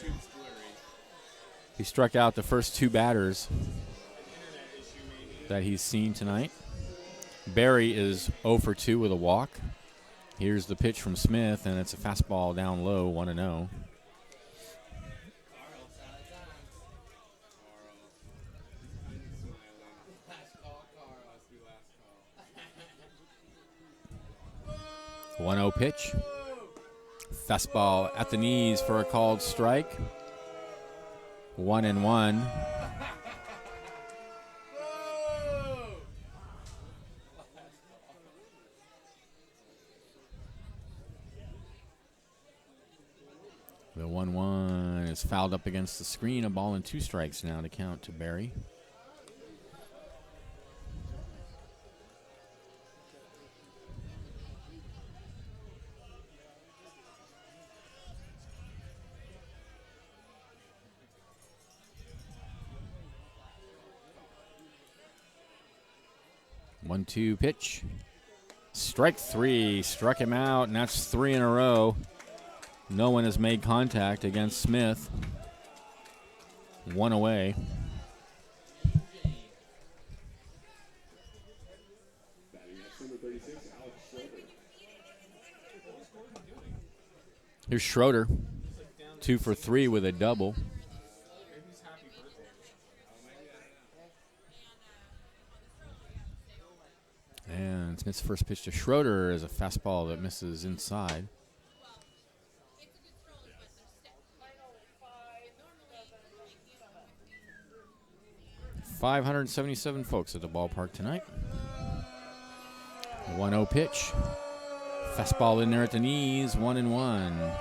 Speaker 1: the first 2 batters that he's seen tonight. Barry is 0 for 2 with a walk. Here's the pitch from Smith, and it's a fastball down low, 1-0. One 0 pitch. Fastball at the knees for a called strike. 1-1. The 1-1 is fouled up against the screen. A ball and 2 strikes now to count to Barry. One-two pitch. Strike 3. Struck him out, and that's 3 in a row. No one has made contact against Smith. 1 away. Here's Schroeder. 2 for 3 with a double. And Smith's first pitch to Schroeder is a fastball that misses inside. $577 folks at the ballpark tonight. 1-0 pitch. Fastball in there at the knees, 1-1.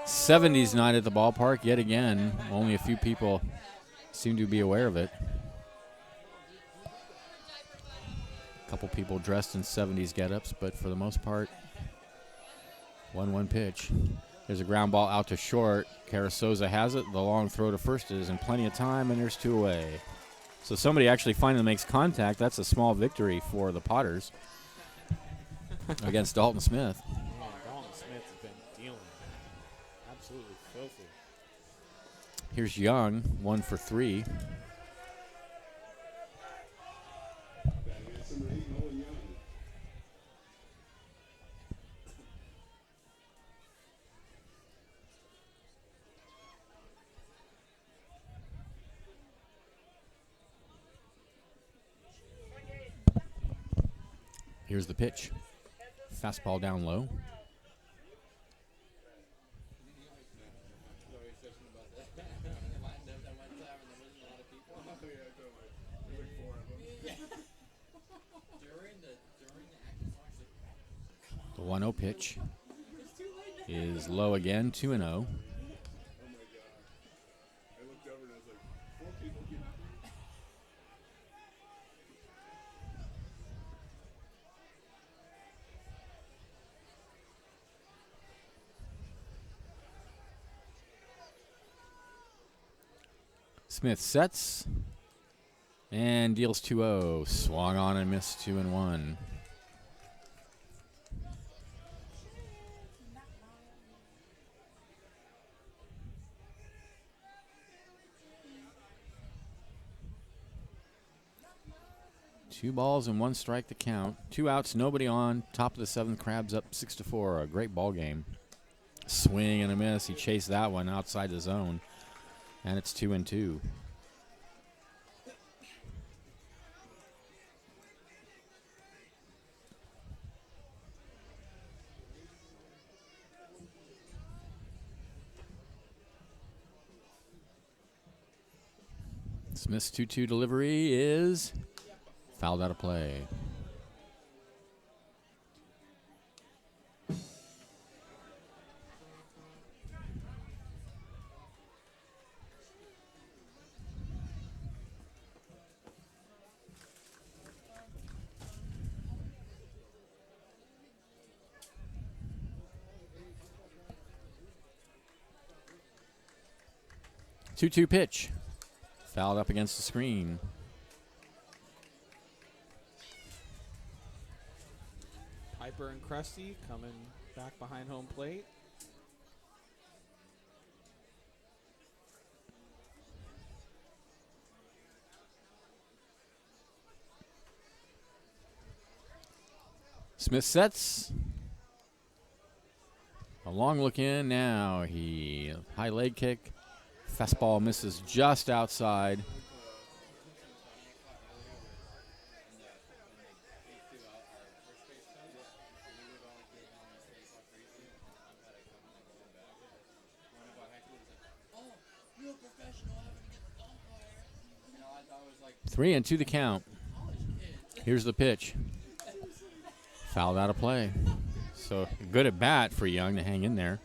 Speaker 1: 70s night at the ballpark yet again. Only a few people seem to be aware of it. A couple people dressed in 70s get-ups, but for the most part, 1-1 pitch. There's a ground ball out to short. Carasoza has it. The long throw to first is in plenty of time, and there's 2 away. So somebody actually finally makes contact. That's a small victory for the Potters against Dalton Smith.
Speaker 2: Man, Dalton Smith has been dealing absolutely filthy.
Speaker 1: Here's Young, 1 for 3. Here's the pitch. Fastball down low. The 1-0 pitch is low again, 2-0. Smith sets and deals 2-0. Swung on and missed 2-1. Two balls and 1 strike to count. 2 outs, nobody on. Top of the 7th, Crabs up 6-4. A great ball game. Swing and a miss. He chased that one outside the zone. And it's 2-2. Smith's 2-2 delivery is fouled out of play. 2-2 pitch. Fouled up against the screen.
Speaker 2: Piper and Krusty coming back behind home plate.
Speaker 1: Smith sets. A long look in now. High leg kick. Fastball misses just outside. Three and two the count. Here's the pitch. Fouled out of play. So good at bat for Young to hang in there.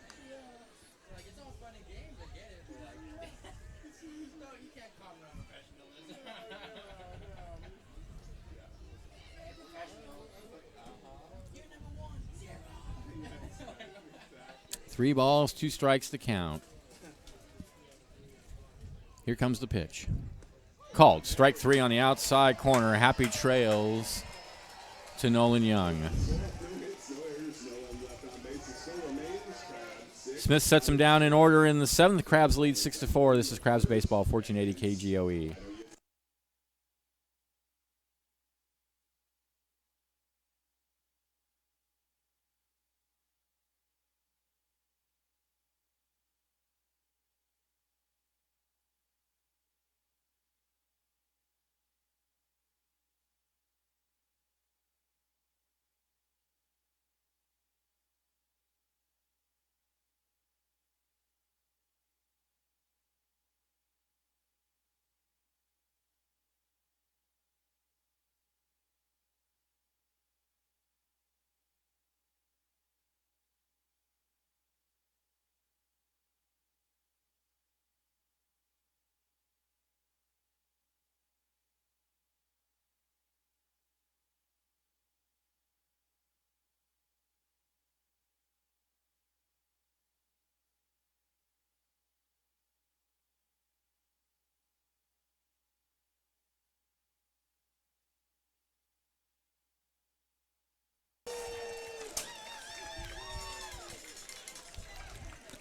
Speaker 1: Three balls, 2 strikes to count. Here comes the pitch. Called. Strike 3 on the outside corner. Happy trails to Nolan Young. Smith sets him down in order in the 7th. Crabs lead 6-4. This is Crabs Baseball, 1480 KGOE.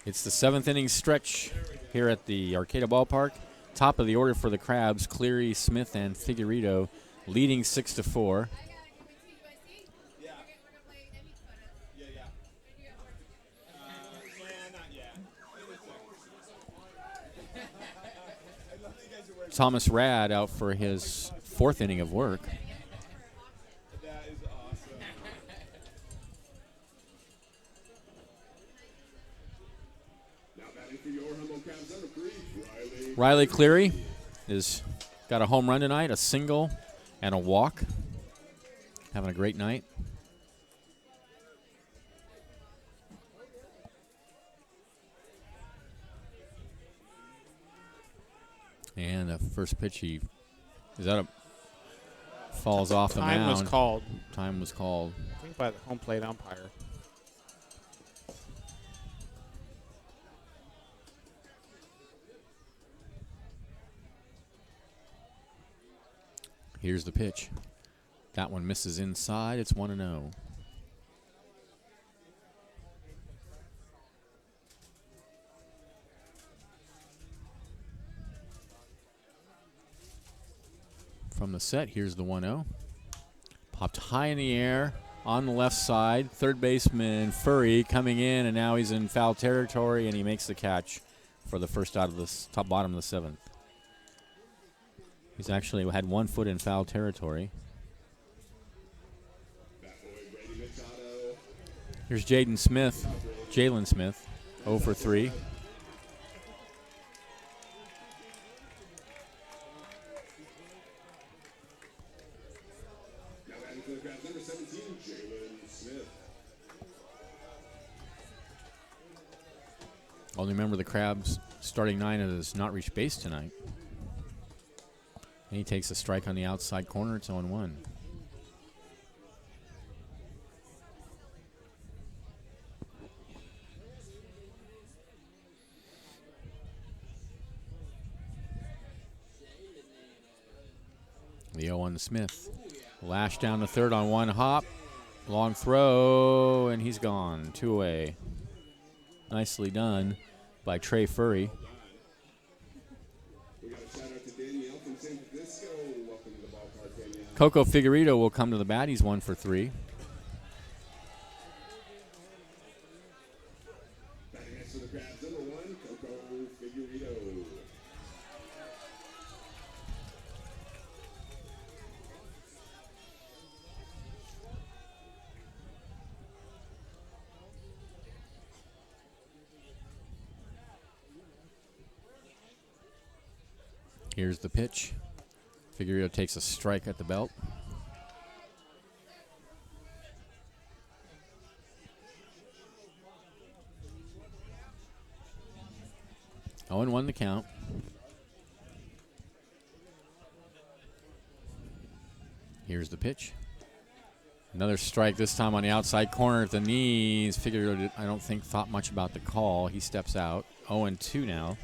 Speaker 1: It's the 7th inning stretch here at the Arcata Ballpark. Top of the order for the Crabs, Cleary, Smith, and Figueredo, leading 6-4. Thomas Rad out for his 4th inning of work. Riley Cleary has got a home run tonight, a single, and a walk. Having a great night. And the first pitch, falls off the mound.
Speaker 2: Time was called.
Speaker 1: Time was called.
Speaker 2: I think by the home plate umpire.
Speaker 1: Here's the pitch. That one misses inside. It's 1-0. From the set, here's the 1-0. Popped high in the air on the left side. Third baseman Furry coming in, and now he's in foul territory, and he makes the catch for the first out of the top bottom of the 7th. He's actually had 1 foot in foul territory. Here's Jalen Smith, 0 for 3. Only member of the Crabs starting 9 has not reached base tonight. And he takes a strike on the outside corner. It's 0-1. The 0-1 to Smith. Lash down the third on one hop. Long throw, and he's gone. 2 away. Nicely done by Trey Furry. Coco Figueredo will come to the bat. He's 1 for 3. Here's the pitch. Figueredo takes a strike at the belt. Oh, and 1 the count. Here's the pitch. Another strike, this time on the outside corner at the knees. Figueredo, I don't think, thought much about the call. He steps out. 0-2 now.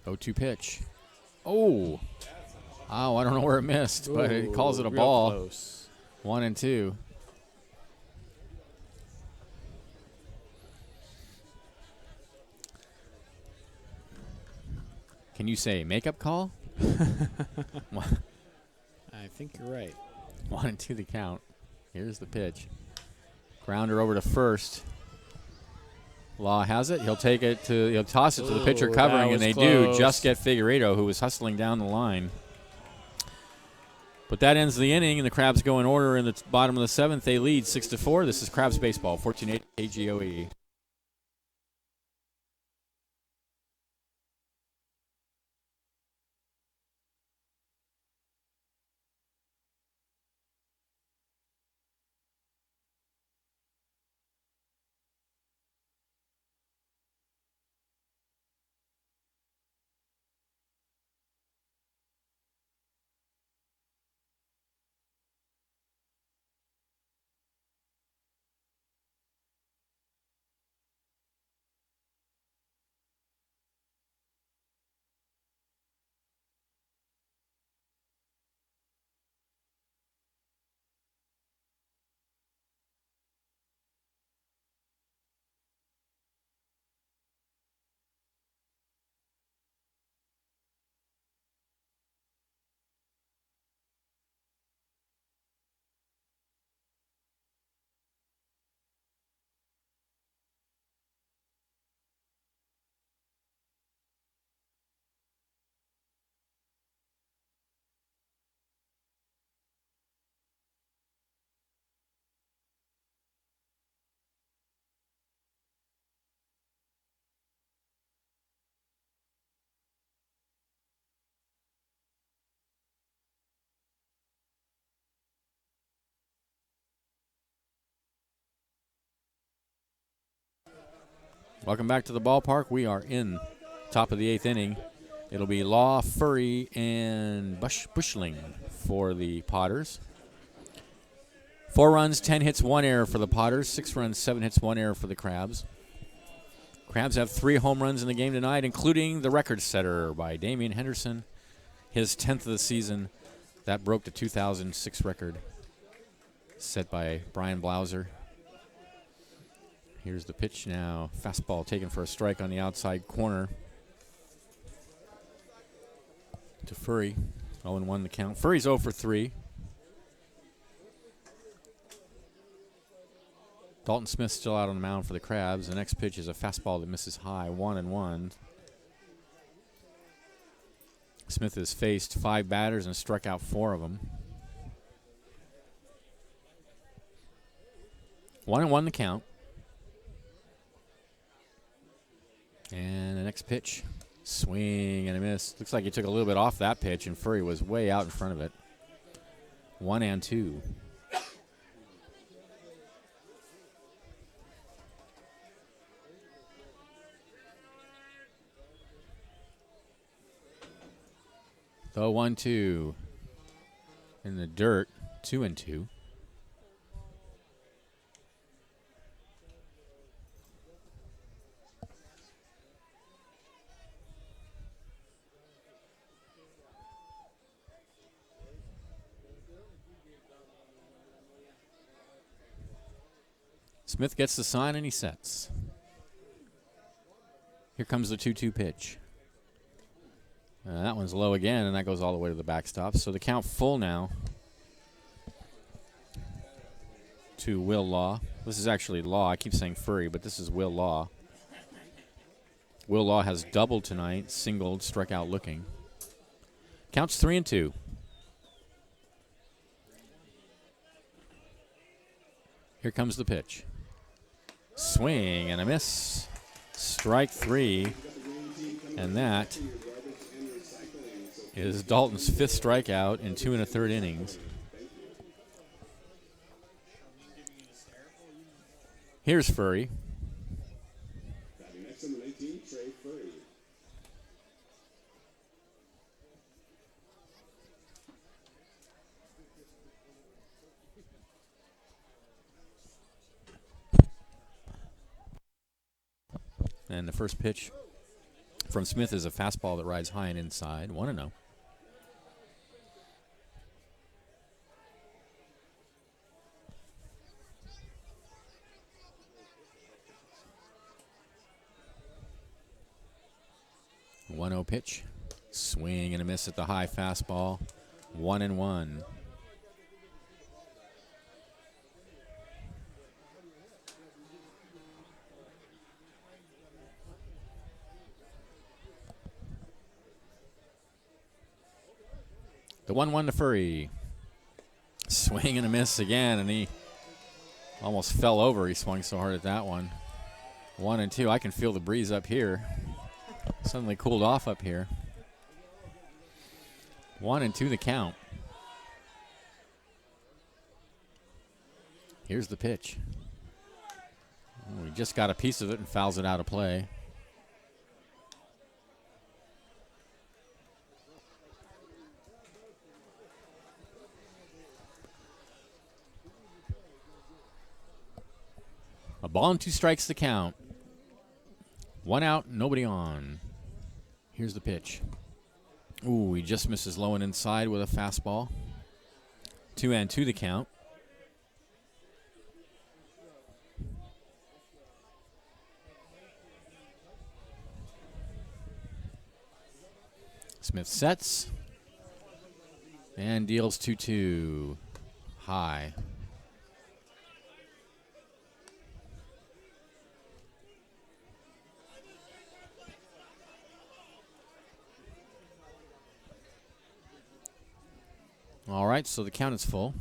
Speaker 1: Oh, 2 pitch. Oh, I don't know where it missed, but he calls it a
Speaker 2: real
Speaker 1: ball.
Speaker 2: Close.
Speaker 1: 1-2. Can you say makeup call?
Speaker 2: I think you're right.
Speaker 1: 1-2 the count. Here's the pitch. Grounder over to first. Law has it. He'll take it to. He'll toss it to the pitcher covering, and they do just get Figueredo, who was hustling down the line. But that ends the inning, and the Crabs go in order in the bottom of the 7th. They lead 6-4. This is Crabs baseball, 14-8 KGOE. Welcome back to the ballpark. We are in top of the 8th inning. It'll be Law, Furry, and Bushling for the Potters. 4 runs, 10 hits, 1 error for the Potters. 6 runs, 7 hits, 1 error for the Crabs. Crabs have 3 home runs in the game tonight, including the record setter by Damian Henderson, his 10th of the season. That broke the 2006 record set by Brian Blauser. Here's the pitch now. Fastball taken for a strike on the outside corner to Furry. 0-1 the count. Furry's 0 for 3. Dalton Smith still out on the mound for the Crabs. The next pitch is a fastball that misses high. 1-1. Smith has faced 5 batters and struck out 4 of them. 1-1 the count. And the next pitch, swing and a miss. Looks like he took a little bit off that pitch, and Furry was way out in front of it. 1-2. The 1-2 in the dirt. 2-2. Smith gets the sign and he sets. Here comes the 2-2 pitch. That one's low again, and that goes all the way to the backstop. So the count full now to Will Law. This is actually Law. I keep saying Furry, but this is Will Law. Will Law has doubled tonight, singled, struck out looking. Counts 3-2. Here comes the pitch. Swing and a miss. Strike 3. And that is Dalton's 5th strikeout in 2 1/3 innings. Here's Furry.
Speaker 3: Next number 19, Trey Furry.
Speaker 1: And the first pitch from Smith is a fastball that rides high and inside. 1-0. Pitch. Swing and a miss at the high fastball. 1-1. The 1-1 to Furry. Swing and a miss again, and he almost fell over. He swung so hard at that one. 1-2. I can feel the breeze up here. Suddenly cooled off up here. 1-2 the count. Here's the pitch. Oh, he just got a piece of it and fouls it out of play. A ball and 2 strikes the count. 1 out, nobody on. Here's the pitch. Ooh, he just misses low and inside with a fastball. 2-2 the count. Smith sets and deals 2-2. High. All right, so the count is full.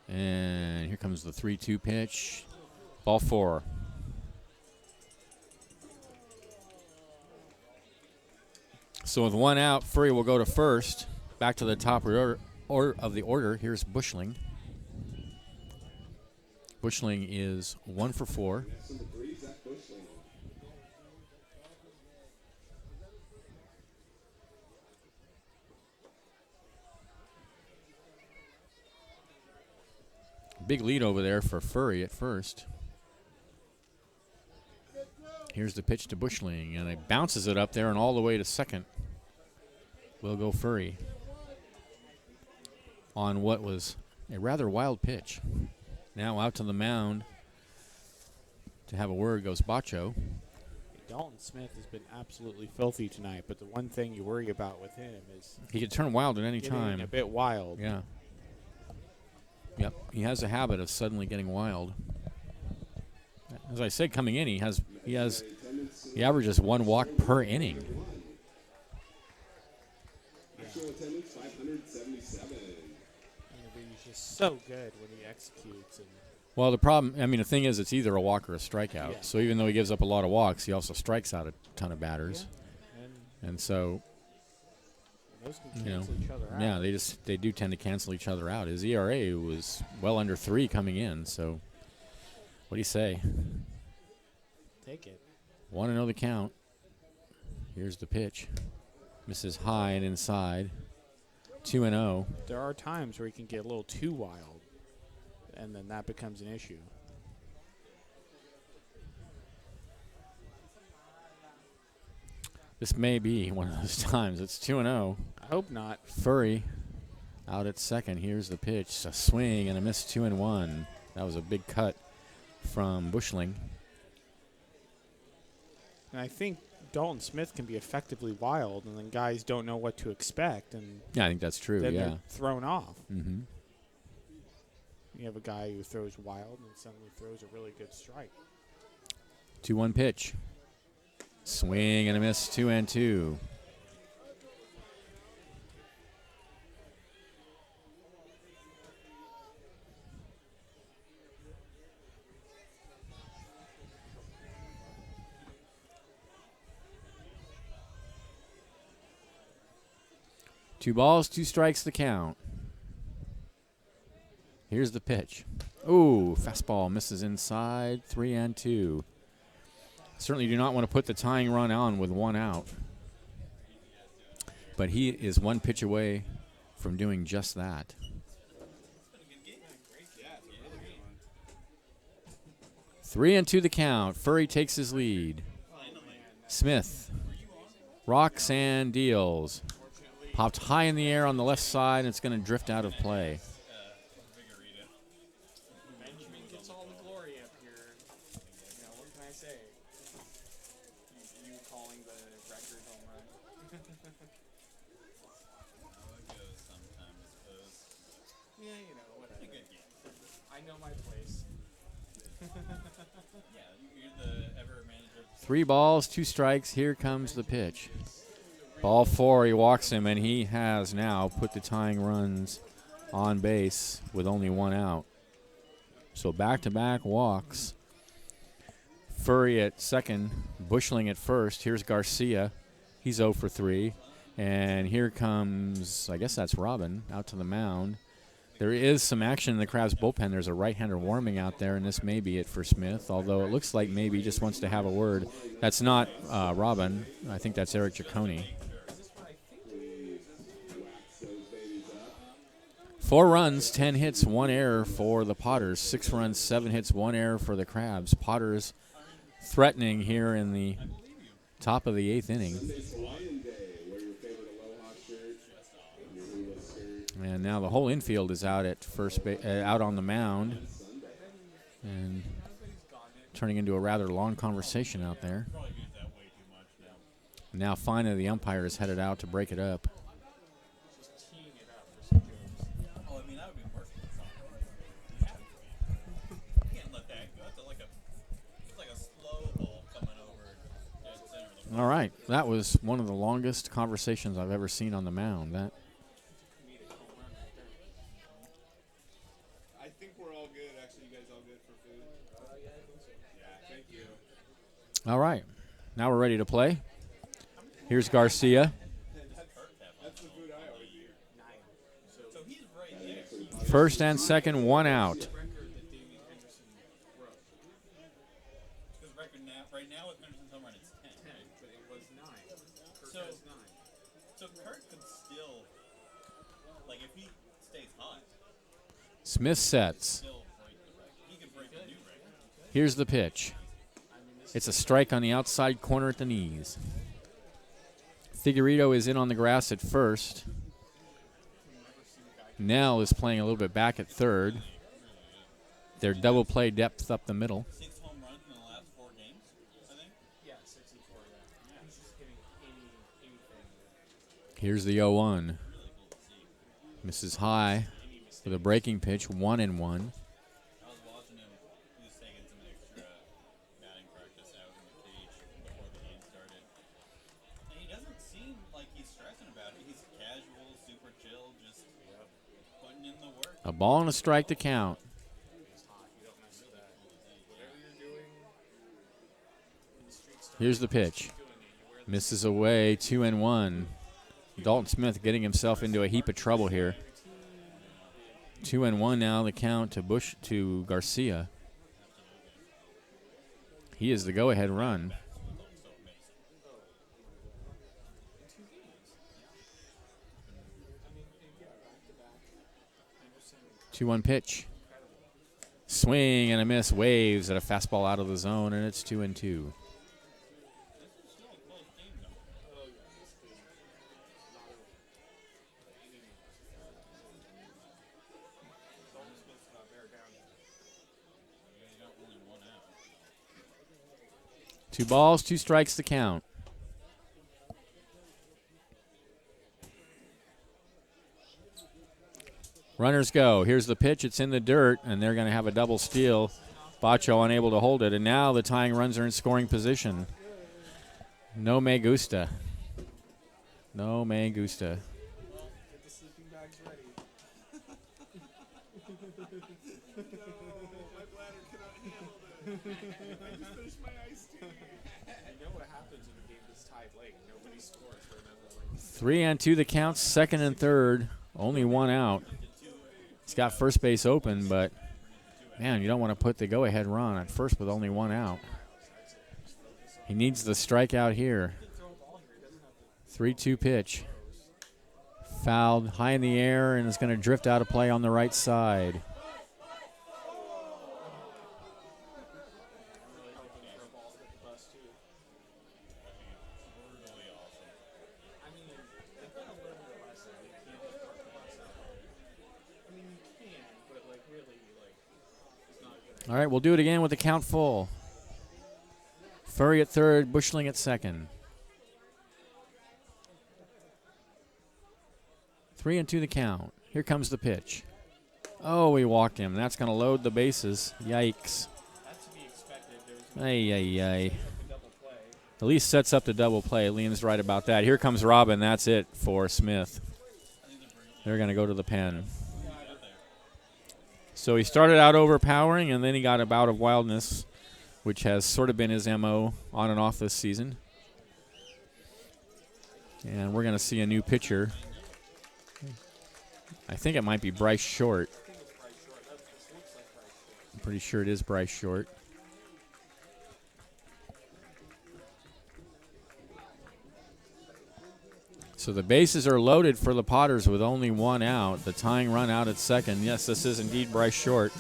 Speaker 1: And here comes the 3-2 pitch. Ball 4. So with 1 out, Furry will go to first. Back to the top of the order. Here's Bushling. Bushling is 1 for 4. Big lead over there for Furry at first. Here's the pitch to Bushling, and he bounces it up there and all the way to second. Will go Furry on what was a rather wild pitch. Now out to the mound to have a word goes Bacho.
Speaker 2: Dalton Smith has been absolutely filthy tonight, but the one thing you worry about with him is
Speaker 1: He could turn wild at any
Speaker 2: getting
Speaker 1: time.
Speaker 2: a bit wild.
Speaker 1: Yeah. Yep. He has a habit of suddenly getting wild. As I said, coming in, he averages 1 walk per inning.
Speaker 3: Actual attendance 577.
Speaker 2: But he's just so good when he executes. And
Speaker 1: Well, the thing is, it's either a walk or a strikeout.
Speaker 2: Yeah.
Speaker 1: So even though he gives up a lot of walks, he also strikes out a ton of batters.
Speaker 2: and
Speaker 1: And so,
Speaker 2: those can cancel each other out.
Speaker 1: yeah, they do tend to cancel each other out. His ERA was well under 3 coming in. So, what do you say?
Speaker 2: Take it.
Speaker 1: 1-0 the count. Here's the pitch. Misses high and inside. 2-0.
Speaker 2: There are times where he can get a little too wild, and then that becomes an issue.
Speaker 1: This may be one of those times. It's 2-0.
Speaker 2: I hope not.
Speaker 1: Furry out at second. Here's the pitch. A swing and a miss. 2-1. That was a big cut from Bushling.
Speaker 2: And I think Dalton Smith can be effectively wild, and then guys don't know what to expect, and
Speaker 1: Yeah, I think that's true.
Speaker 2: then
Speaker 1: Yeah.
Speaker 2: they're thrown off.
Speaker 1: Mm-hmm.
Speaker 2: You have a guy who throws wild and suddenly throws a really good strike.
Speaker 1: 2-1 pitch. Swing and a miss. 2-2. Two balls, 2 strikes the count. Here's the pitch. Ooh, fastball misses inside. 3-2. Certainly do not want to put the tying run on with 1 out. But he is 1 pitch away from doing just that. 3-2 the count. Furry takes his lead. Smith rocks and deals. Popped high in the air on the left side, and it's going to drift out of play.
Speaker 2: Benjamin gets all the glory up here. You know, what can I say? You calling the record home run. Yeah, you know, whatever. I know my place.
Speaker 1: 3 balls, 2 strikes. Here comes the pitch. Ball 4, he walks him, and he has now put the tying runs on base with only 1 out. So back-to-back walks. Furry at second, Bushling at first. Here's Garcia. He's 0 for 3. And here comes, I guess that's Robin, out to the mound. There is some action in the Crabs bullpen. There's a right-hander warming out there, and this may be it for Smith, although it looks like maybe he just wants to have a word. That's not Robin. I think that's Eric Giacone. 4 runs, 10 hits, 1 error for the Potters. 6 runs, 7 hits, 1 error for the Crabs. Potters threatening here in the top of the 8th inning. And now the whole infield is out at out on the mound, and turning into a rather long conversation out there. Now finally the umpire is headed out to break it up. All right, that was one of the longest conversations I've ever seen on the mound. That.
Speaker 3: I think we're all good. Actually, you guys all good for food? Yeah, I think so. Yeah, thank you.
Speaker 1: All right, now we're ready to play. Here's Garcia.
Speaker 3: That's the food I always eat.
Speaker 4: So he's right there.
Speaker 1: First and second, 1 out.
Speaker 4: Because record now, right now with Henderson's home run, it's 10.
Speaker 2: But it was 9. Kirk
Speaker 4: So-
Speaker 2: has 9.
Speaker 4: So Kirk could still, like if he stays hot,
Speaker 1: Smith sets.
Speaker 4: still break the record. He could break a new record.
Speaker 1: Here's the pitch. It's a strike on the outside corner at the knees. Figueredo is in on the grass at first. Nell is playing a little bit back at third. Their double play depth up the middle.
Speaker 4: 6 home runs in the last 4 games, I think.
Speaker 2: Yeah, 64. Yeah. He's just getting anything.
Speaker 1: Here's the 0-1. Misses high with a breaking pitch, 1-1.
Speaker 4: I was watching him. He was taking some extra batting practice out in the cage before the game started. And he doesn't seem like he's stressing about it. He's casual, super chill, just putting in the work.
Speaker 1: A ball and a strike to count. Here's the pitch. Misses away, 2-1. Dalton Smith getting himself into a heap of trouble here. 2-1 now, the count to Garcia. He is the go-ahead run. 2-1 pitch. Swing and a miss. Waves at a fastball out of the zone, and it's 2-2. Two balls, 2 strikes to count. Runners go. Here's the pitch. It's in the dirt, and they're going to have a double steal. Bacho unable to hold it, and now the tying runs are in scoring position. No me gusta. No me gusta.
Speaker 3: Get the sleeping bags ready. My bladder cannot handle this. I just finished my iced tea.
Speaker 2: You know what happens when the game is tied late? Nobody scores for another
Speaker 1: 3-2 the count, second and third. Only 1 out. He's got first base open, but, man, you don't want to put the go-ahead run at first with only 1 out. He needs the strikeout here. 3-2 pitch. Fouled high in the air, and it's going to drift out of play on the right side. All right, we'll do it again with the count full. Furry at third, Bushling at second. 3-2 the count. Here comes the pitch. Oh, he walked him. That's going to load the bases. Yikes.
Speaker 2: That's to be expected. There was
Speaker 1: Ay, ay, ay.
Speaker 2: a double play.
Speaker 1: At least sets up the double play. Liam's right about that. Here comes Robin. That's it for Smith. They're going to go to the pen. So he started out overpowering, and then he got a bout of wildness, which has sort of been his MO on and off this season. And we're going to see a new pitcher. I think it might be Bryce Short. I'm pretty sure it is Bryce Short. So the bases are loaded for the Potters with only 1 out. The tying run out at second. Yes, this is indeed Bryce Short.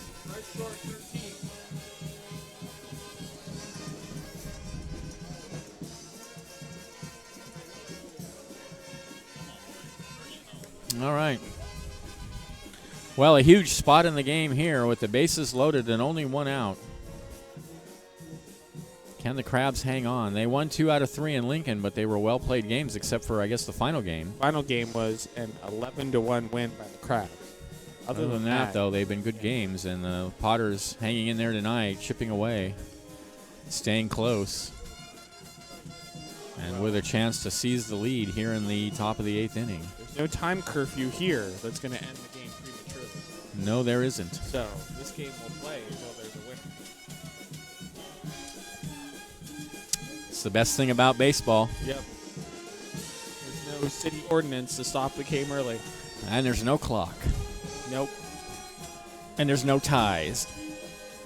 Speaker 1: All right. Well, a huge spot in the game here with the bases loaded and only 1 out. Can the Crabs hang on? They won 2 out of 3 in Lincoln, but they were well-played games except for, I guess, the final game.
Speaker 2: Final game was an 11-1 win by the Crabs.
Speaker 1: Other than that, though, they've been good games, and the Potters hanging in there tonight, chipping away, staying close, and with a chance to seize the lead here in the top of the 8th inning.
Speaker 2: There's no time curfew here that's going to end the game prematurely.
Speaker 1: No, there isn't.
Speaker 2: So this game will play until there's a winner.
Speaker 1: It's the best thing about baseball.
Speaker 2: Yep. There's no city ordinance to stop the game early.
Speaker 1: And there's no clock.
Speaker 2: Nope.
Speaker 1: And there's no ties.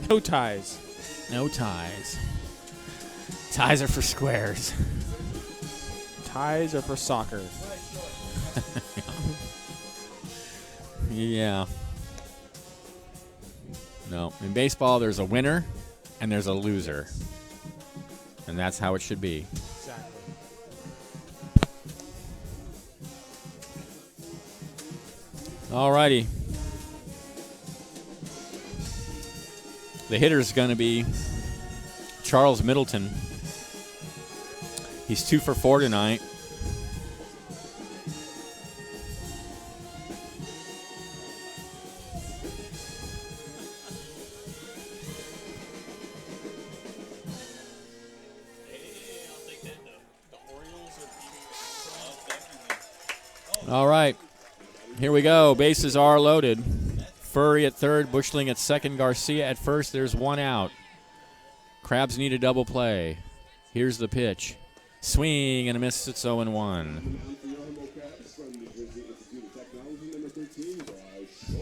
Speaker 2: No ties.
Speaker 1: No ties. Ties are for squares.
Speaker 2: Ties are for soccer.
Speaker 1: Yeah. No. In baseball, there's a winner and there's a loser. And that's how it should be.
Speaker 2: Exactly.
Speaker 1: All righty. The hitter's going to be Charles Middleton. He's 2 for 4 tonight. All right. Here we go. Bases are loaded. Furry at third, Bushling at second, Garcia at first. There's 1 out. Crabs need a double play. Here's the pitch. Swing and a miss. It's 0-1.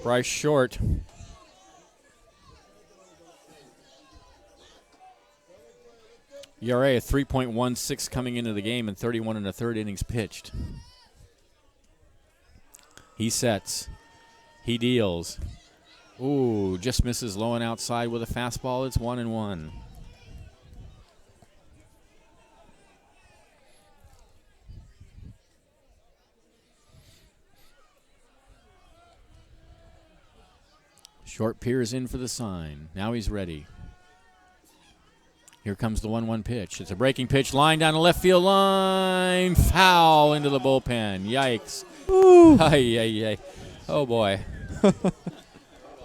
Speaker 1: Bryce Short. ERA of 3.16 coming into the game and 31 1/3 innings pitched. He sets. He deals. Ooh, just misses low and outside with a fastball. It's 1-1. Short peers in for the sign. Now he's ready. Here comes the 1-1 pitch. It's a breaking pitch. Line down the left field line. Foul into the bullpen. Yikes. Ay, ay, ay. Oh, boy.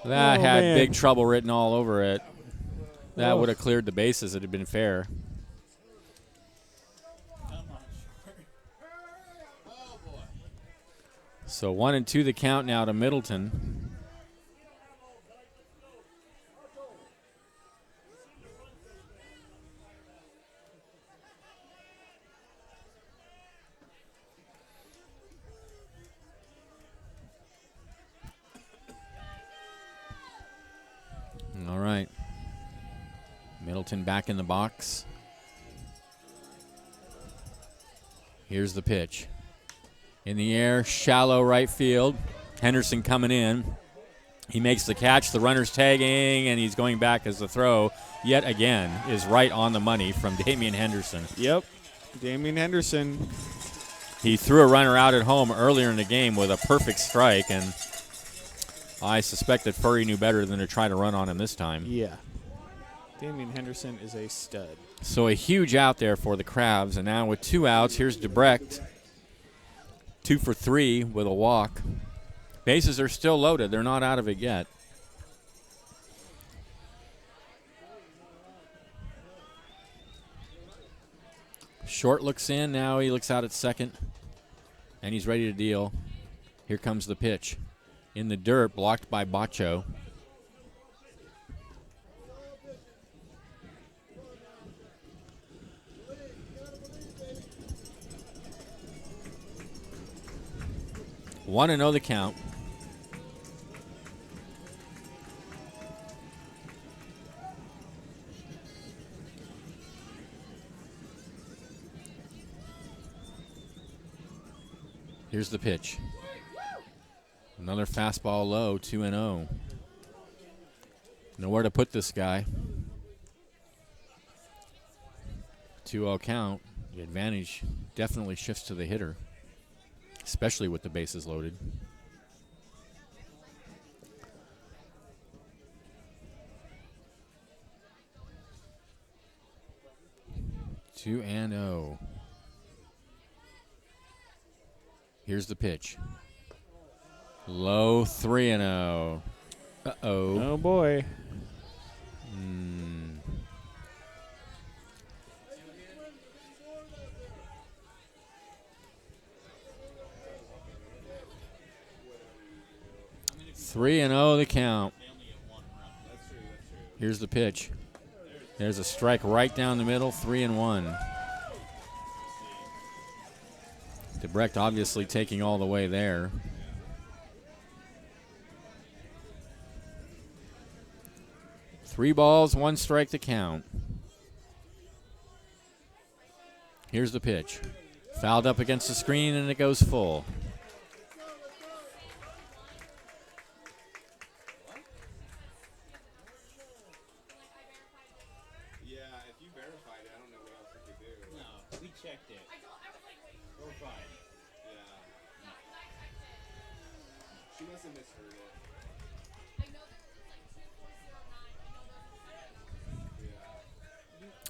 Speaker 1: That
Speaker 2: Oh,
Speaker 1: had
Speaker 2: man.
Speaker 1: big trouble written all over it. That
Speaker 2: Oh.
Speaker 1: would have cleared the bases. It had been fair. So 1-2 the count now to Middleton. All right. Middleton back in the box. Here's the pitch. In the air, shallow right field. Henderson coming in. He makes the catch. The runner's tagging, and he's going back as the throw, yet again, is right on the money from Damian Henderson.
Speaker 2: Yep. Damian Henderson.
Speaker 1: He threw a runner out at home earlier in the game with a perfect strike, and I suspect that Furry knew better than to try to run on him this time.
Speaker 2: Yeah. Damian Henderson is a stud.
Speaker 1: So a huge out there for the Crabs, and now with 2 outs, here's Debrecht. 2 for 3 with a walk. Bases are still loaded. They're not out of it yet. Short looks in. Now he looks out at second, and he's ready to deal. Here comes the pitch. In the dirt, blocked by Bacho. Want to know the count. Here's the pitch. Another fastball low, 2-0. Nowhere to put this guy. 2-0 count. The advantage definitely shifts to the hitter, especially with the bases loaded. Two and 0. Here's the pitch. Low 3-0. Uh-oh.
Speaker 2: Oh, boy.
Speaker 1: Mm. Three and 0 the count. Here's the pitch. There's a strike right down the middle, 3-1. Debrecht obviously taking all the way there. Three balls, 1 strike to count. Here's the pitch. Fouled up against the screen, and it goes full.
Speaker 3: Yeah, if you verified it, I don't know what else we could do.
Speaker 4: No, we checked it. We're fine.
Speaker 3: Yeah. She must have misheard it.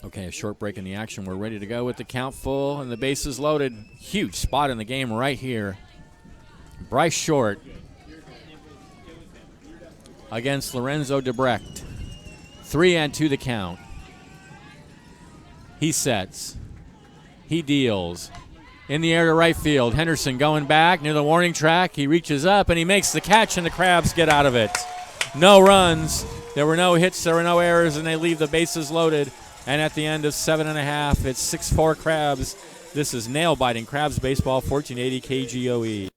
Speaker 1: Okay, a short break in the action. We're ready to go with the count full and the bases loaded. Huge spot in the game right here. Bryce Short against Lorenzo Debrecht. 3-2 the count. He sets. He deals. In the air to right field. Henderson going back near the warning track. He reaches up and he makes the catch, and the Crabs get out of it. No runs. There were no hits. There were no errors, and they leave the bases loaded. And at the end of 7.5, it's 6-4 Crabs. This is nail-biting Crabs baseball, 1480 KGOE.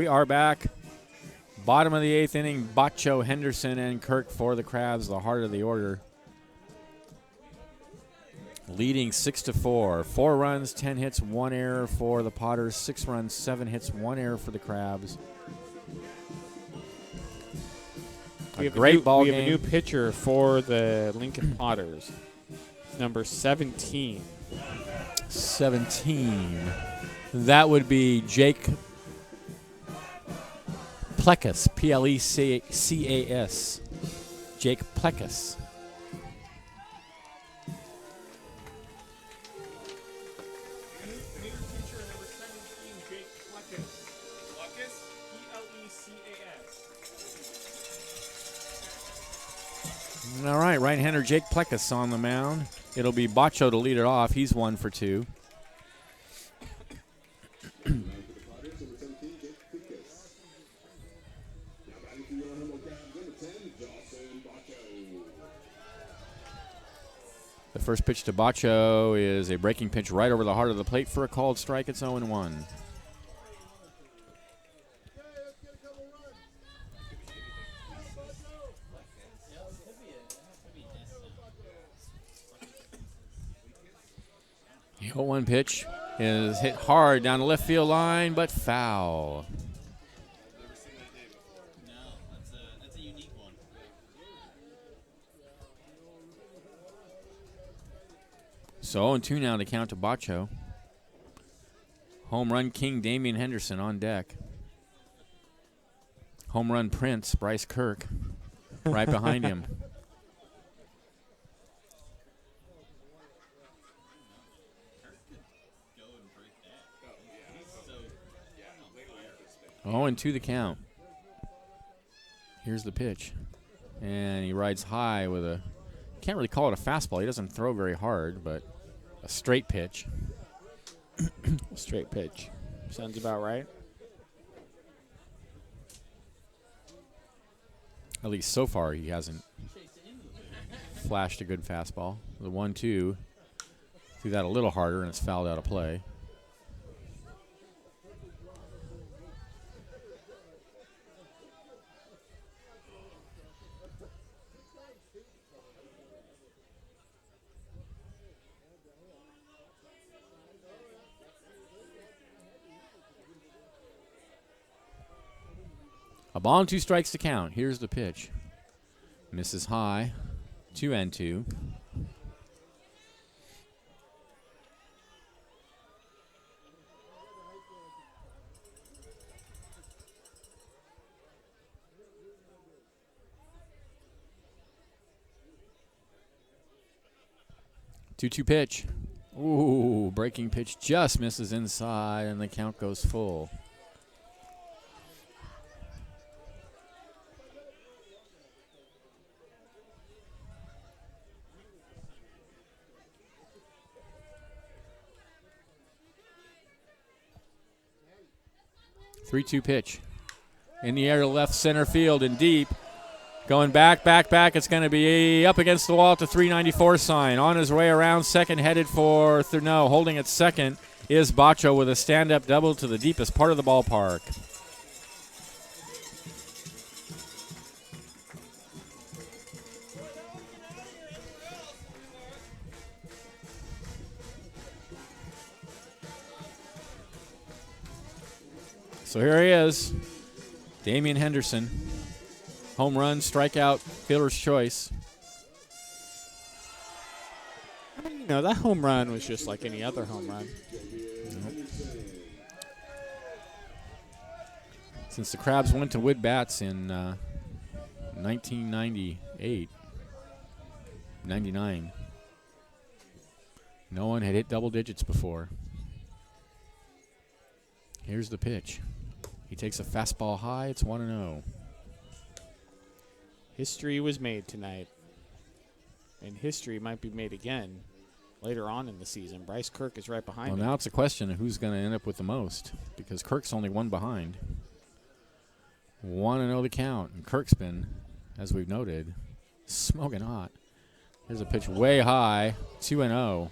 Speaker 1: We are back. Bottom of the 8th inning, Bacho, Henderson, and Kirk for the Crabs, the heart of the order. Leading 6-4. 4 runs, 10 hits, 1 error for the Potters. 6 runs, 7 hits, 1 error for the Crabs.
Speaker 2: We have
Speaker 1: great ball
Speaker 2: We have a
Speaker 1: game.
Speaker 2: new pitcher for the Lincoln Potters. Number 17.
Speaker 1: 17. That would be Jake Plecas, Plecas. Jake Plecas.
Speaker 2: New teacher number 17, Jake Plecas. Plecas? Plecas.
Speaker 1: All right, right-hander Jake Plecas on the mound. It'll be Bacho to lead it off. He's 1 for 2. The first pitch to Bacho is a breaking pitch right over the heart of the plate for a called strike. It's 0-1. The 0-1 pitch is hit hard down the left field line, but foul.
Speaker 4: No, that's a unique one.
Speaker 1: So 0-2 now to count to Bacho. Home run king Damian Henderson on deck. Home run prince Bryce Kirk right behind him.
Speaker 4: Go and break that. He's so
Speaker 1: 0-2 the count. Here's the pitch. And he rides high with a, can't really call it a fastball. He doesn't throw very hard, but a straight pitch.
Speaker 2: Straight pitch. Sounds about right.
Speaker 1: At least so far he hasn't flashed a good fastball. The 1-2 threw that a little harder and it's fouled out of play. A ball and 2 strikes to count. Here's the pitch. Misses high. 2-2. Two-two pitch. Ooh, breaking pitch just misses inside, and the count goes full. Three-two pitch. In the air to left center field and deep. Going back. It's going to be up against the wall at the 394 sign. On his way around second, headed for holding at second is Bacho with a stand-up double to the deepest part of the ballpark. So here he is, Damian Henderson. Home run, strikeout, fielder's choice.
Speaker 2: You know, that home run was just like any other home run.
Speaker 1: Since the Crabs went to wood bats in 1998, 99, no one had hit double digits before. Here's the pitch. He takes a fastball high. It's 1-0.
Speaker 2: History was made tonight. And history might be made again later on in the season. Bryce Kirk is right behind
Speaker 1: Well,
Speaker 2: him.
Speaker 1: now it's a question of who's going to end up with the most, because Kirk's only 1 behind. 1-0 the count. And Kirk's been, as we've noted, smoking hot. Here's a pitch way high. 2-0.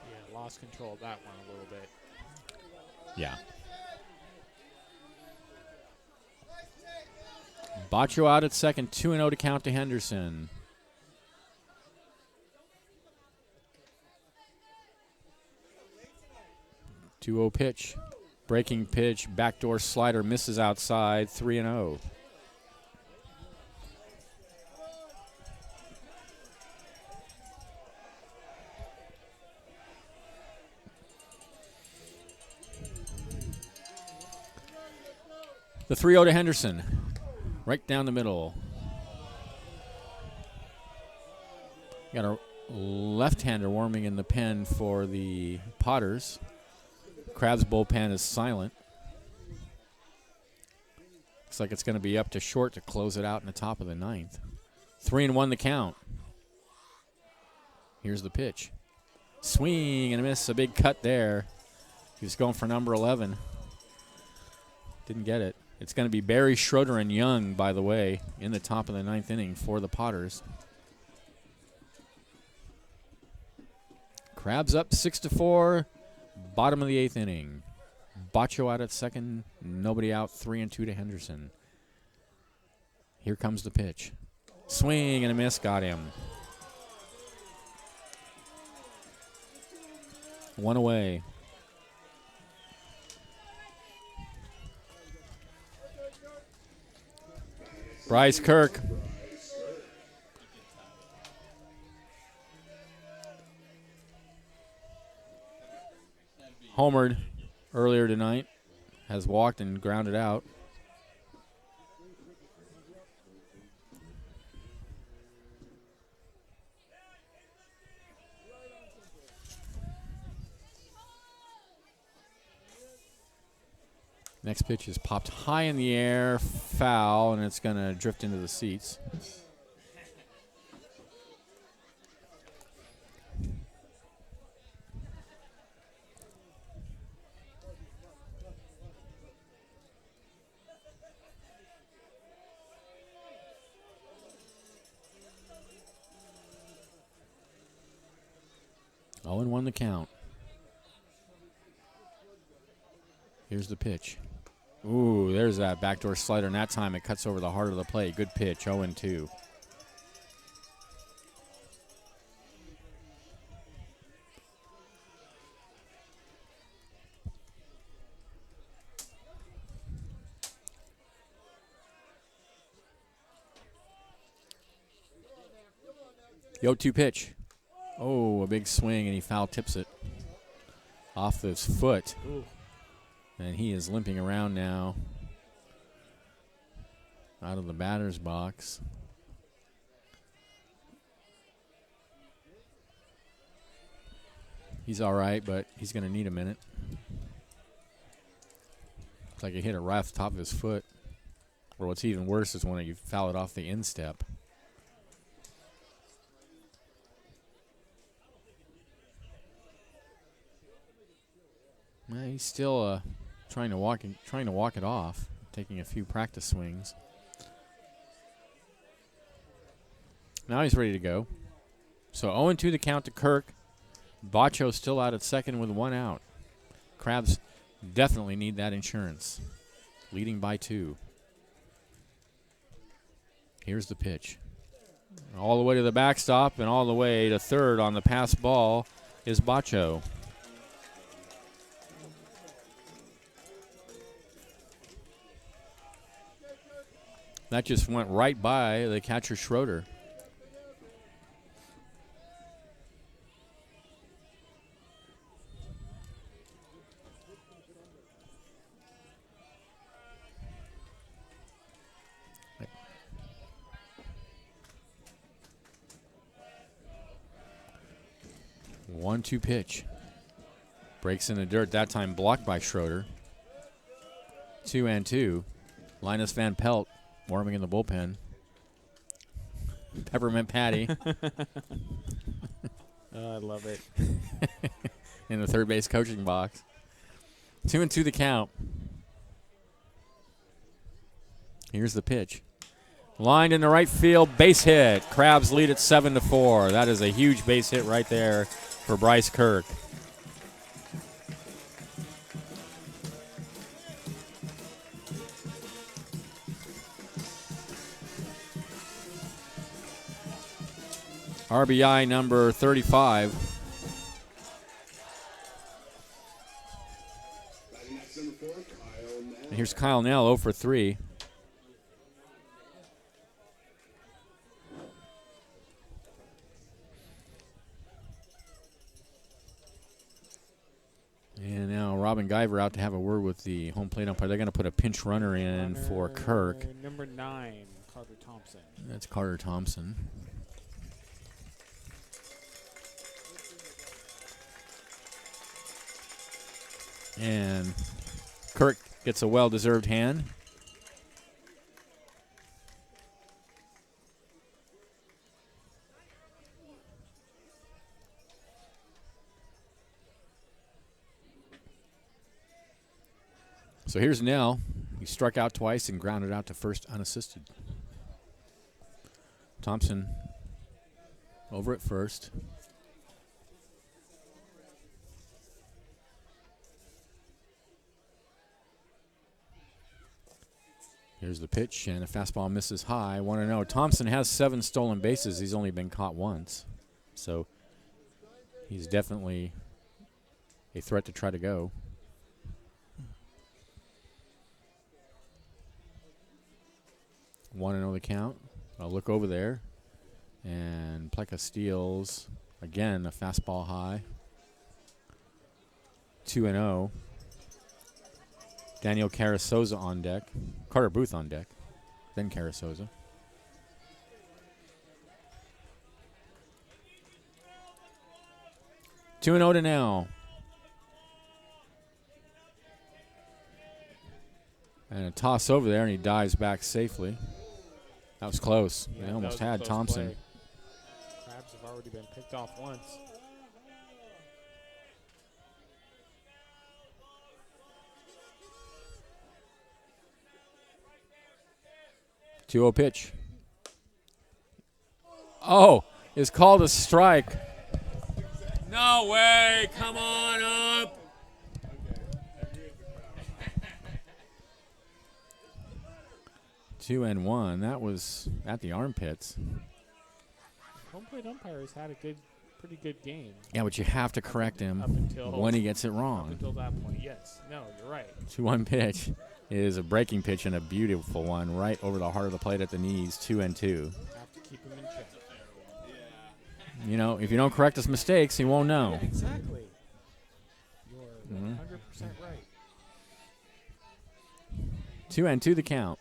Speaker 2: Yeah, lost control of that one a little bit.
Speaker 1: Yeah. Baccio out at second, 2-0 to count to Henderson. Two-0 pitch. Breaking pitch, backdoor slider misses outside, 3-0. The 3-0 to Henderson, right down the middle. Got a left-hander warming in the pen for the Potters. Crabs bullpen is silent. Looks like it's going to be up to Short to close it out in the top of the ninth. 3-1 the count. Here's the pitch. Swing and a miss, a big cut there. He was going for number 11. Didn't get it. It's going to be Barry, Schroeder, and Young, by the way, in the top of the ninth inning for the Potters. Crabs up 6-4. Bottom of the eighth inning. Baccio out at second. Nobody out. 3-2 to Henderson. Here comes the pitch. Swing and a miss. Got him. One away. Bryce Kirk. Homered earlier tonight. Has walked and grounded out. Next pitch is popped high in the air, foul, and it's going to drift into the seats. Oh, and 1 the count. Here's the pitch. Ooh, there's that backdoor slider, and that time it cuts over the heart of the plate. Good pitch, 0-2. The 0-2 pitch. Oh, a big swing, and he foul tips it off his foot.
Speaker 2: Ooh.
Speaker 1: And he is limping around now out of the batter's box. He's all right, but he's going to need a minute. Looks like he hit it right off the top of his foot. Or what's even worse is when you foul it off the instep. He's still trying to walk it off, taking a few practice swings. Now he's ready to go. So 0-2 the count to Kirk. Baccio still out at second with 1 out. Crabs definitely need that insurance. Leading by 2. Here's the pitch. All the way to the backstop and all the way to third on the pass ball is Baccio. That just went right by the catcher, Schroeder. One-two pitch. Breaks in the dirt, that time blocked by Schroeder. 2-2. Linus Van Pelt warming in the bullpen. Peppermint Patty.
Speaker 2: I love it.
Speaker 1: In the third base coaching box. 2-2 the count. Here's the pitch. Lined in the right field, base hit. Crabs lead at 7-4. That is a huge base hit right there for Bryce Kirk. RBI number 35. And here's Kyle Nell, 0 for 3. And now Robin Guyver out to have a word with the home plate umpire. They're going to put a pinch runner in for Kirk.
Speaker 2: Number 9, Carter Thompson.
Speaker 1: That's Carter Thompson. And Kirk gets a well-deserved hand. So here's Nell. He struck out twice and grounded out to first unassisted. Thompson over at first. Here's the pitch, and a fastball misses high. 1-0. Thompson has 7 stolen bases. He's only been caught once. So he's definitely a threat to try to go. 1-0 the count. I'll look over there. And Pleca steals. Again, a fastball high. 2-0. Daniel Carasoza on deck. Carter Booth on deck. Then Carasoza. Two and 0 to now. And a toss over there, and he dives back safely. That was close.
Speaker 2: Yeah,
Speaker 1: They almost
Speaker 2: that was a
Speaker 1: had
Speaker 2: close
Speaker 1: Thompson.
Speaker 2: play. Crabs have already been picked off once.
Speaker 1: Two 2-0 pitch. Oh, it's called a strike. No way. Come on up. 2-1. That was at the armpits.
Speaker 2: Home plate umpires had a pretty good game.
Speaker 1: Yeah, but you have to correct him
Speaker 2: Up until
Speaker 1: when he gets it
Speaker 2: Up
Speaker 1: wrong.
Speaker 2: until that point, yes. No, you're right.
Speaker 1: 2-1 pitch is a breaking pitch and a beautiful one right over the heart of the plate at the knees. 2-2.
Speaker 2: Have to keep him in check.
Speaker 1: You know, if you don't correct his mistakes, he won't know.
Speaker 2: Exactly. You're 100% right.
Speaker 1: 2-2 the count.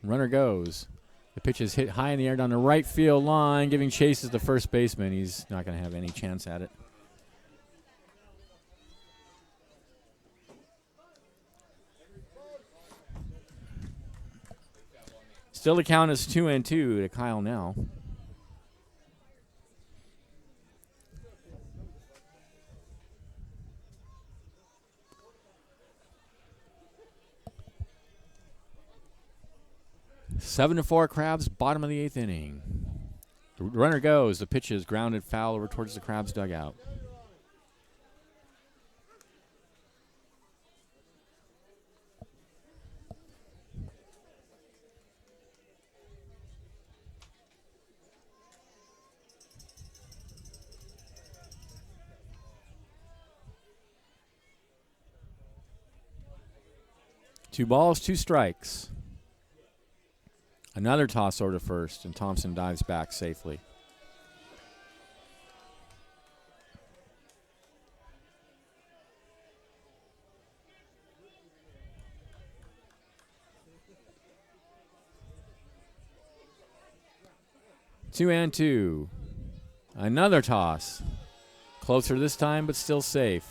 Speaker 1: Runner goes. The pitch is hit high in the air down the right field line, giving chases to first baseman. He's not going to have any chance at it. Still the count is 2-2 to Kyle Nell. Seven to 4 Crabs, bottom of the 8th inning. The runner goes. The pitch is grounded foul over towards the Crabs dugout. Two balls, 2 strikes. Another toss over to first, and Thompson dives back safely. Two and 2. Another toss. Closer this time, but still safe.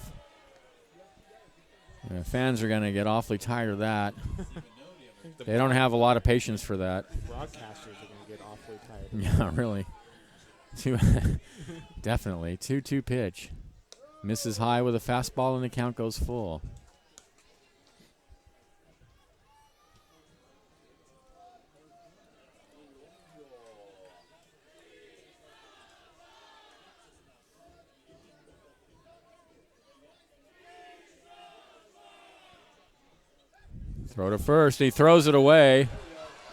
Speaker 1: Fans are going to get awfully tired of that. They don't have a lot of patience for that.
Speaker 2: Broadcasters are going to get awfully tired.
Speaker 1: Yeah, really. Definitely. 2-2 pitch. Misses high with a fastball, and the count goes full. Throw to first. He throws it away.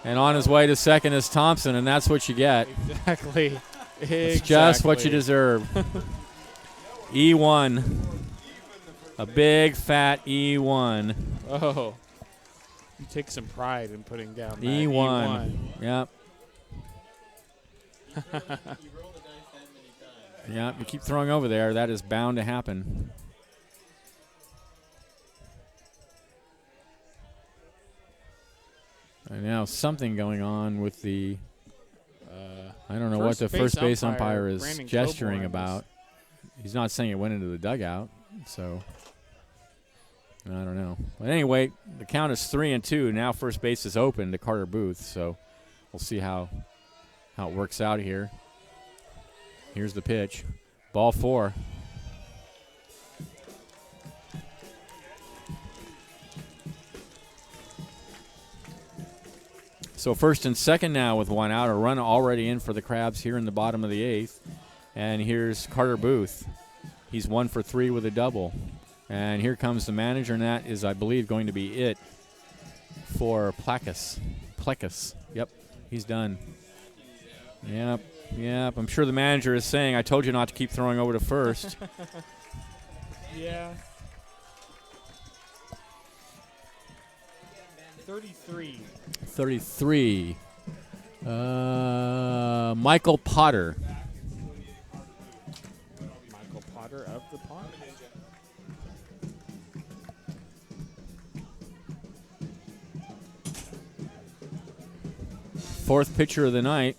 Speaker 1: And on his way to second is Thompson, and that's what you get.
Speaker 2: Exactly.
Speaker 1: It's just what you deserve. E1. A big, fat E1.
Speaker 2: Oh. You take some pride in putting down that
Speaker 1: E1. Yep.
Speaker 4: You roll the dice that many times.
Speaker 1: Yep. You keep throwing over there. That is bound to happen. And now something going on with the. I don't know what the first base umpire is
Speaker 2: Brandon
Speaker 1: gesturing
Speaker 2: Coburn
Speaker 1: about. He's not saying it went into the dugout, so I don't know. But anyway, the count is 3-2. Now first base is open to Carter Booth, so we'll see how it works out here. Here's the pitch. Ball 4. So first and second now with one out. A run already in for the Crabs here in the bottom of the 8th. And here's Carter Booth. He's 1 for 3 with a double. And here comes the manager, and that is, I believe, going to be it for Plekas. Yep, he's done. Yep. I'm sure the manager is saying, I told you not to keep throwing over to first.
Speaker 2: Yeah. 33.
Speaker 1: 33. Michael Potter.
Speaker 2: Michael Potter of the Pond.
Speaker 1: Fourth pitcher of the night.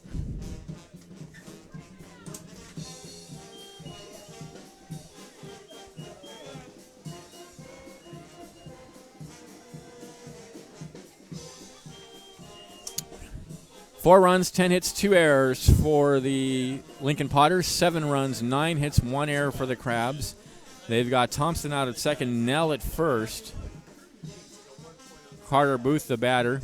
Speaker 1: Four runs, 10 hits, 2 errors for the Lincoln Potters. 7 runs, 9 hits, 1 error for the Crabs. They've got Thompson out at second, Nell at first. Carter Booth, the batter.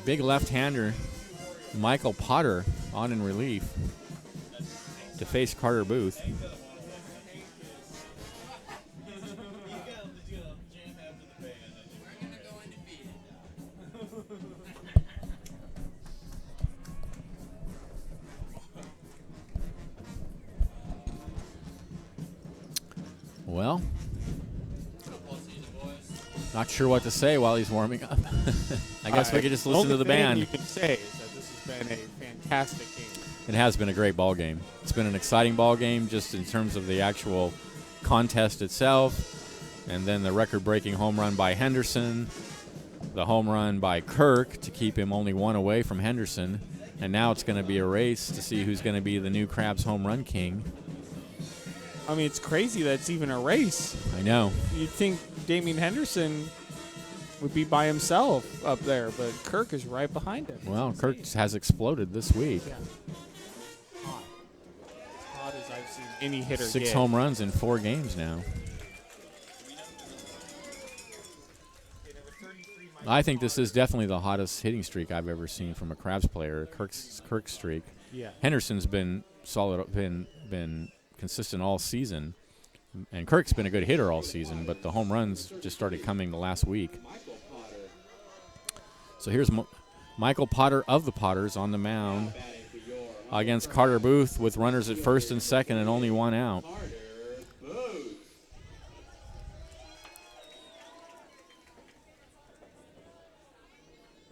Speaker 1: Big left-hander, Michael Potter, on in relief to face Carter Booth. Well, not sure what to say while he's warming up. I guess we could just listen to the band.
Speaker 2: You can say is that this has been a fantastic game.
Speaker 1: It has been a great ball game. It's been an exciting ball game just in terms of the actual contest itself, and then the record-breaking home run by Henderson, the home run by Kirk to keep him only 1 away from Henderson, and now it's going to be a race to see who's going to be the new Crabs home run king.
Speaker 2: I mean, it's crazy that it's even a race.
Speaker 1: I know.
Speaker 2: You'd think Damian Henderson would be by himself up there, but Kirk is right behind him.
Speaker 1: Well, Kirk has exploded this week.
Speaker 2: Yeah. Hot. As hot as I've seen any hitter
Speaker 1: 6
Speaker 2: get.
Speaker 1: home runs in 4 games now. I think this is definitely the hottest hitting streak I've ever seen from a Crabs player. Kirk's streak.
Speaker 2: Yeah.
Speaker 1: Henderson's been solid, been consistent all season, and Kirk's been a good hitter all season. But the home runs just started coming the last week. So here's Michael Potter of the Potters on the mound against Carter Booth with runners at first and second and only 1 out.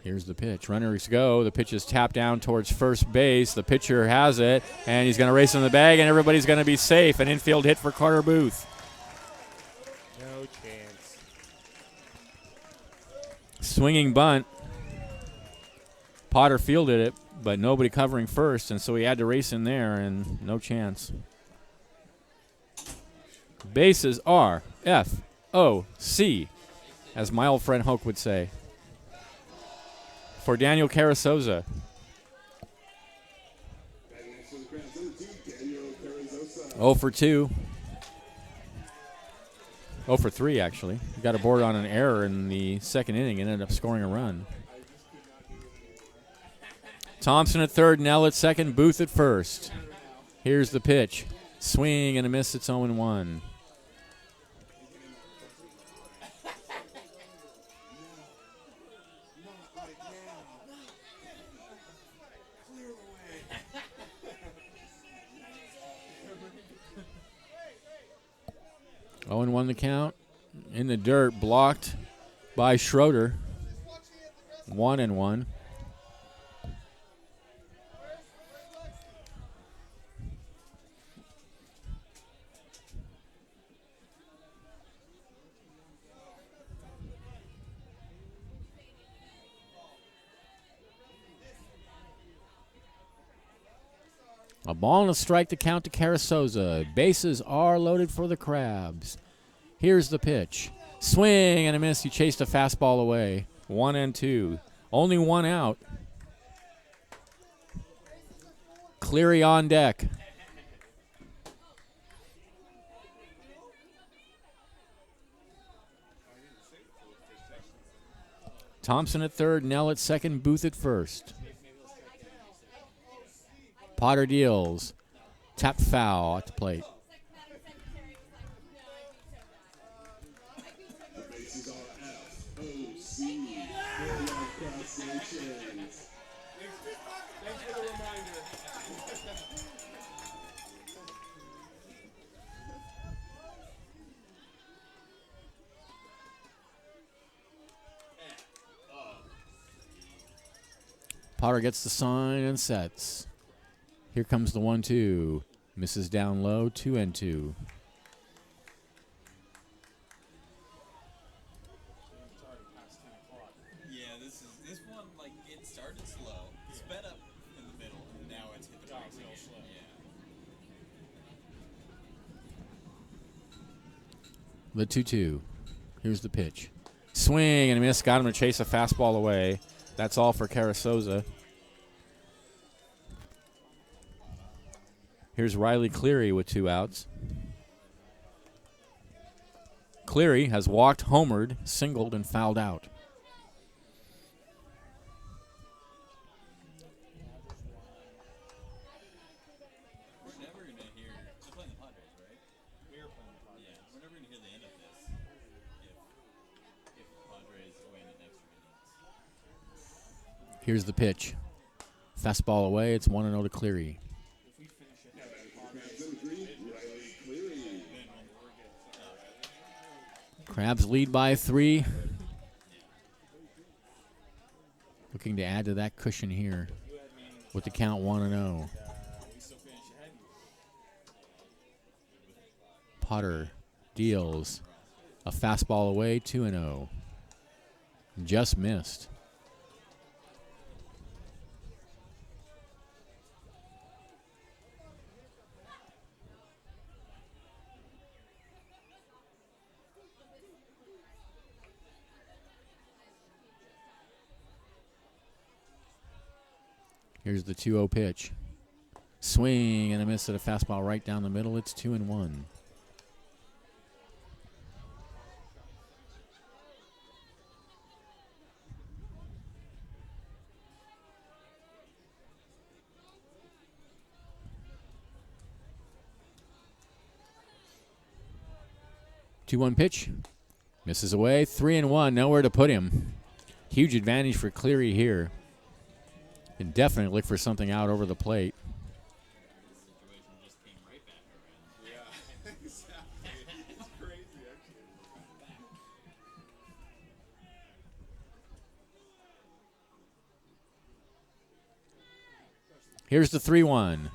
Speaker 1: Here's the pitch. Runners go. The pitch is tapped down towards first base. The pitcher has it, and he's going to race in the bag, and everybody's going to be safe. An infield hit for Carter Booth.
Speaker 2: No chance.
Speaker 1: Swinging bunt. Potter fielded it, but nobody covering first, and so he had to race in there, and no chance. Bases are F-O-C, as my old friend Hoke would say. For Daniel Carrizosa. 0 for 2. 0 for 3, actually. He got aboard on an error in the second inning and ended up scoring a run. Thompson at third, Nell at second, Booth at first. Here's the pitch. Swing and a miss. It's 0-1. 0-1 the count. In the dirt, blocked by Schroeder. 1-1. A ball and a strike to count to Carrizosa. Bases are loaded for the Crabs. Here's the pitch. Swing and a miss. He chased a fastball away. 1-2. Only one out. Cleary on deck. Thompson at third, Nell at second, Booth at first. Potter deals. Tap foul at the plate. Potter gets the sign and sets. Here comes the 1-2. Misses down low, 2-2.
Speaker 4: Yeah, this one, like, it started slow, sped up in the middle, and now it's hit the brakes again. Yeah.
Speaker 1: The 2-2. Here's the pitch. Swing and a miss. Got him to chase a fastball away. That's all for Carrizosa. Here's Riley Cleary with 2 outs. Cleary has walked, homered, singled, and fouled out.
Speaker 4: We're never going to hear, they're playing the Padres, right? We are playing the Padres. Yeah, we're never going to hear the end of this if Padres win in extra innings.
Speaker 1: Here's the pitch. Fastball away. It's 1-0 to Cleary. Crabs lead by 3. Looking to add to that cushion here with the count 1-0. Potter deals a fastball away, 2-0. Just missed. Here's the 2-0 pitch. Swing and a miss at a fastball right down the middle. It's 2-1. Two-one pitch. Misses away. 3-1. Nowhere to put him. Huge advantage for Cleary here. Can definitely look for something out over the plate.
Speaker 4: Situation just came right back around.
Speaker 3: Yeah, exactly. It's crazy, actually.
Speaker 1: Here's the 3-1.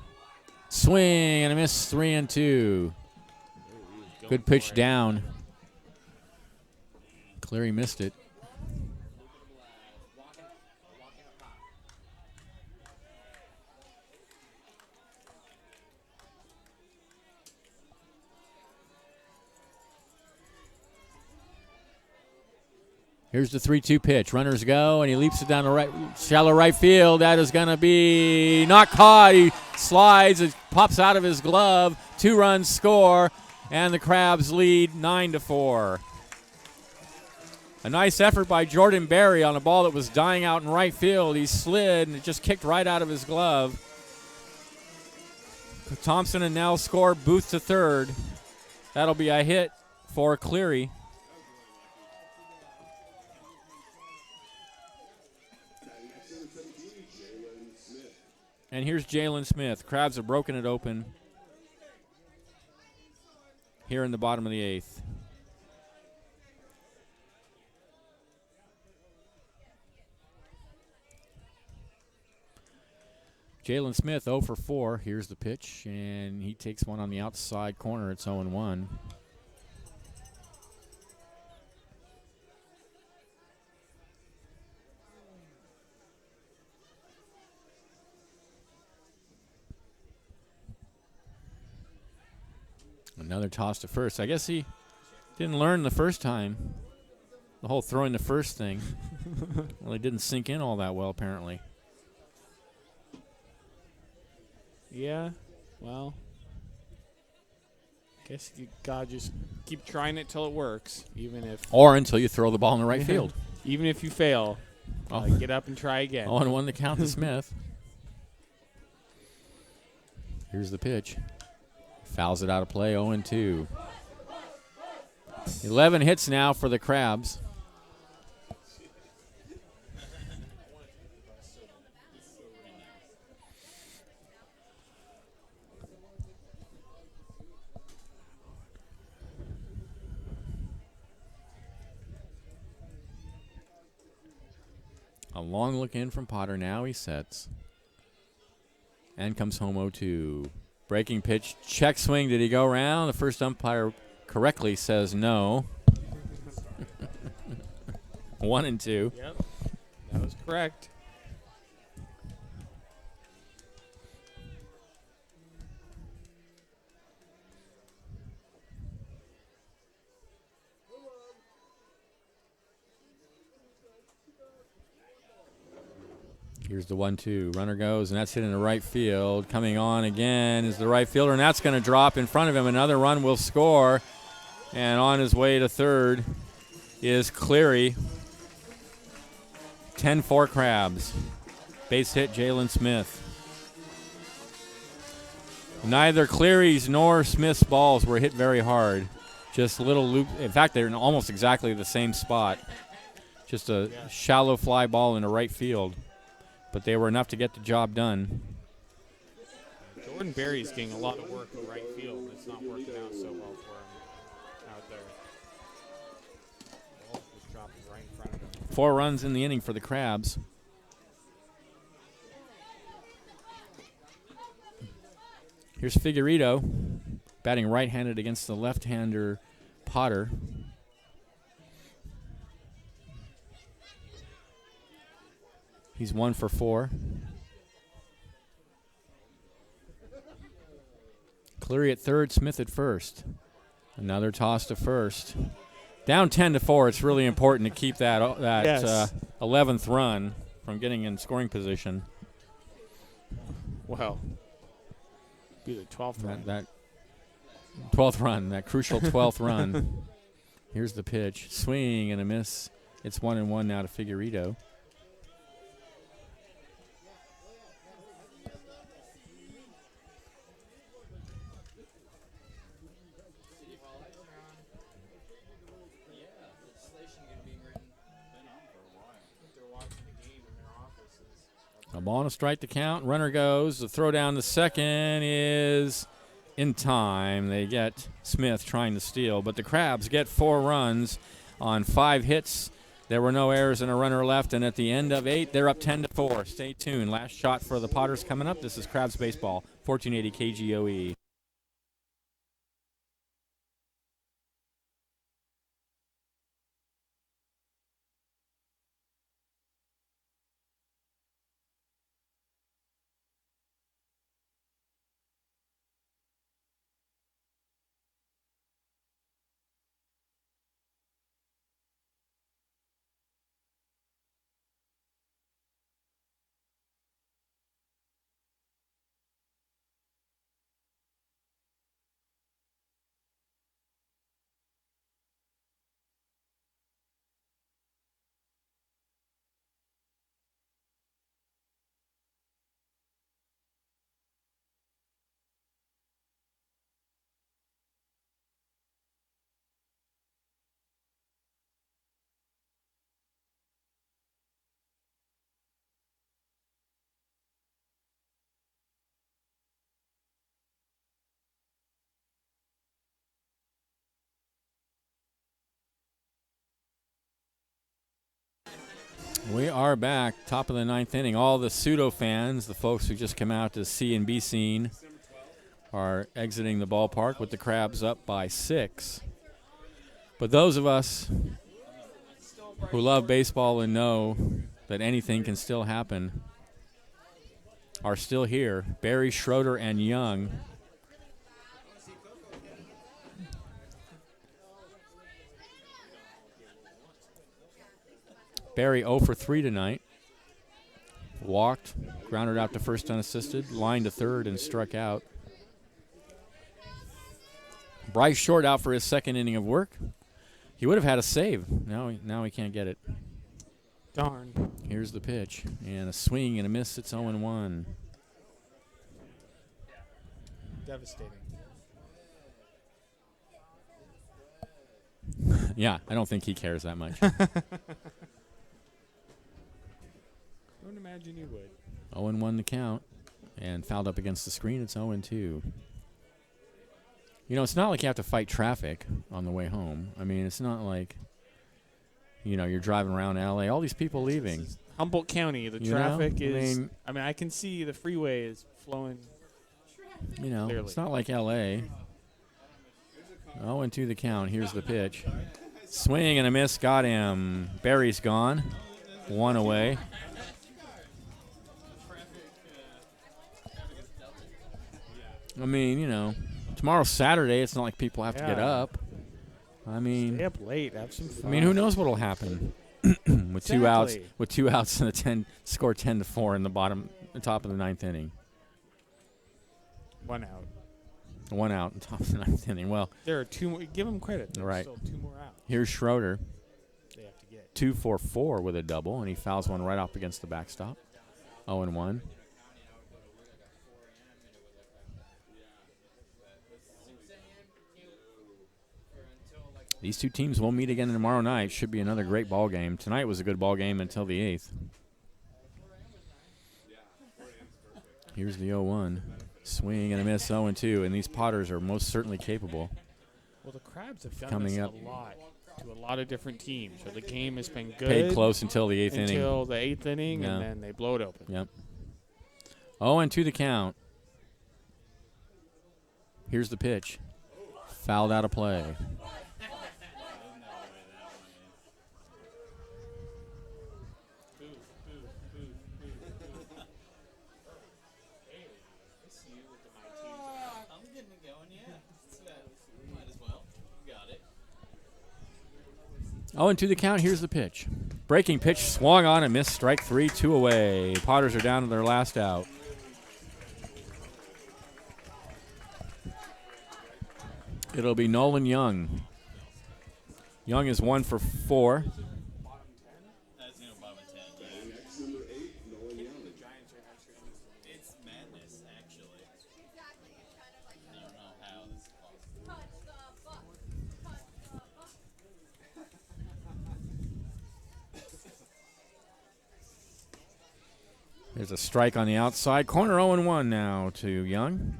Speaker 1: Swing and a miss. 3-2. Good pitch down. Cleary missed it. Here's the 3-2 pitch. Runners go, and he leaps it down the right, shallow right field. That is going to be not caught. He slides. It pops out of his glove. 2 runs score, and the Crabs lead 9-4. A nice effort by Jordan Berry on a ball that was dying out in right field. He slid, and it just kicked right out of his glove. Thompson and Nell score. Booth to third. That'll be a hit for Cleary. And here's Jalen Smith. Crabs have broken it open. here in the bottom of the 8th. Jalen Smith 0 for 4. Here's the pitch, and he takes one on the outside corner. It's 0-1. Another toss to first. I guess he didn't learn the first time. The whole throwing the first thing. Well, it didn't sink in all that well, apparently.
Speaker 2: Yeah, well, guess you gotta just keep trying it till it works, even if
Speaker 1: Or until you throw the ball in the right field.
Speaker 2: even if you fail. Get up and try again.
Speaker 1: 0-1 to count to Smith. Here's the pitch. Fouls it out of play, 0-2. 11 hits now for the Crabs. A long look in from Potter. Now he sets. And comes home 0-2. Breaking pitch, check swing. Did he go around? The first umpire correctly says no. 1-2.
Speaker 2: Yep, that was correct.
Speaker 1: Here's the 1-2. Runner goes, and that's hit in the right field. Coming on again is the right fielder, and that's going to drop in front of him. Another run will score. And on his way to third is Cleary. 10-4 Crabs. Base hit, Jalen Smith. Neither Cleary's nor Smith's balls were hit very hard. Just little loop. In fact, they're in almost exactly the same spot. Just a shallow fly ball in the right field. But they were enough to get the job done.
Speaker 2: Jordan Berry's getting a lot of work in right field. It's not working out so well for him out there. Ball just dropping right in front of him.
Speaker 1: 4 runs in the inning for the Crabs. Here's Figueredo, batting right-handed against the left-hander Potter. He's 1 for 4. Cleary at third, Smith at first. Another toss to first. Down 10-4. It's really important to keep that
Speaker 2: Yes.
Speaker 1: 11th run from getting in scoring position.
Speaker 2: Well, be the 12th run.
Speaker 1: That 12th run, that crucial 12th run. Here's the pitch. Swing and a miss. It's 1-1 now to Figueredo. A ball and a strike to count. Runner goes. The throw down to second is in time. They get Smith trying to steal, but the Crabs get 4 runs on 5 hits. There were no errors and a runner left, and at the end of 8, they're up 10-4. Stay tuned. Last shot for the Potters coming up. This is Crabs Baseball, 1480 KGOE. are back, top of the ninth inning. All the pseudo fans, the folks who just come out to see and be seen, are exiting the ballpark with the Crabs up by 6. But those of us who love baseball and know that anything can still happen are still here. Barry, Schroeder, and Young. Barry 0 for 3 tonight. Walked, grounded out to first unassisted, lined to third, and struck out. Bryce Short out for his second inning of work. He would have had a save. Now he can't get it.
Speaker 2: Darn.
Speaker 1: Here's the pitch. And a swing and a miss. It's 0-1.
Speaker 2: Devastating.
Speaker 1: Yeah, I don't think he cares that much.
Speaker 2: I don't imagine you would.
Speaker 1: 0-1 the count. And fouled up against the screen. It's 0-2. You know, it's not like you have to fight traffic on the way home. I mean, it's not like, you know, you're driving around L.A. All these people leaving.
Speaker 2: Humboldt County, the
Speaker 1: You
Speaker 2: traffic
Speaker 1: know?
Speaker 2: is.
Speaker 1: I mean-
Speaker 2: I can see the freeway is flowing.
Speaker 1: You know,
Speaker 2: Clearly.
Speaker 1: it's not like L.A. 0-2 the count. Here's the pitch. Swing and a miss. Got him. Barry's gone. 1 away. I mean, you know, tomorrow's Saturday. It's not like people have to get
Speaker 2: Yeah.
Speaker 1: up. I mean,
Speaker 2: Stay up late, have some fun.
Speaker 1: I mean, who knows what'll happen with two outs?
Speaker 2: Exactly.
Speaker 1: With 2 outs and score 10-4 in the top of the ninth inning.
Speaker 2: 1 out.
Speaker 1: 1 out in top of the ninth inning. Well,
Speaker 2: There are 2 more. Give them credit. There's
Speaker 1: Right.
Speaker 2: still 2 more out.
Speaker 1: here's Schroeder,
Speaker 2: They have to get.
Speaker 1: 2 for 4 with a double, and he fouls one right up against the backstop. 0-1. These two teams will meet again tomorrow night. Should be another great ball game. Tonight was a good ball game until the 8th. Here's the 0-1. Swing and a miss, 0-2. And these Potters are most certainly capable.
Speaker 2: Well, the Crabs have done
Speaker 1: Coming
Speaker 2: this
Speaker 1: up.
Speaker 2: a lot to a lot of different teams. So the game has been good
Speaker 1: Paid close until the 8th inning.
Speaker 2: until the 8th inning,
Speaker 1: Yeah.
Speaker 2: and then they blow it open.
Speaker 1: Yep. 0-2 the count. Here's the pitch. Fouled out of play.
Speaker 4: I'm getting it going, yeah. Might as well. Got it.
Speaker 1: 0-2 the count. Here's the pitch. Breaking pitch, swung on and missed. Strike 3, 2 away. Potters are down to their last out. It'll be Nolan Young. Young is 1 for 4.
Speaker 4: That's, bottom 10, yeah. It's madness, actually. I don't know how this is possible.
Speaker 1: There's a strike on the outside. Corner 0-1 now to Young.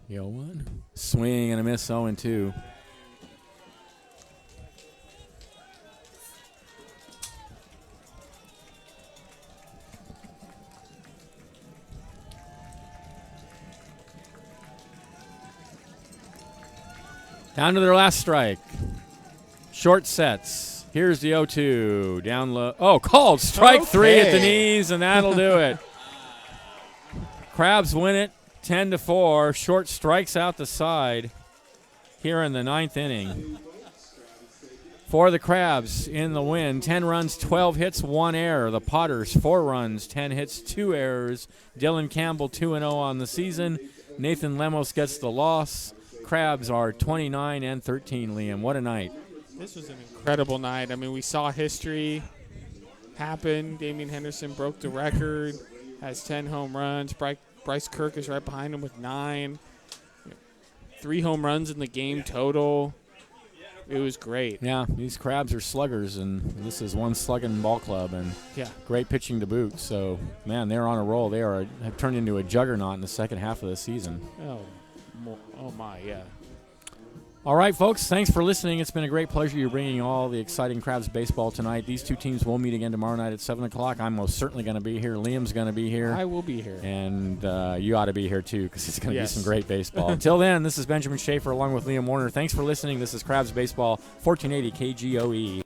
Speaker 1: The 0-1. Swing and a miss, 0-2. Down to their last strike. Short sets. Here's the 0-2. Down low. Oh, called. Strike 3 at the knees, and that'll do it. Crabs win it 10-4. Short strikes out the side here in the ninth inning. For the Crabs in the win, 10 runs, 12 hits, 1 error. The Potters, 4 runs, 10 hits, 2 errors. Dylan Campbell, 2-0 on the season. Nathan Lemos gets the loss. Crabs are 29-13, Liam. What a night.
Speaker 2: This was an incredible night. I mean, we saw history happen. Damian Henderson broke the record, has 10 home runs. Bryce Kirk is right behind him with 9. 3 home runs in the game total. It was great.
Speaker 1: Yeah, these Crabs are sluggers, and this is one slugging ball club, and
Speaker 2: Yeah.
Speaker 1: great pitching to boot. So, man, they're on a roll. They have turned into a juggernaut in the second half of the season.
Speaker 2: Oh my, yeah.
Speaker 1: All right, folks, thanks for listening. It's been a great pleasure. You're bringing you all the exciting Crabs baseball tonight. These two teams will meet again tomorrow night at 7 o'clock. I'm most certainly going to be here. Liam's going to be here.
Speaker 2: I will be here.
Speaker 1: And you ought to be here, too, because it's going to
Speaker 2: Yes.
Speaker 1: be some great baseball. Until then, this is Benjamin Schaefer along with Liam Warner. Thanks for listening. This is Crabs Baseball, 1480 KGOE.